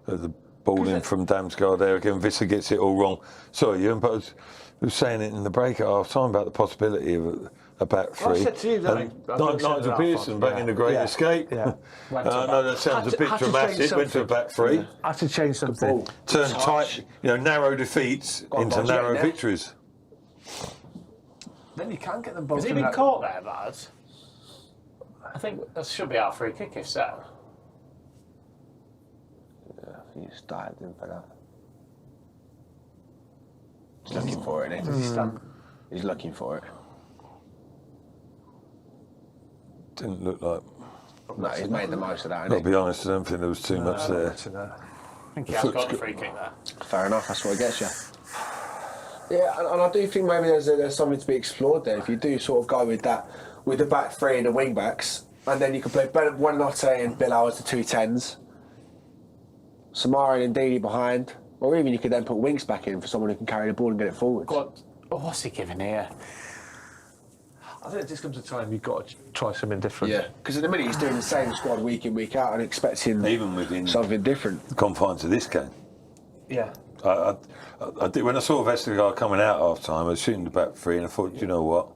The ball in from Damsgaard there again. Visser gets it all wrong. Sorry, Ewan, but I was saying it in the break at half time about the possibility of a back three. I said to you that Nigel Pearson back in the Great Escape. Yeah. No, that sounds a bit dramatic. Went to a back three. I had to change something. Turned tight, narrow defeats into narrow victories. Then you can get them both. Has he been caught there, lads? I think that should be our free kick, if so. Yeah, I think he's dived in for that. He's looking for it, isn't he? He's looking for it. Didn't look like. No, he's made the most of that. I'll be honest, I don't think there was too much there. I think he has got the free kick there. Fair enough, that's what it gets you. Yeah, and I do think maybe there's something to be explored there. If you do sort of go with that, with the back three and the wing backs, and then you can play Buonanotte and Bilal as the two 10s, Samari and Ndidi behind, or even you could then put wings back in for someone who can carry the ball and get it forward. Oh, what's he giving here? I think it just comes a time you've got to try something different. Yeah, because at the minute he's doing the same squad week in, week out and expecting Even within something different. the confines of this game. Yeah. I did, when I saw Vestergaard coming out half time, I was shooting the back three and I thought, you know what?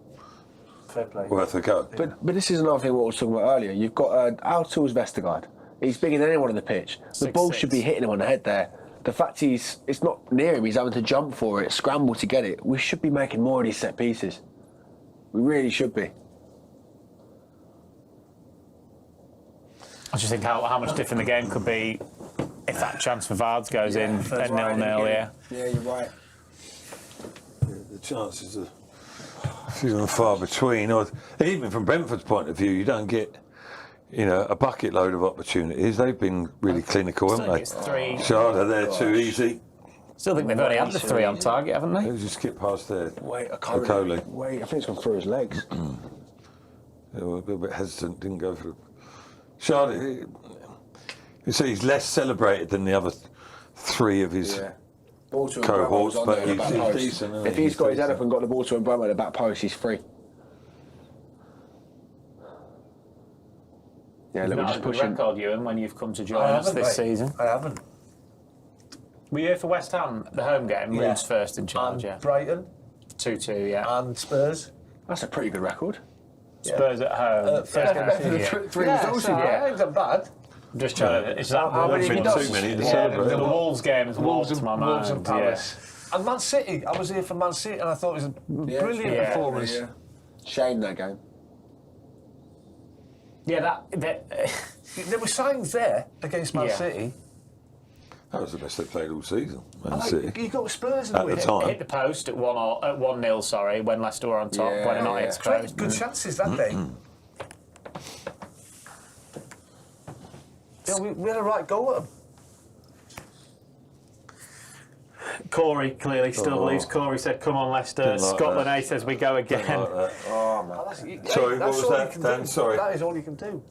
Fair play. Worth a go. But this is another thing what we were talking about earlier. You've got how tall is Vestergaard? He's bigger than anyone on the pitch. The ball should be hitting him on the head there. The fact it's not near him, he's having to jump for it, scramble to get it. We should be making more of these set pieces. We really should be. I just think how much different the game could be if that chance for Vards goes in at 0-0, yeah. Yeah, you're right. The chances are few and far between. Or even from Brentford's point of view, you don't get, you know, a bucket load of opportunities. They've been really clinical, haven't they? Sharda, they're too easy. Still think they've only had the 3 on target, haven't they? They just skip past there. Wait, Okoli. Wait, I think it's gone through his legs. They were a little bit hesitant, didn't go through. Sharda, you see, he's less celebrated than the other 3 of his cohorts, but he's decent. If he's got his head up and got the ball to Mbama at the back post, he's free. Yeah, You've look, we're not just had a good pushing. record, Ewan, when you've come to join us this season. I haven't. Were you here for West Ham, the home game? Yeah. Rude's first in charge, And yeah. Brighton 2-2, yeah. and Spurs. That's a pretty good record. Spurs at home. First game of the season. Three Yeah, results so, in yeah, it's not bad. I'm just trying to. Is that How many been have you too done? many to Yeah, celebrate. the Wolves game as well Wolves to and, my Wolves and mind. Palace. And Man City. I was here for Man City and I thought it was a brilliant Yeah. performance. Yeah. Shame that game. Yeah, that There were signs there against Man Yeah. City. That was the best they played all season, Man Like, City. you got Spurs in the At the win. time. hit the post at 1-0. Sorry, when Leicester were on top. Yeah, when not yeah. hits Created post. good chances that day. Yeah, we had a right goal at them. Corey clearly still believes. Corey said, "Come on, Leicester." Didn't like Scotland that. A says we go again. Like that. Oh, man. Sorry, what That's was all that, you can Dan? do. Sorry. That is all you can do.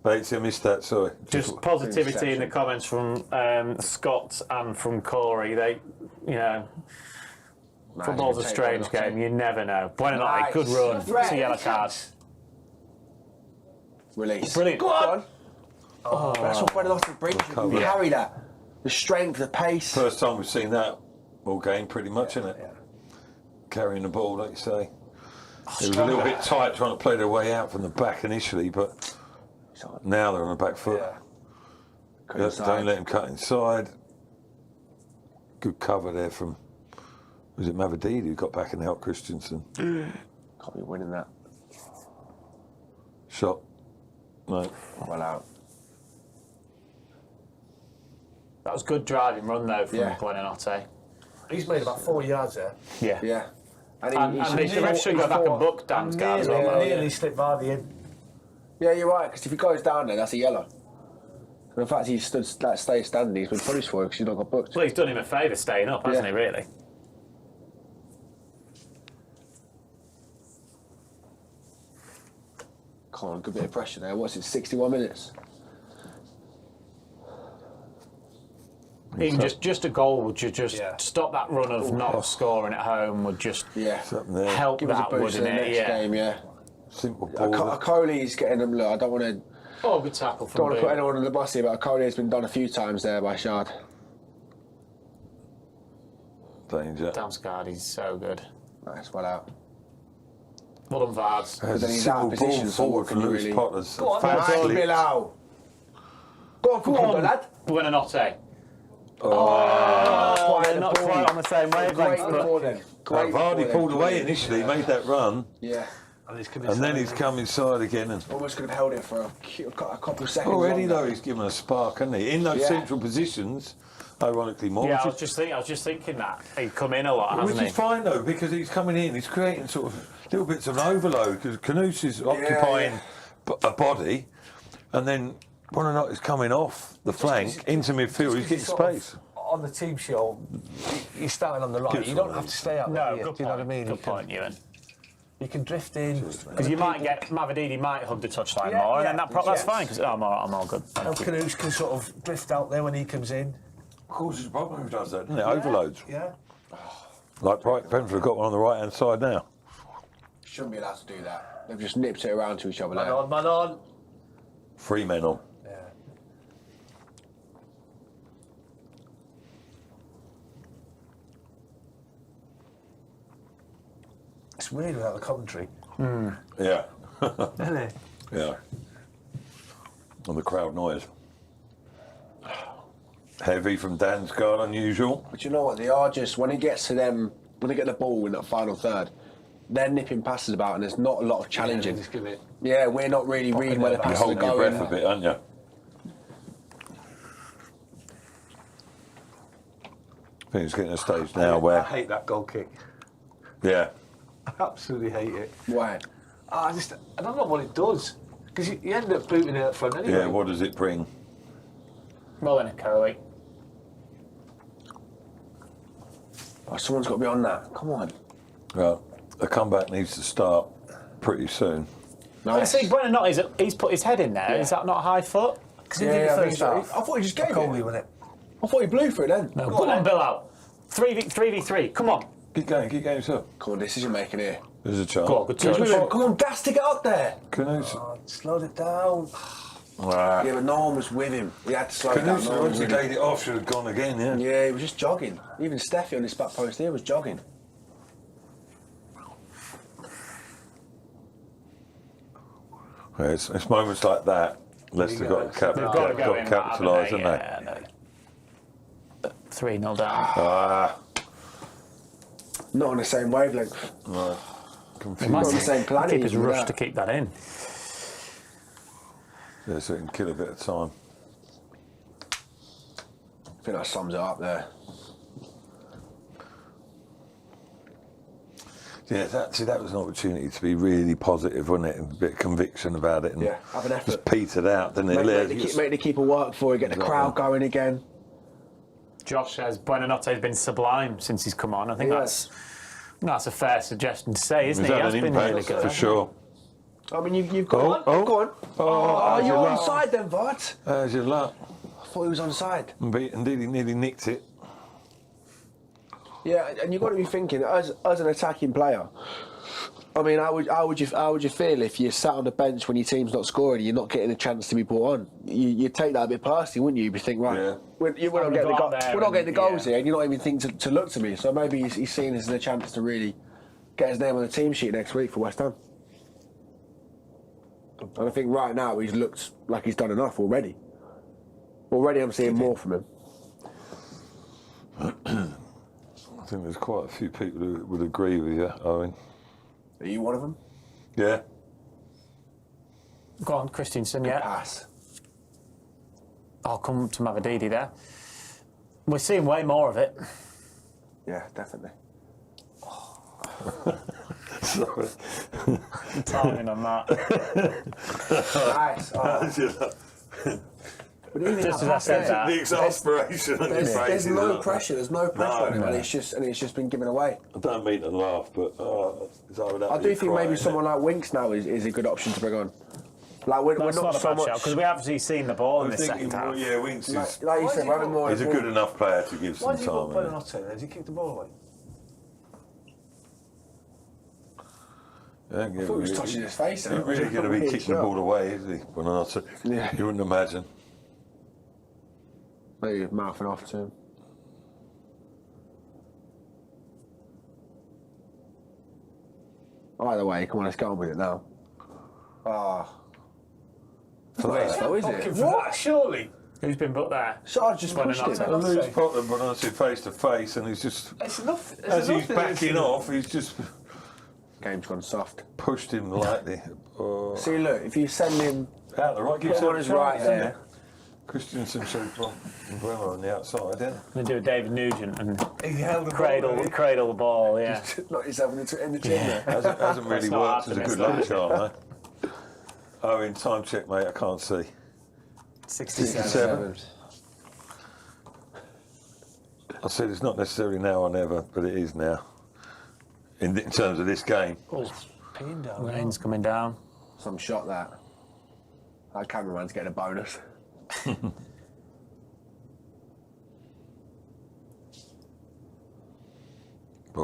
Bates, I missed that, sorry. Just positivity in the comments from Scott and from Corey. They, you know, football's a strange game. You never know. Buonanotte, good run. It's a yellow card. Release. Brilliant. Go on. Oh, that's what Buonanotte brings you. cover. Carry that. The strength, the pace. First time we've seen that all game, pretty much, isn't it? Carrying the ball, like you say. It was a little bit tight trying to play their way out from the back initially, but now they're on the back foot. Yeah. Don't let him cut inside. Good cover there from, was it Mavididi who got back and helped Christensen? Can't be winning that. Shot. No. Well out. That was good driving run though from Yeah. Buonanotte. He's made about 4 yards there. Yeah. Yeah. And the ref should go back and book Dan's guard as well. though. Nearly slipped Vardy in. Yeah, you're right, because if he goes down there, that's a yellow. And the fact he stood, stayed standing, he's been punished for it because he's not got booked. Well, he's done him a favour staying up, hasn't Yeah. he, really? Come on, good bit of pressure there. What's it, 61 minutes? Even just a goal would just stop that run of not scoring at home would just Something there. help Give us that, a boost in wouldn't the it? next Yeah. game, yeah. Simple ball. Okoli's getting them. Look, I don't want to Oh, good tackle from put Boone. anyone on the bus here, but Okoli has been done a few times there by Shard. Danger. Damsgaard, he's so good. Nice, well out. Well done, Vards. There's then a he's out simple of ball position, so forward what for can you Lewis really- Potter's. Go on, Fast Mike flick. Bilal. Go on, Come on, lad. Buonanotte. Quite Not quite on the same wavelength, Great but ball then. Great ball Vardy then. pulled away initially, made that run, Yeah. and then he's come inside again. And Almost could have held it for a couple of seconds. already longer. though, he's given a spark, hasn't he? In those Yeah. central positions, ironically more. yeah, I which was just thinking that he'd come in a lot, Which hasn't is he? fine though, because he's coming in, he's creating sort of little bits of an overload because Canuce is occupying a body, and then Buonanotte is coming off the flank into midfield. He's getting space. On the team show, you're starting on the right. You don't have to stay out No, there. good Do you know point. what I mean? Good point, Ewan. You can drift in. Because you might get Mavididi might hug the touchline Yeah, more, and yeah, then that's yeah. fine. Because I'm all good. And Thank you. Canuce can sort of drift out there when he comes in. Of course, it's a problem who does that, isn't it? Overloads. Yeah. Like Brentford have got one on the right-hand side now. Shouldn't be allowed to do that. They've just nipped it around to each other. Man there. on, man on. 3 men on. Yeah. It's weird without the commentary. Yeah. Isn't it? Yeah. And the crowd noise. Heavy from Dan's guard, unusual. But you know what? They are just, when it gets to them, when they get the ball in that final third, they're nipping passes about and there's not a lot of challenging. Yeah, just give it. Yeah, we're not really reading where the You passes are hold your going. breath a bit, aren't you? I think it's getting to a stage now I where... hate that goal kick. Yeah. I absolutely hate it. Why? I don't know what it does. Because you end up booting it up front anyway. Yeah, what does it bring? Well, in a curly. Oh, someone's got to be on that. Come on. Well, the comeback needs to start pretty soon. I see Buonanotte, he's put his head in there. Is that not a high foot? Because he did it first half. I thought he just gave it. Coley with it. I thought he blew for it then. No, go on, Bill out. 3v3. Come on. Keep going, sir. Come on, decision making here. There's a chance. Go on, good Come touch. on, gas to get up there. Canoes. Slowed it down. Yeah, but no one was with him. He had to slow it down. Canoes, No one once was he with him. laid it off, should have gone again, yeah. Yeah, he was just jogging. Even Steffi on his back post here was jogging. Yeah, it's moments like that. Leicester got to capitalise, haven't they? 3-0 down. Ah, Not on the same wavelength. right. Confused. Not on the same planet. Keepers even with rushed to that. keep that in. Yeah, so it can kill a bit of time. I think that sums it up there. Yeah, that was an opportunity to be really positive, wasn't it? And a bit of conviction about it. And Yeah, have an effort. just petered out, didn't it? Make the keeper work for it, get the crowd going again. Josh says Buonanotte's been sublime since he's come on. I think that's a fair suggestion to say, isn't it? He has been really good. For sure. I mean, you've got Oh, go on. Oh, You're onside then, Vart. How's your luck? I thought he was onside. Indeed, he nearly nicked it. Yeah, and you've got to be thinking, as an attacking player, I mean, how would you feel if you sat on the bench when your team's not scoring, you're not getting a chance to be brought on? You'd take that a bit personally, wouldn't you? You'd think, right, Yeah. we're not getting the goals here, and you're not even thinking to look to me. So maybe he's seen this as a chance to really get his name on the team sheet next week for West Ham. And I think right now he's looked like he's done enough already. Already I'm seeing more from him. I think there's quite a few people who would agree with you, Owen. Are you one of them? Yeah. Go on, Christensen, yeah. Pass. I'll come to Mavididi there. We're seeing way more of it. Yeah, definitely. Sorry. Timing on that. Nice. But even Just that as I said pass, that. The exasperation on your face. there's is no like- pressure. There's no pressure on him, No. and it's just been given away. I don't mean to laugh, but I do think maybe someone like Winks now is a good option to bring on. Like we're That's not not a so bad much. shout, because we have actually seen the ball in I'm the thinking, second half. yeah, Winks is. Like you said, we're having more. He's a good enough player to give Why some did you put time. innit? Buonanotte there? Did he kick the ball away? Yeah, I thought he was touching his face. He's really going to be kicking the ball away, is he? Buonanotte. Yeah. You wouldn't imagine. Maybe mouthing off to him. Either way, come on, let's get on with it now. Ah. It's not his fault, is it? What? Surely. Who's been put there? Sarge just pushed Buonanotte. him. And Lou's put Buonanotte face to face, and he's just. It's enough. As he's backing off, he's just Game's gone soft. pushed him lightly. Oh. See, look, if you send him Out the right, put him on his right there. Christensen showed Bremer on the outside, didn't They do a David Nugent and He held the cradle the ball, yeah. Knock yourself in the chin there. Hasn't really That's not worked hard as to a miss good that. luck charm, eh? Oh, in time check, mate, I can't see. 67. I said it's not necessarily now or never, but it is now. In terms of this game. Pinned down. Rain's coming down. Some shot that. That cameraman's getting a bonus.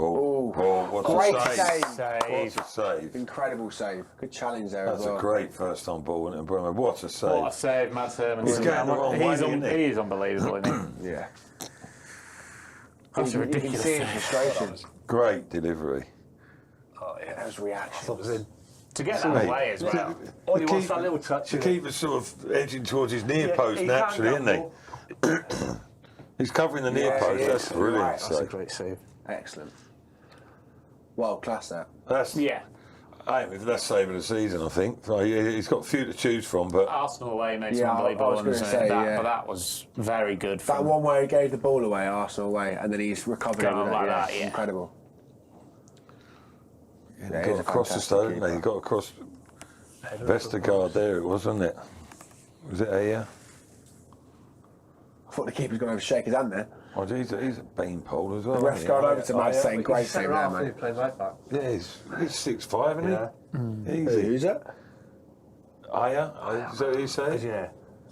Oh, what Great a save. save. What a save. Incredible save. Good challenge there That's as well. a great first on ball, isn't it, Bruno? What a save. What a save, Mads Herman. He's going the wrong way, isn't he? He is unbelievable, isn't he? Yeah. That's a You can ridiculous see his save. frustration. Great delivery. Oh, yeah, those reactions. To get that away as well. All he wants that little touch. The keeper's sort of edging towards his near post he naturally, can isn't he? He's covering the near post. he That's is. brilliant. Right, That's a save. great save. Excellent. Well, class that. That's Yeah. I think that's save of the season, I think. So he's got a few to choose from, but Arsenal away made Yeah, some unbelievable I was ones. gonna say, yeah. But that was very good. That From one where he gave the ball away, Arsenal away, and then he's recovered Go it with like it. that, yeah. Incredible. he Yeah, he's got a across the fantastic stone, didn't he? keeper. He got across Vestergaard there, it was, wasn't it? Was it Aya? I thought the keeper's going to shake his hand there. Oh, he's a beanpole as well. The ref's isn't he? going over to Matt saying, great save there, He mate. plays right back. Yeah, he's 6'5", isn't he? Easy. Who's that? Aya? Is that what you say? Yeah.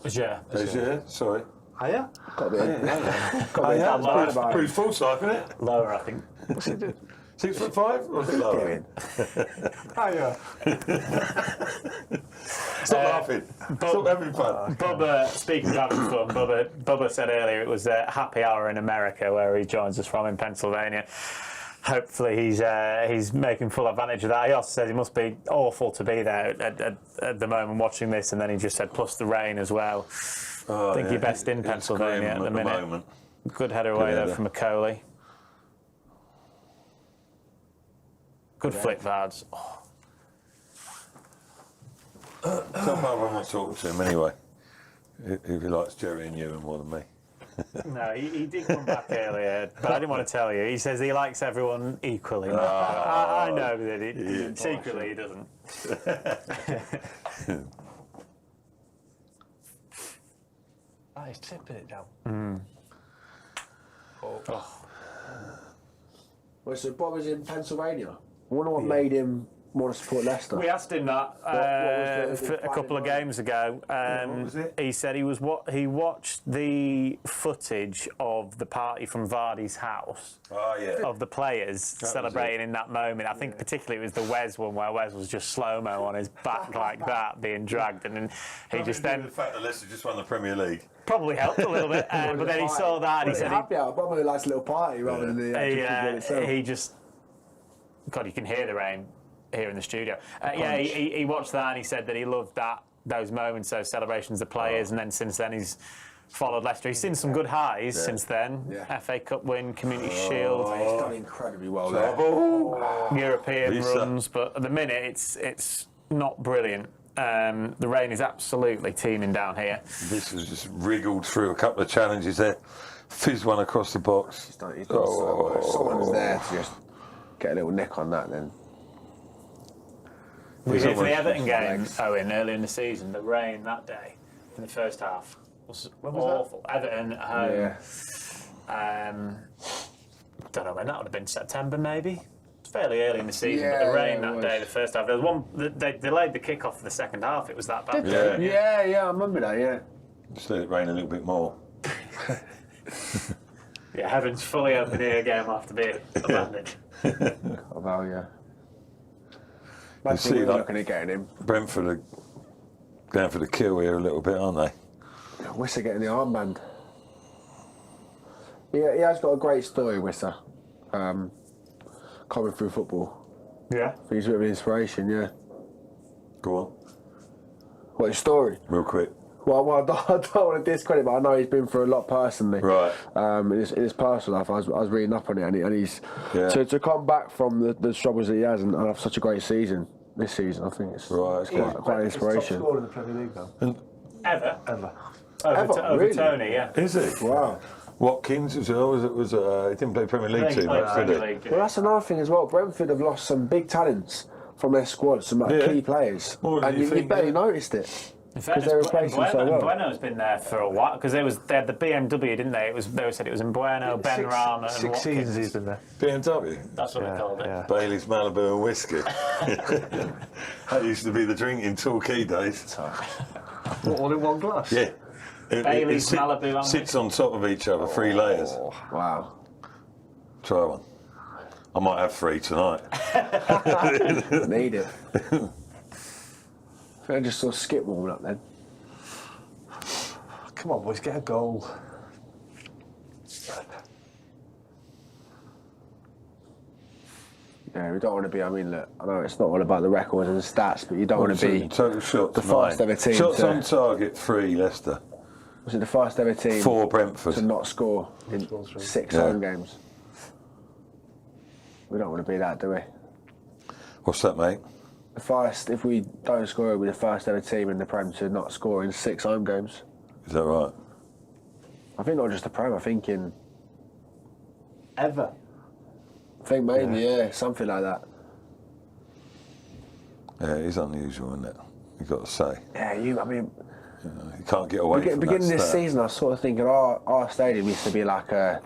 Yeah, sorry. Hiya? Got a bit of... got a Aya? bit of Bruce, about it. Bruce Forsyth, isn't it? lower, I think. 6'5", or is it lower? Hiya. Stop laughing. Stop having fun. Bubba, speaking of having fun, Bubba said earlier it was a happy hour in America where he joins us from in Pennsylvania. Hopefully he's making full advantage of that. He also says it must be awful to be there at the moment watching this, and then he just said plus the rain as well. I think you're best in It's Pennsylvania grim at the minute. moment. Good header away Good there header. from McCauley. Good flick, Vards. Oh. Tell Barbara I'm not talking to him anyway. If he likes Jerry and Ewan more than me. No, he did come back earlier, but I didn't want to tell you. He says he likes everyone equally. I know that secretly he doesn't. He's tipping it down. Well, so Bob was in Pennsylvania. I wonder what made him want to support Leicester. We asked him that was the a couple of games ago. what was it? He said he watched the footage of the party from Vardy's house. Oh, yeah. Of the players celebrating in that moment. I think particularly it was the Wes one where Wes was just slow-mo on his back like that, being dragged, and then he just then The fact that Leicester just won the Premier League. probably helped a little bit. But then he saw that and he said happy out. Bob really likes a little party rather than the actual football itself. he just... God, you can hear the rain here in the studio. He watched that and he said that he loved those moments, those celebrations of players, and then since then he's followed Leicester. He's seen some good highs since then. Yeah. FA Cup win, Community Shield, He's done incredibly well there. European Lisa. runs, but at the minute it's not brilliant. The rain is absolutely teeming down here. This has just wriggled through a couple of challenges there. Fizz one across the box. He's done so well. If someone's there to just get a little nick on that, then... We did for the almost Everton game, legs. Owen, earlier in the season. The rain that day in the first half was awful. Everton at home. Yeah. Don't know when that would have been. September maybe. It's fairly early in the season, but Yeah, the rain it that was. day, the first half. There was one. They delayed the kick-off for the second half. It was that bad. Yeah. I remember that, yeah. Just let it rain a little bit more. Yeah, heaven's fully open here again after being abandoned. About, yeah. You I see, think we're like- looking at getting him. Brentford are going for the kill here a little bit, aren't they? Wissa getting the armband. Yeah, he has got a great story, Wissa. Coming through football. Yeah. I think he's a bit of an inspiration, yeah. Go on, What, his story? real quick. Well, I don't want to discredit, but I know he's been through a lot personally. Right. In his personal life, I was reading up on it, and he's Yeah. to come back from the struggles that he has and have such a great season this season. I think it's Right, quite an inspiration. Top scorer in the Premier League, though. Ever. Ever, Over really? Tony, yeah. Is it? Wow. Watkins as well, he didn't play Premier League I think too he played much, Premier did he? League. Well, that's another thing as well. Brentford have lost some big talents from their squad, some Yeah. key players, What do and you you think, barely yeah? noticed it. In fairness, they replaced him so well. Mbueno's been there for a while because they had the BMW, didn't they? They said it was Mbueno, Ben Rama, and 6 Watkins. seasons he's been there. BMW? That's what they called it. Yeah. Bailey's Malibu and whiskey. That used to be the drink in Torquay days. What, all in one glass? Yeah. Bailey's, Malibu and sits on top of each other, 3 layers. Wow. Try one. I might have 3 tonight. Need it. I just saw Skip warming up then. Come on, boys, get a goal. Yeah, we don't want to be. I mean, look, I know it's not all about the records and the stats, but you don't want to be total shots. the first ever team. Shots on target 3, Leicester. Was it the first ever team 4, Brentford. to not score in 6 home games? We don't want to be that, do we? What's that, mate? The first, if we don't score, we'll be the first ever team in the Prem to not score in 6 home games. Is that right? I think not just the Prem. I think in Ever. I think maybe, yeah, something like that. Yeah, it is unusual, isn't it? You've got to say. Yeah, I mean, you can't get away from that. Beginning this season, I was sort of thinking our stadium used to be like a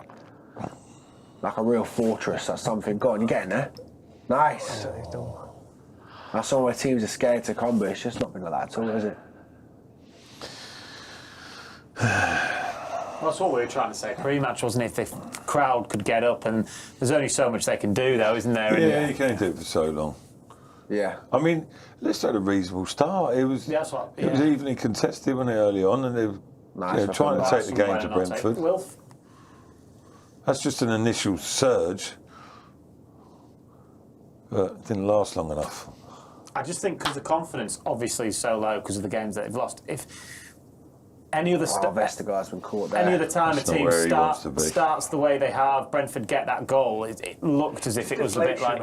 real fortress. That's something. Go on, you're getting there. Nice. That's all where teams are scared to come, but it's just not been like that at all, is it? That's what we were trying to say pre-match, wasn't it? If the crowd could get up, and there's only so much they can do, though, isn't there? Yeah, you can't do it for so long. Yeah. I mean, Leicester had a reasonable start. It was it was evenly contested when they early on, and they were trying to take the game to Brentford. That's just an initial surge, but it didn't last long enough. I just think because the confidence obviously is so low because of the games that they've lost. If any other Vestergaard's been caught there. Any other time a team starts the way they have, Brentford get that goal, it looked as if it was a bit like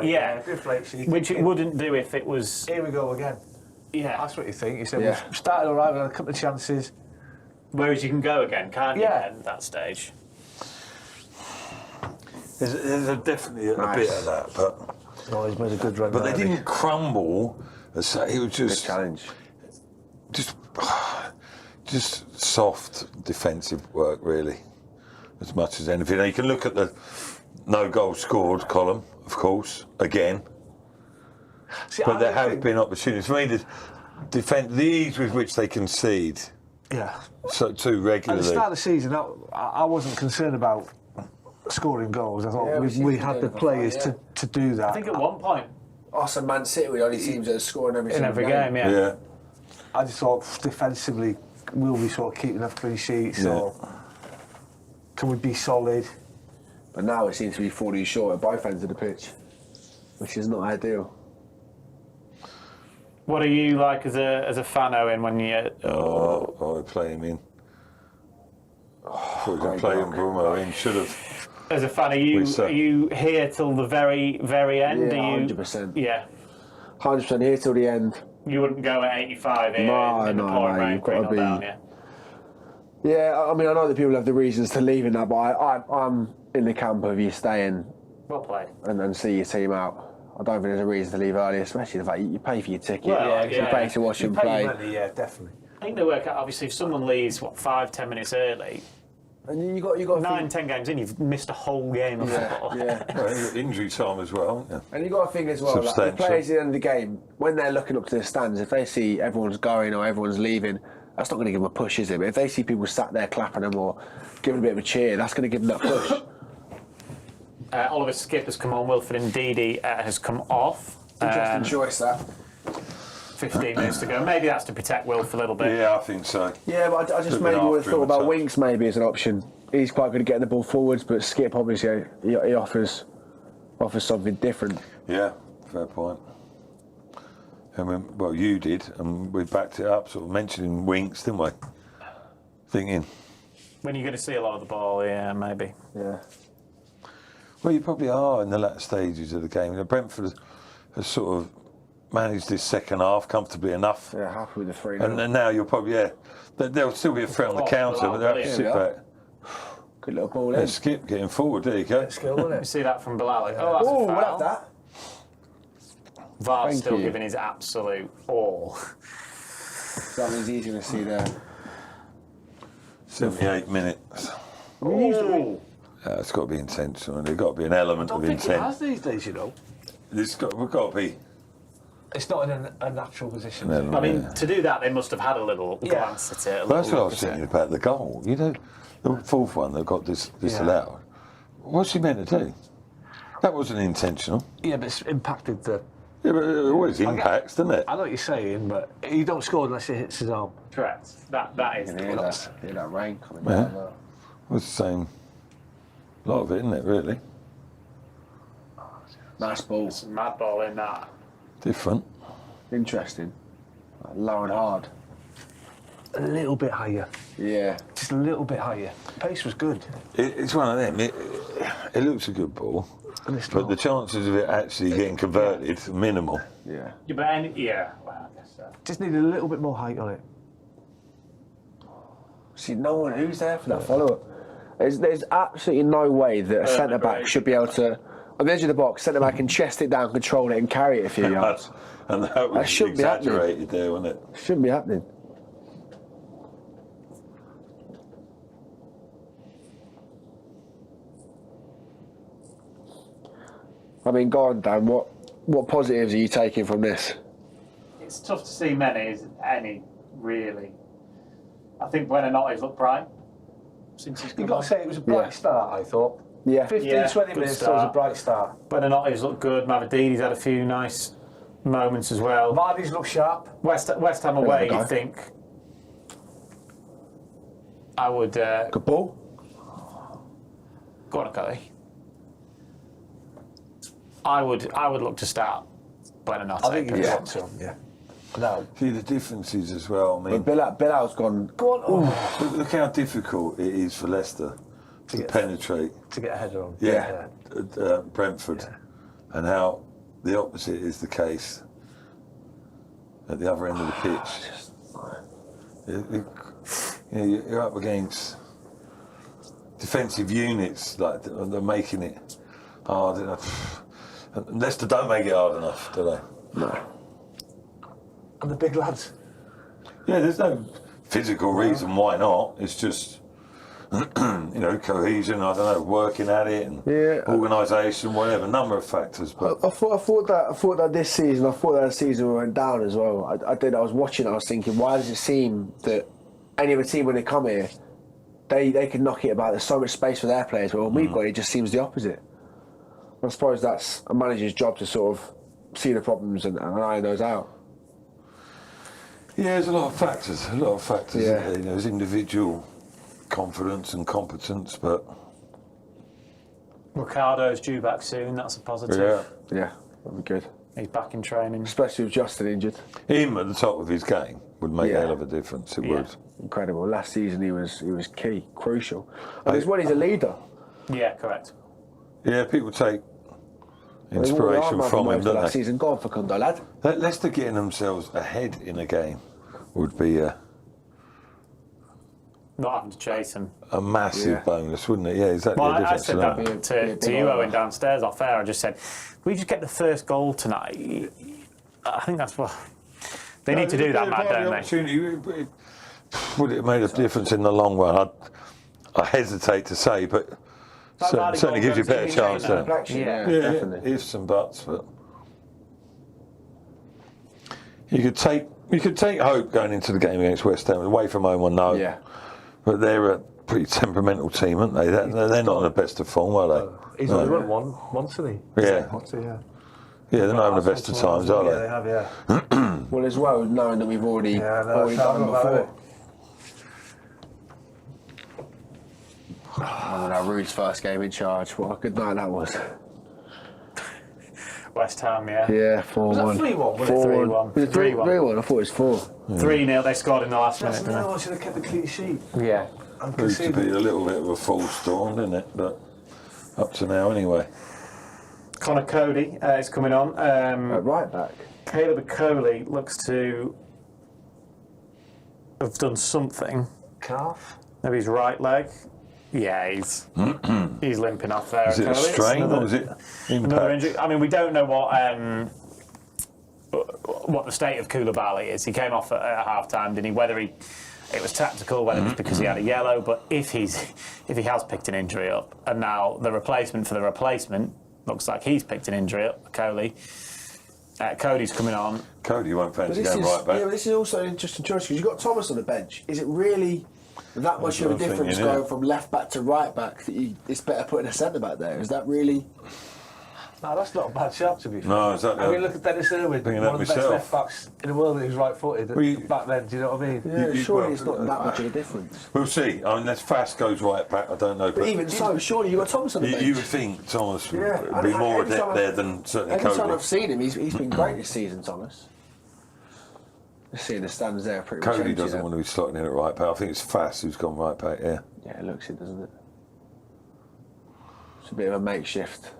which it wouldn't do if it was. Here we go again. Yeah, that's what you think. You said we started all right, we had a couple of chances. Whereas you can go again, can't you? At that stage. There's definitely a bit of that, but he's made a good run. But they didn't crumble. It was just good challenge. Just soft defensive work, really, as much as anything. Now, you can look at the no goal scored column, of course, again. But there have been opportunities. For me, the ease with which they concede. Yeah. So too regularly. At the start of the season, I wasn't concerned about scoring goals. I thought we had the players to do that. I think at one point. Also, Man City were the only teams that are scoring in every game. Yeah. I just thought defensively, will we sort of keep enough clean sheets, or can we be solid? But now it seems to be falling short at both ends of the pitch, which is not ideal. What are you like as a fan, Owen, when you? I play him in. I thought we could play him Bruno in. Should have. As a fan, are you here till the very end? Yeah, are you? 100%. Yeah. 100% here till the end. You wouldn't go at 85 here in the pouring rain, got to be. Down, yeah, I mean, I know that people have the reasons to leave in that, but I'm in the camp of you staying. Well played. And then see your team out. I don't think there's a reason to leave early, especially the fact you pay for your ticket. Well, you pay to watch him play. Money, yeah, definitely. I think they work out. Obviously, if someone leaves 5-10 minutes early, and you got 9-10 games in, you've missed a whole game of football. Yeah. Well, injury time as well. Yeah. And you got to think as well, like, the players at the end of the game, when they're looking up to the stands, if they see everyone's going or everyone's leaving, that's not going to give them a push, is it? But if they see people sat there clapping them or giving a bit of a cheer, that's going to give them that push. Oliver Skip has come on. Wilfred Ndidi has come off. Interesting choice, that. 15 minutes to go. Maybe that's to protect Wilf a little bit. Yeah, I think so. Yeah, but I just maybe would have thought about Winks maybe as an option. He's quite good at getting the ball forwards, but Skip obviously he offers something different. Yeah, fair point. And well, you did, and we backed it up, sort of mentioning Winks, didn't we? Thinking. When you're going to see a lot of the ball, yeah, maybe. Yeah. Well, you probably are in the latter stages of the game. You know, Brentford has sort of managed this second half comfortably enough. Yeah, happy with the 3-0. And then now you'll probably, there'll still be a threat on the counter, but they'll have to sit back. Good little ball in. Skip getting forward, there you go. Skill, isn't it? You see that from Bilal. Like, that's a foul. We'll have that. VAR's still giving his absolute all. That means he's going to see there. 78 minutes. Oh. It's got to be intentional. There's got to be an element of intent. It has these days, you know. We've got to be. It's not in a natural position. I mean, to do that, they must have had a little glance at it. That's what I was thinking about the goal. You know, the fourth one that got disallowed. What's he meant to do? That wasn't intentional. Yeah, but it's impacted the... Yeah, but it always impacts, doesn't it? I know what you're saying, but you don't score unless it hits his arm. Correct. That is the Hear plus. that rain coming Yeah. down. It was the same. A lot of it, isn't it, really? Nice ball. Some mad ball in that. Different. Interesting. Low and hard. A little bit higher. Yeah. Just a little bit higher. Pace was good. It's one of them. It looks a good ball, but the chances of it actually getting converted are minimal. Yeah. Yeah, but well, I guess so. Just needed a little bit more height on it. See, no one who's there for that follow-up. There's absolutely no way that a centre-back should be able to, on the edge of the box, centre-back can chest it down, control it and carry it a few yards. And that was shouldn't be happening. exaggerated there, wasn't it? Shouldn't be happening. I mean, go on, Dan, what positives are you taking from this? It's tough to see any, really. I think Buenanote's looked bright since he's come You've got on. to say it was a bright start, I thought. Yeah. 15, 20 minutes, it was a bright start. Buenanote's looked good. Mavrodini's had a few nice moments as well. Vardy's looked sharp. West Ham away, you think? I would... Good ball. Go on, Kelly. I would look to start Buenanote. I think you've got to, yeah. No. See the differences as well. I mean, But Bilal's gone. Go on. look how difficult it is for Leicester to penetrate. To get ahead of Yeah, Brentford, and how the opposite is the case at the other end of the pitch. You're up against defensive units like they're making it hard enough. Leicester don't make it hard enough, do they? No. And the big lads. Yeah, there's no physical reason why not. It's just cohesion. I don't know, working at it and organisation, whatever, number of factors. But I thought that this season, that season we went down as well. I was watching. I was thinking, why does it seem that any other team when they come here, they can knock it about? There's so much space for their players. But when we've got it just seems the opposite. I suppose that's a manager's job to sort of see the problems and iron those out. Yeah, there's a lot of factors. Yeah. There's individual confidence and competence, but Ricardo's due back soon. That's a positive. Yeah, that'd be good. He's back in training. Especially with Justin injured. Him at the top of his game would make a hell of a difference. It would. Incredible. Last season he was key, crucial. And as well, he's a leader. Yeah, correct. Yeah, people take inspiration from him, don't last they? season. Go on, Facundo, lad. Leicester getting themselves ahead in a game would be Not having to chase him. a massive bonus, wouldn't it? Yeah, exactly. Well, the I difference said to that to you, Owen, downstairs off air. I just said, we just get the first goal tonight. I think that's what they need to do. That, Matt, don't they? Would it have made a difference in the long run? I hesitate to say, but certainly gives you a better chance there. Yeah, definitely. Ifs and buts, but you could take hope going into the game against West Ham. Away from home, I know. Yeah. But they're a pretty temperamental team, aren't they? They're not in the best of form, are they? He's only won one once, hasn't he? Yeah. Yeah, they're not having the best of times, are Yeah, they? they have, yeah. Well, as well, knowing that we've already done them before. Rude's first game in charge. What a good night that was. West Ham, yeah. Yeah, 4-1. Was that 3-1? 3-1. Was it 3-1? I thought it was 4. 3-0. They scored in the last minute, didn't I should have kept the clean sheet. they? Yeah. Proved to be a little bit of a false storm, didn't it? But up to now, anyway. Connor Cody is coming on. Right back. Caleb Coley looks to have done something. Calf. Maybe his right leg. Yeah, he's limping off there. Is it a Coley. strain or is it Another impact? injury. I mean, we don't know what the state of Koulibaly is. He came off at half time, didn't he? Whether it was tactical, whether it was because he had a yellow, but if he has picked an injury up, and now the replacement for the replacement looks like he's picked an injury up, Coley. Cody's coming on. Cody won't fancy going right back. Yeah, but this is also an interesting choice because you've got Thomas on the bench. Is it really that much of a difference going from left back to right back that it's better putting a centre back there? Is that really? No, that's not a bad shout, to be fair. No, exactly. I mean, look at Dennis Irwin, Bringing one up of the best myself. left backs in the world, who's right-footed back then. Do you know what I mean? Yeah, surely it's not that much of a difference. We'll see. I mean, unless Fast goes right back, I don't know. But even so, surely you got Thomas on the bench. You would think Thomas would Yeah, be and more every adept time there than certainly Every time Cody. I've seen him, he's been great this season, Thomas. Just seeing the stands there pretty much Cody empty doesn't now. want to be slotting in at right back. I think it's Fast who's gone right back, yeah. Yeah, it looks it, doesn't it? It's a bit of a makeshift.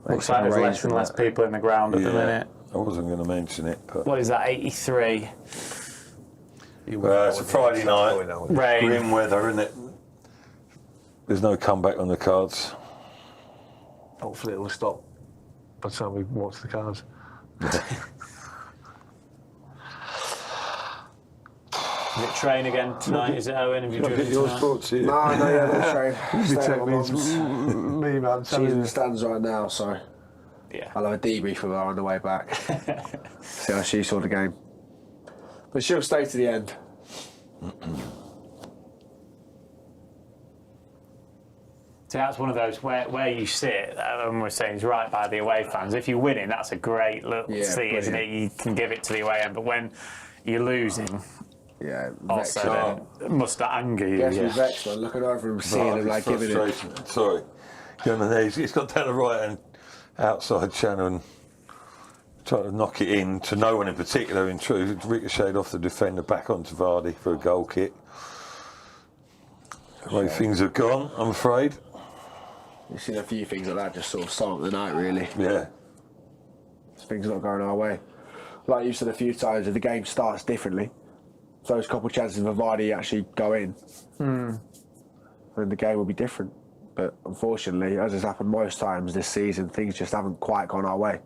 Looks like there's less and less people in the ground at the minute. I wasn't going to mention it, but What is that, 83? it's a Friday night. Rain. Grim weather, isn't it? There's no comeback on the cards. Hopefully it will stop by the time we watch the cards. Is it train again tonight? Is it Owen? Have you driven Your tonight? sports here. No, yeah, no train. You Staying take at my me, mum's. me, man. She's in the stands right now, so Yeah. I'll have a debrief with her on the way back. See how she saw the game. But she'll stay to the end. So that's one of those where you sit, and we're saying is right by the away fans. If you're winning, that's a great little Yeah, seat, isn't it? You can give it to the away end. But when you're losing, Yeah, also vexed. then must that anger you? Yes, he's vexed, man. Looking over him, seeing him, like giving it. Frustration. Sorry. Going on there. He's got down the right and outside channel and trying to knock it in to no one in particular. In truth, it ricocheted off the defender back onto Vardy for a goal kick. The way things have gone, I'm afraid. You've seen a few things like that just sort of sum up the night, really. Yeah. Things are not going our way. Like you said a few times, if the game starts differently, those couple of chances for Vardy actually go in, then the game will be different. But unfortunately, as has happened most times this season, things just haven't quite gone our way.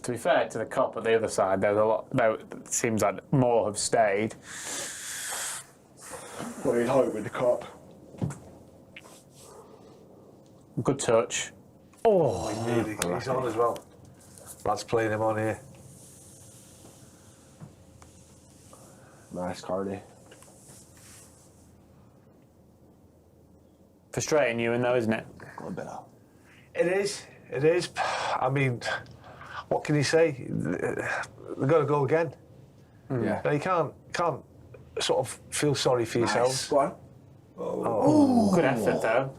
To be fair to the Cop at the other side, there's a lot. There it seems like more have stayed. Well, you'd hope with the Cop. Good touch. Oh, he's on as well. Lad's playing him on here. Nice, Cardi. Frustrating you, though, isn't it? Got a bit out. It is. It is. I mean, what can you say? They've got to go again. Yeah. Now, you can't sort of feel sorry for yourselves. Go on. Good effort, though.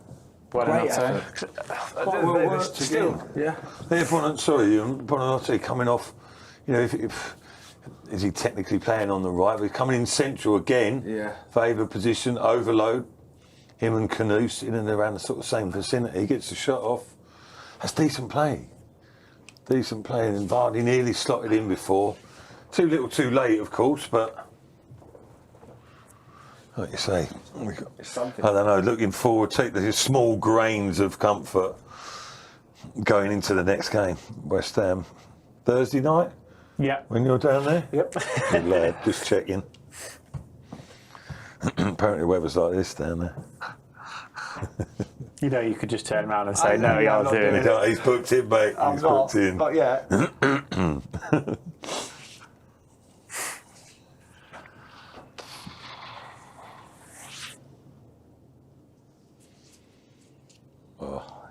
Well, Great not saying. Still, Yeah. Buonanotte coming off, you know, if is he technically playing on the right? But he's coming in central again. Yeah. Favoured position, overload. Him and Canoose in and around the sort of same vicinity. He gets the shot off. That's decent play. Decent play. And Vardy nearly slotted in before. Too little, too late, of course, but like you say, It's something. I don't know, looking forward, take the small grains of comfort going into the next game, West Ham. Thursday night, Yeah. when you're down there? Yep. Good lad, just checking. Apparently weather's like this down there. You know, you could just turn around and say, no, you're not doing it. He's booked in, mate. I'm He's not. booked in. Not yet.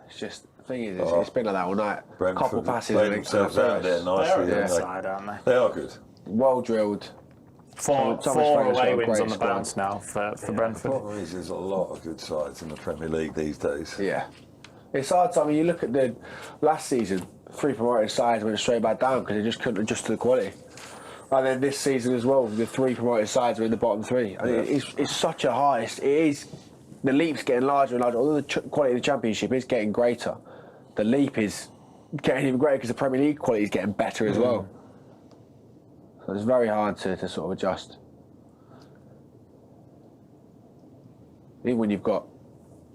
It's just, the thing is, it's been like that all night. Brentford Couple passes played and themselves out there They're nicely, a good aren't they? side, aren't they? They are good. well drilled. Four Thomas Fraser's got away a wins great on the squad. bounce now for The Brentford. problem is there's a lot of good sides in the Premier League these days. Yeah. It's hard. I mean, you look at the last season, 3 promoted sides went straight back down because they just couldn't adjust to the quality. And then this season as well, the 3 promoted sides are in the bottom 3. I mean, it's such a high. It is. The leap's getting larger and larger. Although the quality of the Championship is getting greater, the leap is getting even greater because the Premier League quality is getting better as well. So it's very hard to sort of adjust. Even when you've got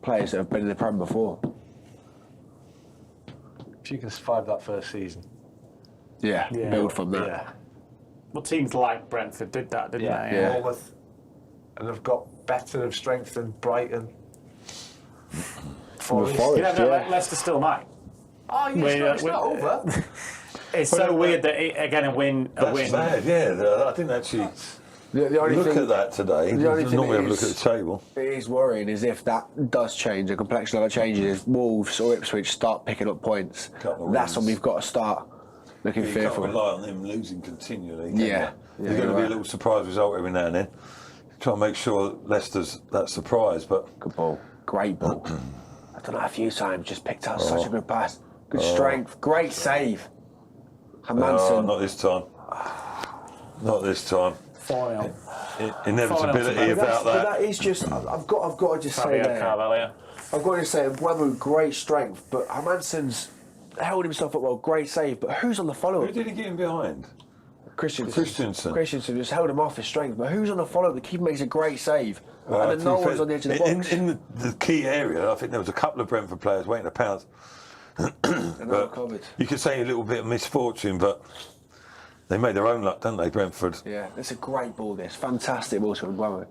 players that have been in the Prem before. If you can survive that first season. Yeah, Yeah. build from that. Yeah. Well, teams like Brentford did that, didn't Yeah. they? Yeah. Bournemouth. And they've got better of strength than Brighton. Forest. Forest. You never know, Yeah. Leicester still might. Oh, yeah, it's not over. It's so weird that, again, a win. That's bad, yeah. I didn't actually The only look thing, at that today. The only thing Normally that have a look at the table. It is worrying is if that does change, the complexion of it changes, if Wolves or Ipswich start picking up points, that's when we've got to start looking You fearful. can't rely on them losing continually. can Yeah. you? There's going to be a little surprise result every now and then. Try and make sure Leicester's that surprise, but... Good ball. Great ball. I don't know, a few times just picked out such a good pass. Good strength. Great save. Hermansen. not this time. Not this time. Foil. Inevitability about But that. that is just, I've got to just say there. I've got to say, Mbeumo, great strength, but Hermansen's held himself up well, great save, but who's on the follow-up? Who did he get in behind? Christensen just held him off his strength, but who's on the follow-up? The keeper makes a great save, and then no one's on the edge of the box. In the key area, I think there was a couple of Brentford players waiting to pounce. But covered. You could say a little bit of misfortune, but they made their own luck, don't they, Brentford? Yeah, it's a great ball, this. Fantastic ball to Mbeumo.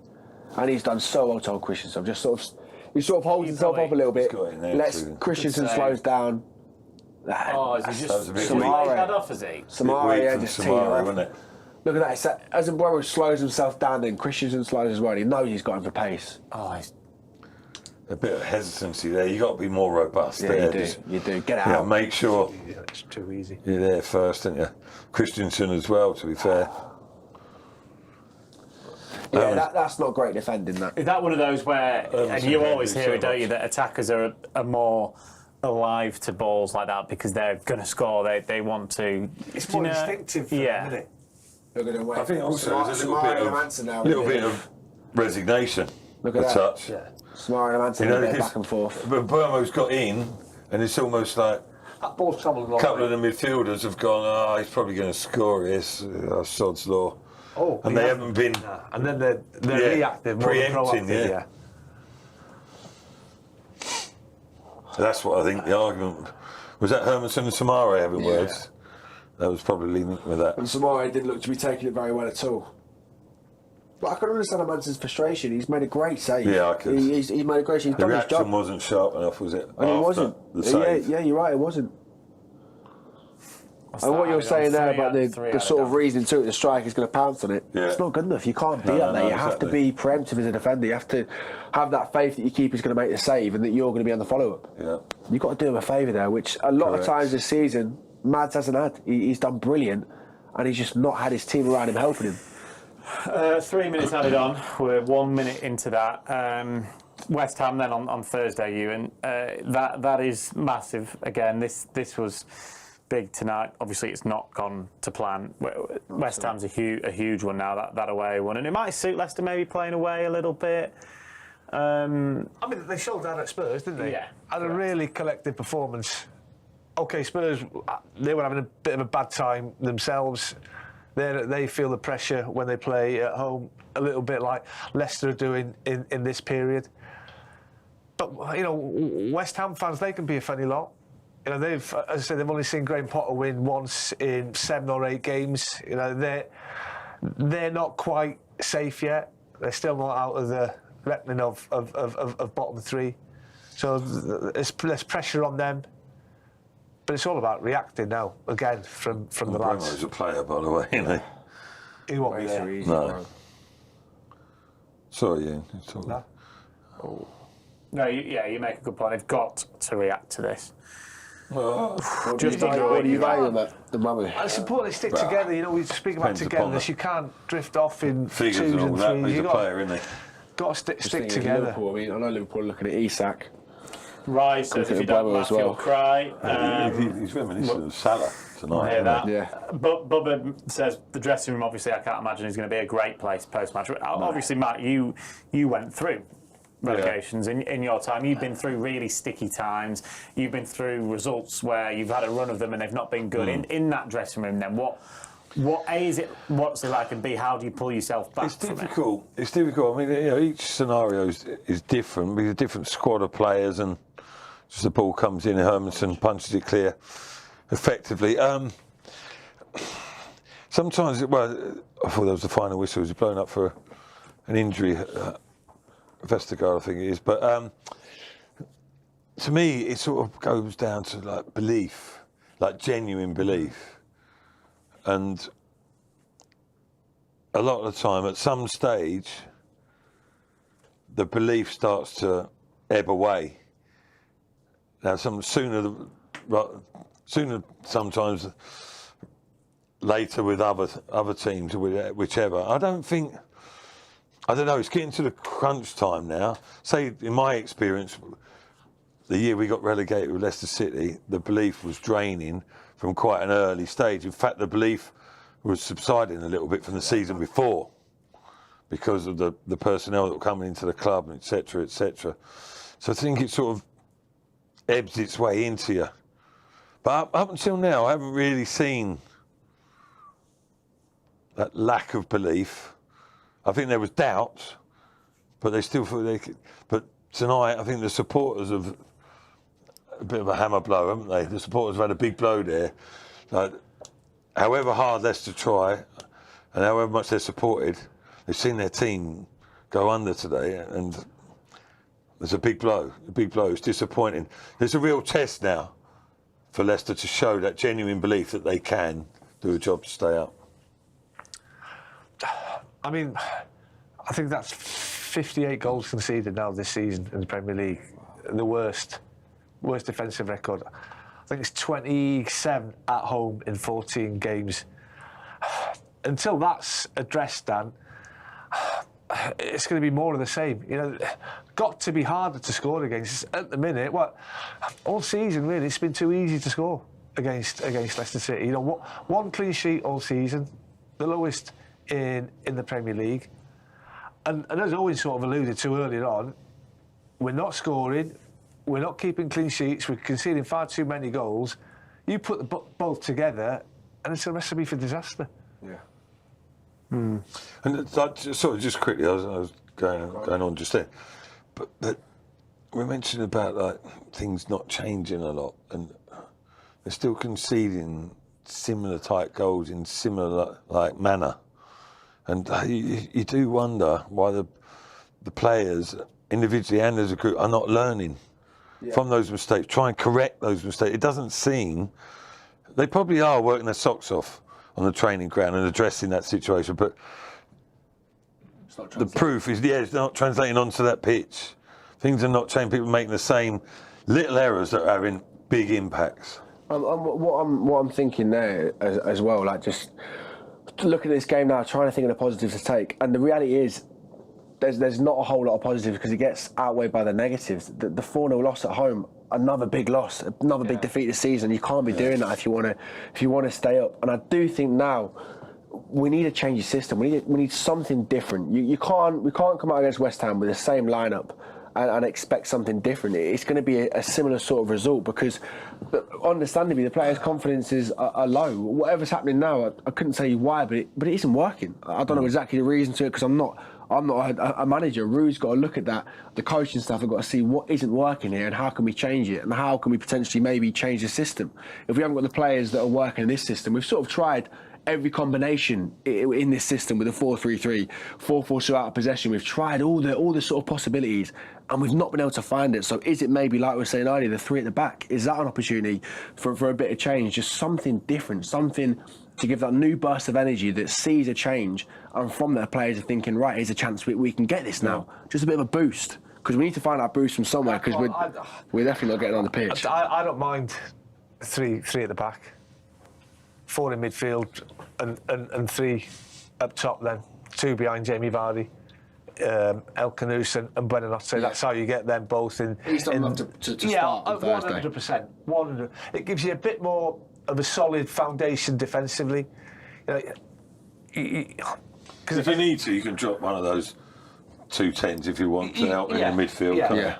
And he's done so well to Christensen. Just sort of, he sort of holds himself up a little bit, lets Christensen slows down. Oh, is he just Samara off, is he? Samara, just teed her wasn't it? Look at that. It's that as Mbeumo slows himself down, then Christensen slows as well. He knows he's got him for pace. Oh, he's a bit of hesitancy there. You got to be more robust. Yeah, there. you do. Get out. Yeah, make sure it's too easy. You're there first, aren't you? Christensen as well, to be fair. Yeah, that's not great defending. That is that one of those where, and you always hear it, don't you, that attackers are more alive to balls like that because they're going to score. They want to. It's more instinctive, isn't it? I think also there's a little bit of resignation. Look at a that. touch. Yeah. Samara and Hermansen back and forth. But Mbeumo's got in, and it's almost like that ball's travelling a couple of the midfielders have gone, oh, he's probably going to score this. Sod's law. Oh, and they haven't been. And then they're reactive, more preempting, proactive, yeah. That's what I think the argument was. That Hermansen and Samara having words. That was probably leading with that. And Samara didn't look to be taking it very well at all. But I can understand Hermansen's frustration. He's made a great save. Yeah, I could. He's made a great save. He's The done his job. reaction wasn't sharp enough, was it? And it wasn't. The save. Yeah, you're right. It wasn't. And what you're saying there about the sort of reasoning to it, the striker's going to pounce on it, it's not good enough. You can't do that there. You have to be preemptive as a defender. You have to have that faith that your keeper's going to make the save and that you're going to be on the follow-up. Yeah. You've got to do him a favour there, which a lot of times this season, Mads hasn't had. He's done brilliant, and he's just not had his team around him helping him. 3 minutes added on. We're 1 minute into that. West Ham then on Thursday, Ewan. That is massive. Again, this was big tonight. Obviously, it's not gone to plan. West Ham's a huge one now. That away one, and it might suit Leicester maybe playing away a little bit. I mean, they showed that at Spurs, didn't they? Yeah. Had a really collective performance. Okay, Spurs, they were having a bit of a bad time themselves. They feel the pressure when they play at home, a little bit like Leicester are doing in this period. But, you know, West Ham fans, they can be a funny lot. You know, as I said, they've only seen Graham Potter win once in 7 or 8 games. You know, they're not quite safe yet. They're still not out of the reckoning of bottom 3. So there's pressure on them. But it's all about reacting now, again, from the lads. Bruno's a player, by the way, isn't he? He won't be there. No. Sorry, Ian. No. No, you make a good point. They've got to react to this. Just what do you value them at the moment? It's important to stick together. You know, we speak about togetherness. You can't drift off in figures 2s and 3s. He's a player, isn't he? Got to stick together. Liverpool, I mean, I know Liverpool are looking at Isak. Rice, if you don't laugh, you'll cry. He's reminiscent of Salah tonight. Hear that. Yeah. Bubba says the dressing room, obviously, I can't imagine is going to be a great place post-match. Obviously, Matt, you went through relegations in your time. You've been through really sticky times. You've been through results where you've had a run of them and they've not been good. In that dressing room, then what's it like, and B, how do you pull yourself back from difficult. It's difficult. I mean, you know, each scenario is different. With a different squad of players, and just the ball comes in, Hermansen punches it clear effectively. Sometimes, I thought there was the final whistle. He was blown up for an injury. Vestergaard, I think it is. But to me, it sort of goes down to like belief, like genuine belief. And a lot of the time, at some stage, the belief starts to ebb away. Now, sooner sometimes later with other teams, whichever. I don't know, it's getting to the crunch time now. Say, in my experience, the year we got relegated with Leicester City, the belief was draining from quite an early stage. In fact, the belief was subsiding a little bit from the season before because of the personnel that were coming into the club, etc., etc. So I think it sort of ebbs its way into you. But up until now, I haven't really seen that lack of belief. I think there was doubt, but they still thought they could. But tonight, I think the supporters have a bit of a hammer blow, haven't they? The supporters have had a big blow there. Like, however hard Leicester try, and however much they're supported, they've seen their team go under today, and there's a big blow. A big blow. It's disappointing. There's a real test now for Leicester to show that genuine belief that they can do a job to stay up. I mean, I think that's 58 goals conceded now this season in the Premier League. The worst defensive record. I think it's 27 at home in 14 games. Until that's addressed, Dan, it's going to be more of the same. You know, got to be harder to score against. At the minute, all season really, it's been too easy to score against Leicester City. You know, one clean sheet all season, the lowest in the Premier League. And as Owen sort of alluded to earlier on, we're not scoring, we're not keeping clean sheets, we're conceding far too many goals. You put both together, and it's a recipe for disaster. Yeah. And sort of just quickly, I was going on just there, but we mentioned about like things not changing a lot, and they're still conceding similar type goals in similar like manner, and you do wonder why the players individually and as a group are not learning from those mistakes. Try and correct those mistakes. It doesn't seem they probably are working their socks off on the training ground and addressing that situation, but the proof is, it's not translating onto that pitch. Things are not changing. People are making the same little errors that are having big impacts. What I'm thinking there as well, like just looking at this game now, trying to think of the positives to take, and the reality is there's not a whole lot of positives because it gets outweighed by the negatives. The 4-0 loss at home, another big loss, another big defeat this season. You can't be doing that if you want to stay up. And I do think now we need to change the system. We need something different. We can't come out against West Ham with the same lineup and expect something different. It's going to be a similar sort of result because, understandably, the players' confidences are low. Whatever's happening now, I couldn't tell you why, but it isn't working. I don't know exactly the reason to it because I'm not a manager. Rude's got to look at that. The coaching staff have got to see what isn't working here and how can we change it and how can we potentially maybe change the system. If we haven't got the players that are working in this system, we've sort of tried every combination in this system with a 4-3-3, 4-4-2 out of possession. We've tried all the sort of possibilities and we've not been able to find it. So is it maybe, like we were saying earlier, the 3 at the back? Is that an opportunity for a bit of change? Just something different, something to give that new burst of energy that sees a change, and from there players are thinking, right, here's a chance we can get this now. Just a bit of a boost, because we need to find that boost from somewhere, because we're definitely not getting on the pitch. I don't mind three at the back, 4 in midfield, and 3 up top then, 2 behind Jamie Vardy, El Khanous and Buonanotte. That's how you get them both in. He's not enough to start on Thursday. 100%. 100%. It gives you a bit more of a solid foundation defensively. Because if you need to, you can drop one of those 2 10s if you want to help in the midfield. Yeah.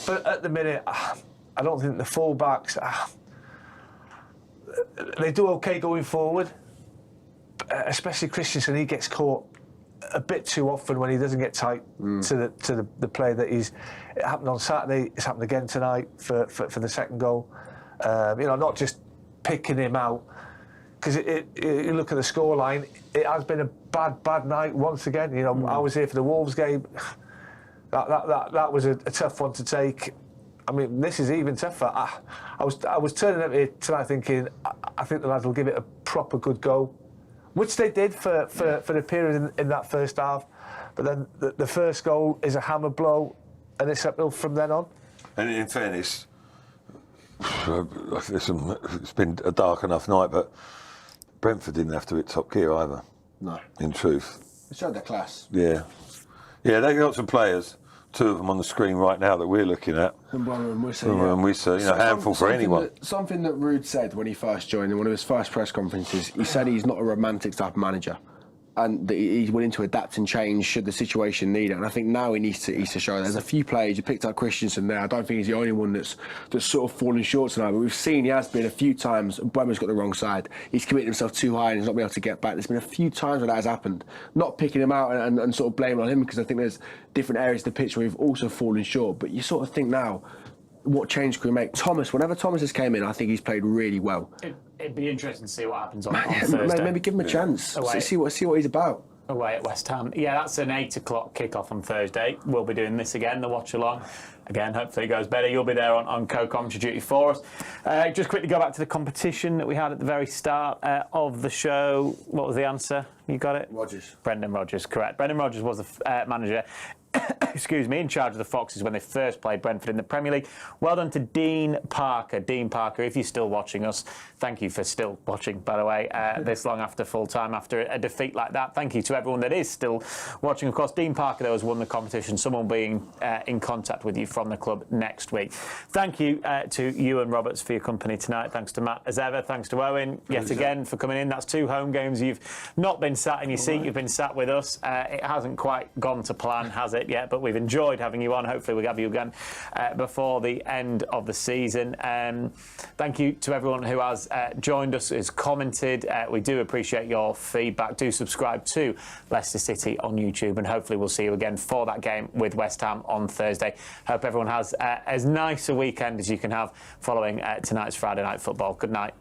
But at the minute, I don't think the full-backs, they do okay going forward, especially Christensen. He gets caught a bit too often when he doesn't get tight to the play that he's. It happened on Saturday. It's happened again tonight for the second goal. Not just picking him out, because you look at the scoreline. It has been a bad night once again. I was here for the Wolves game. That was a tough one to take. I mean, this is even tougher. I was turning up here tonight thinking I think the lads will give it a proper good go. which they did for the period in that first half. But then the first goal is a hammer blow, and it's uphill from then on. And in fairness, listen, it's been a dark enough night, but Brentford didn't have to hit top gear either. No. In truth. It showed their class. Yeah. Yeah, they got some players, 2 of them on the screen right now that we're looking at. And Wissa, And Wissa, you know, handful for anyone. Something that Ruud said when he first joined in one of his first press conferences, he said he's not a romantic type of manager, and that he's willing to adapt and change should the situation need it. And I think now he needs to show. There's a few players. You picked up Christensen there. I don't think he's the only one that's sort of fallen short tonight. But we've seen he has been a few times. Bremer's got the wrong side. He's committed himself too high and he's not been able to get back. There's been a few times where that has happened. Not picking him out and sort of blaming on him, because I think there's different areas of the pitch where we've also fallen short. But you sort of think now, what change can we make? Whenever Thomas has came in, I think he's played really well. It'd be interesting to see what happens on Thursday. Maybe give him a chance. See what he's about. Away at West Ham. Yeah, that's an 8 o'clock kick-off on Thursday. We'll be doing this again, the watch-along. Again, hopefully it goes better. You'll be there on co-commentary duty for us. Just quickly go back to the competition that we had at the very start of the show. What was the answer? You got it? Rodgers. Brendan Rodgers, correct. Brendan Rodgers was the manager, excuse me, in charge of the Foxes when they first played Brentford in the Premier League. Well done to Dean Parker. Dean Parker, if you're still watching us, thank you for still watching, by the way, this long after full time, after a defeat like that. Thank you to everyone that is still watching. Of course, Dean Parker, though, has won the competition. Someone being in contact with you from the club next week. Thank you to Ewan Roberts for your company tonight. Thanks to Matt, as ever. Thanks to Owen, yet again, for coming in. That's 2 home games. You've not been sat in your seat. You've been sat with us. It hasn't quite gone to plan, has it, yet? But we've enjoyed having you on. Hopefully we'll have you again before the end of the season. Thank you to everyone who has joined us, has commented. We do appreciate your feedback. Do subscribe to Leicester City on YouTube, and hopefully we'll see you again for that game with West Ham on Thursday. Hope everyone has as nice a weekend as you can have following tonight's Friday night football. Good night.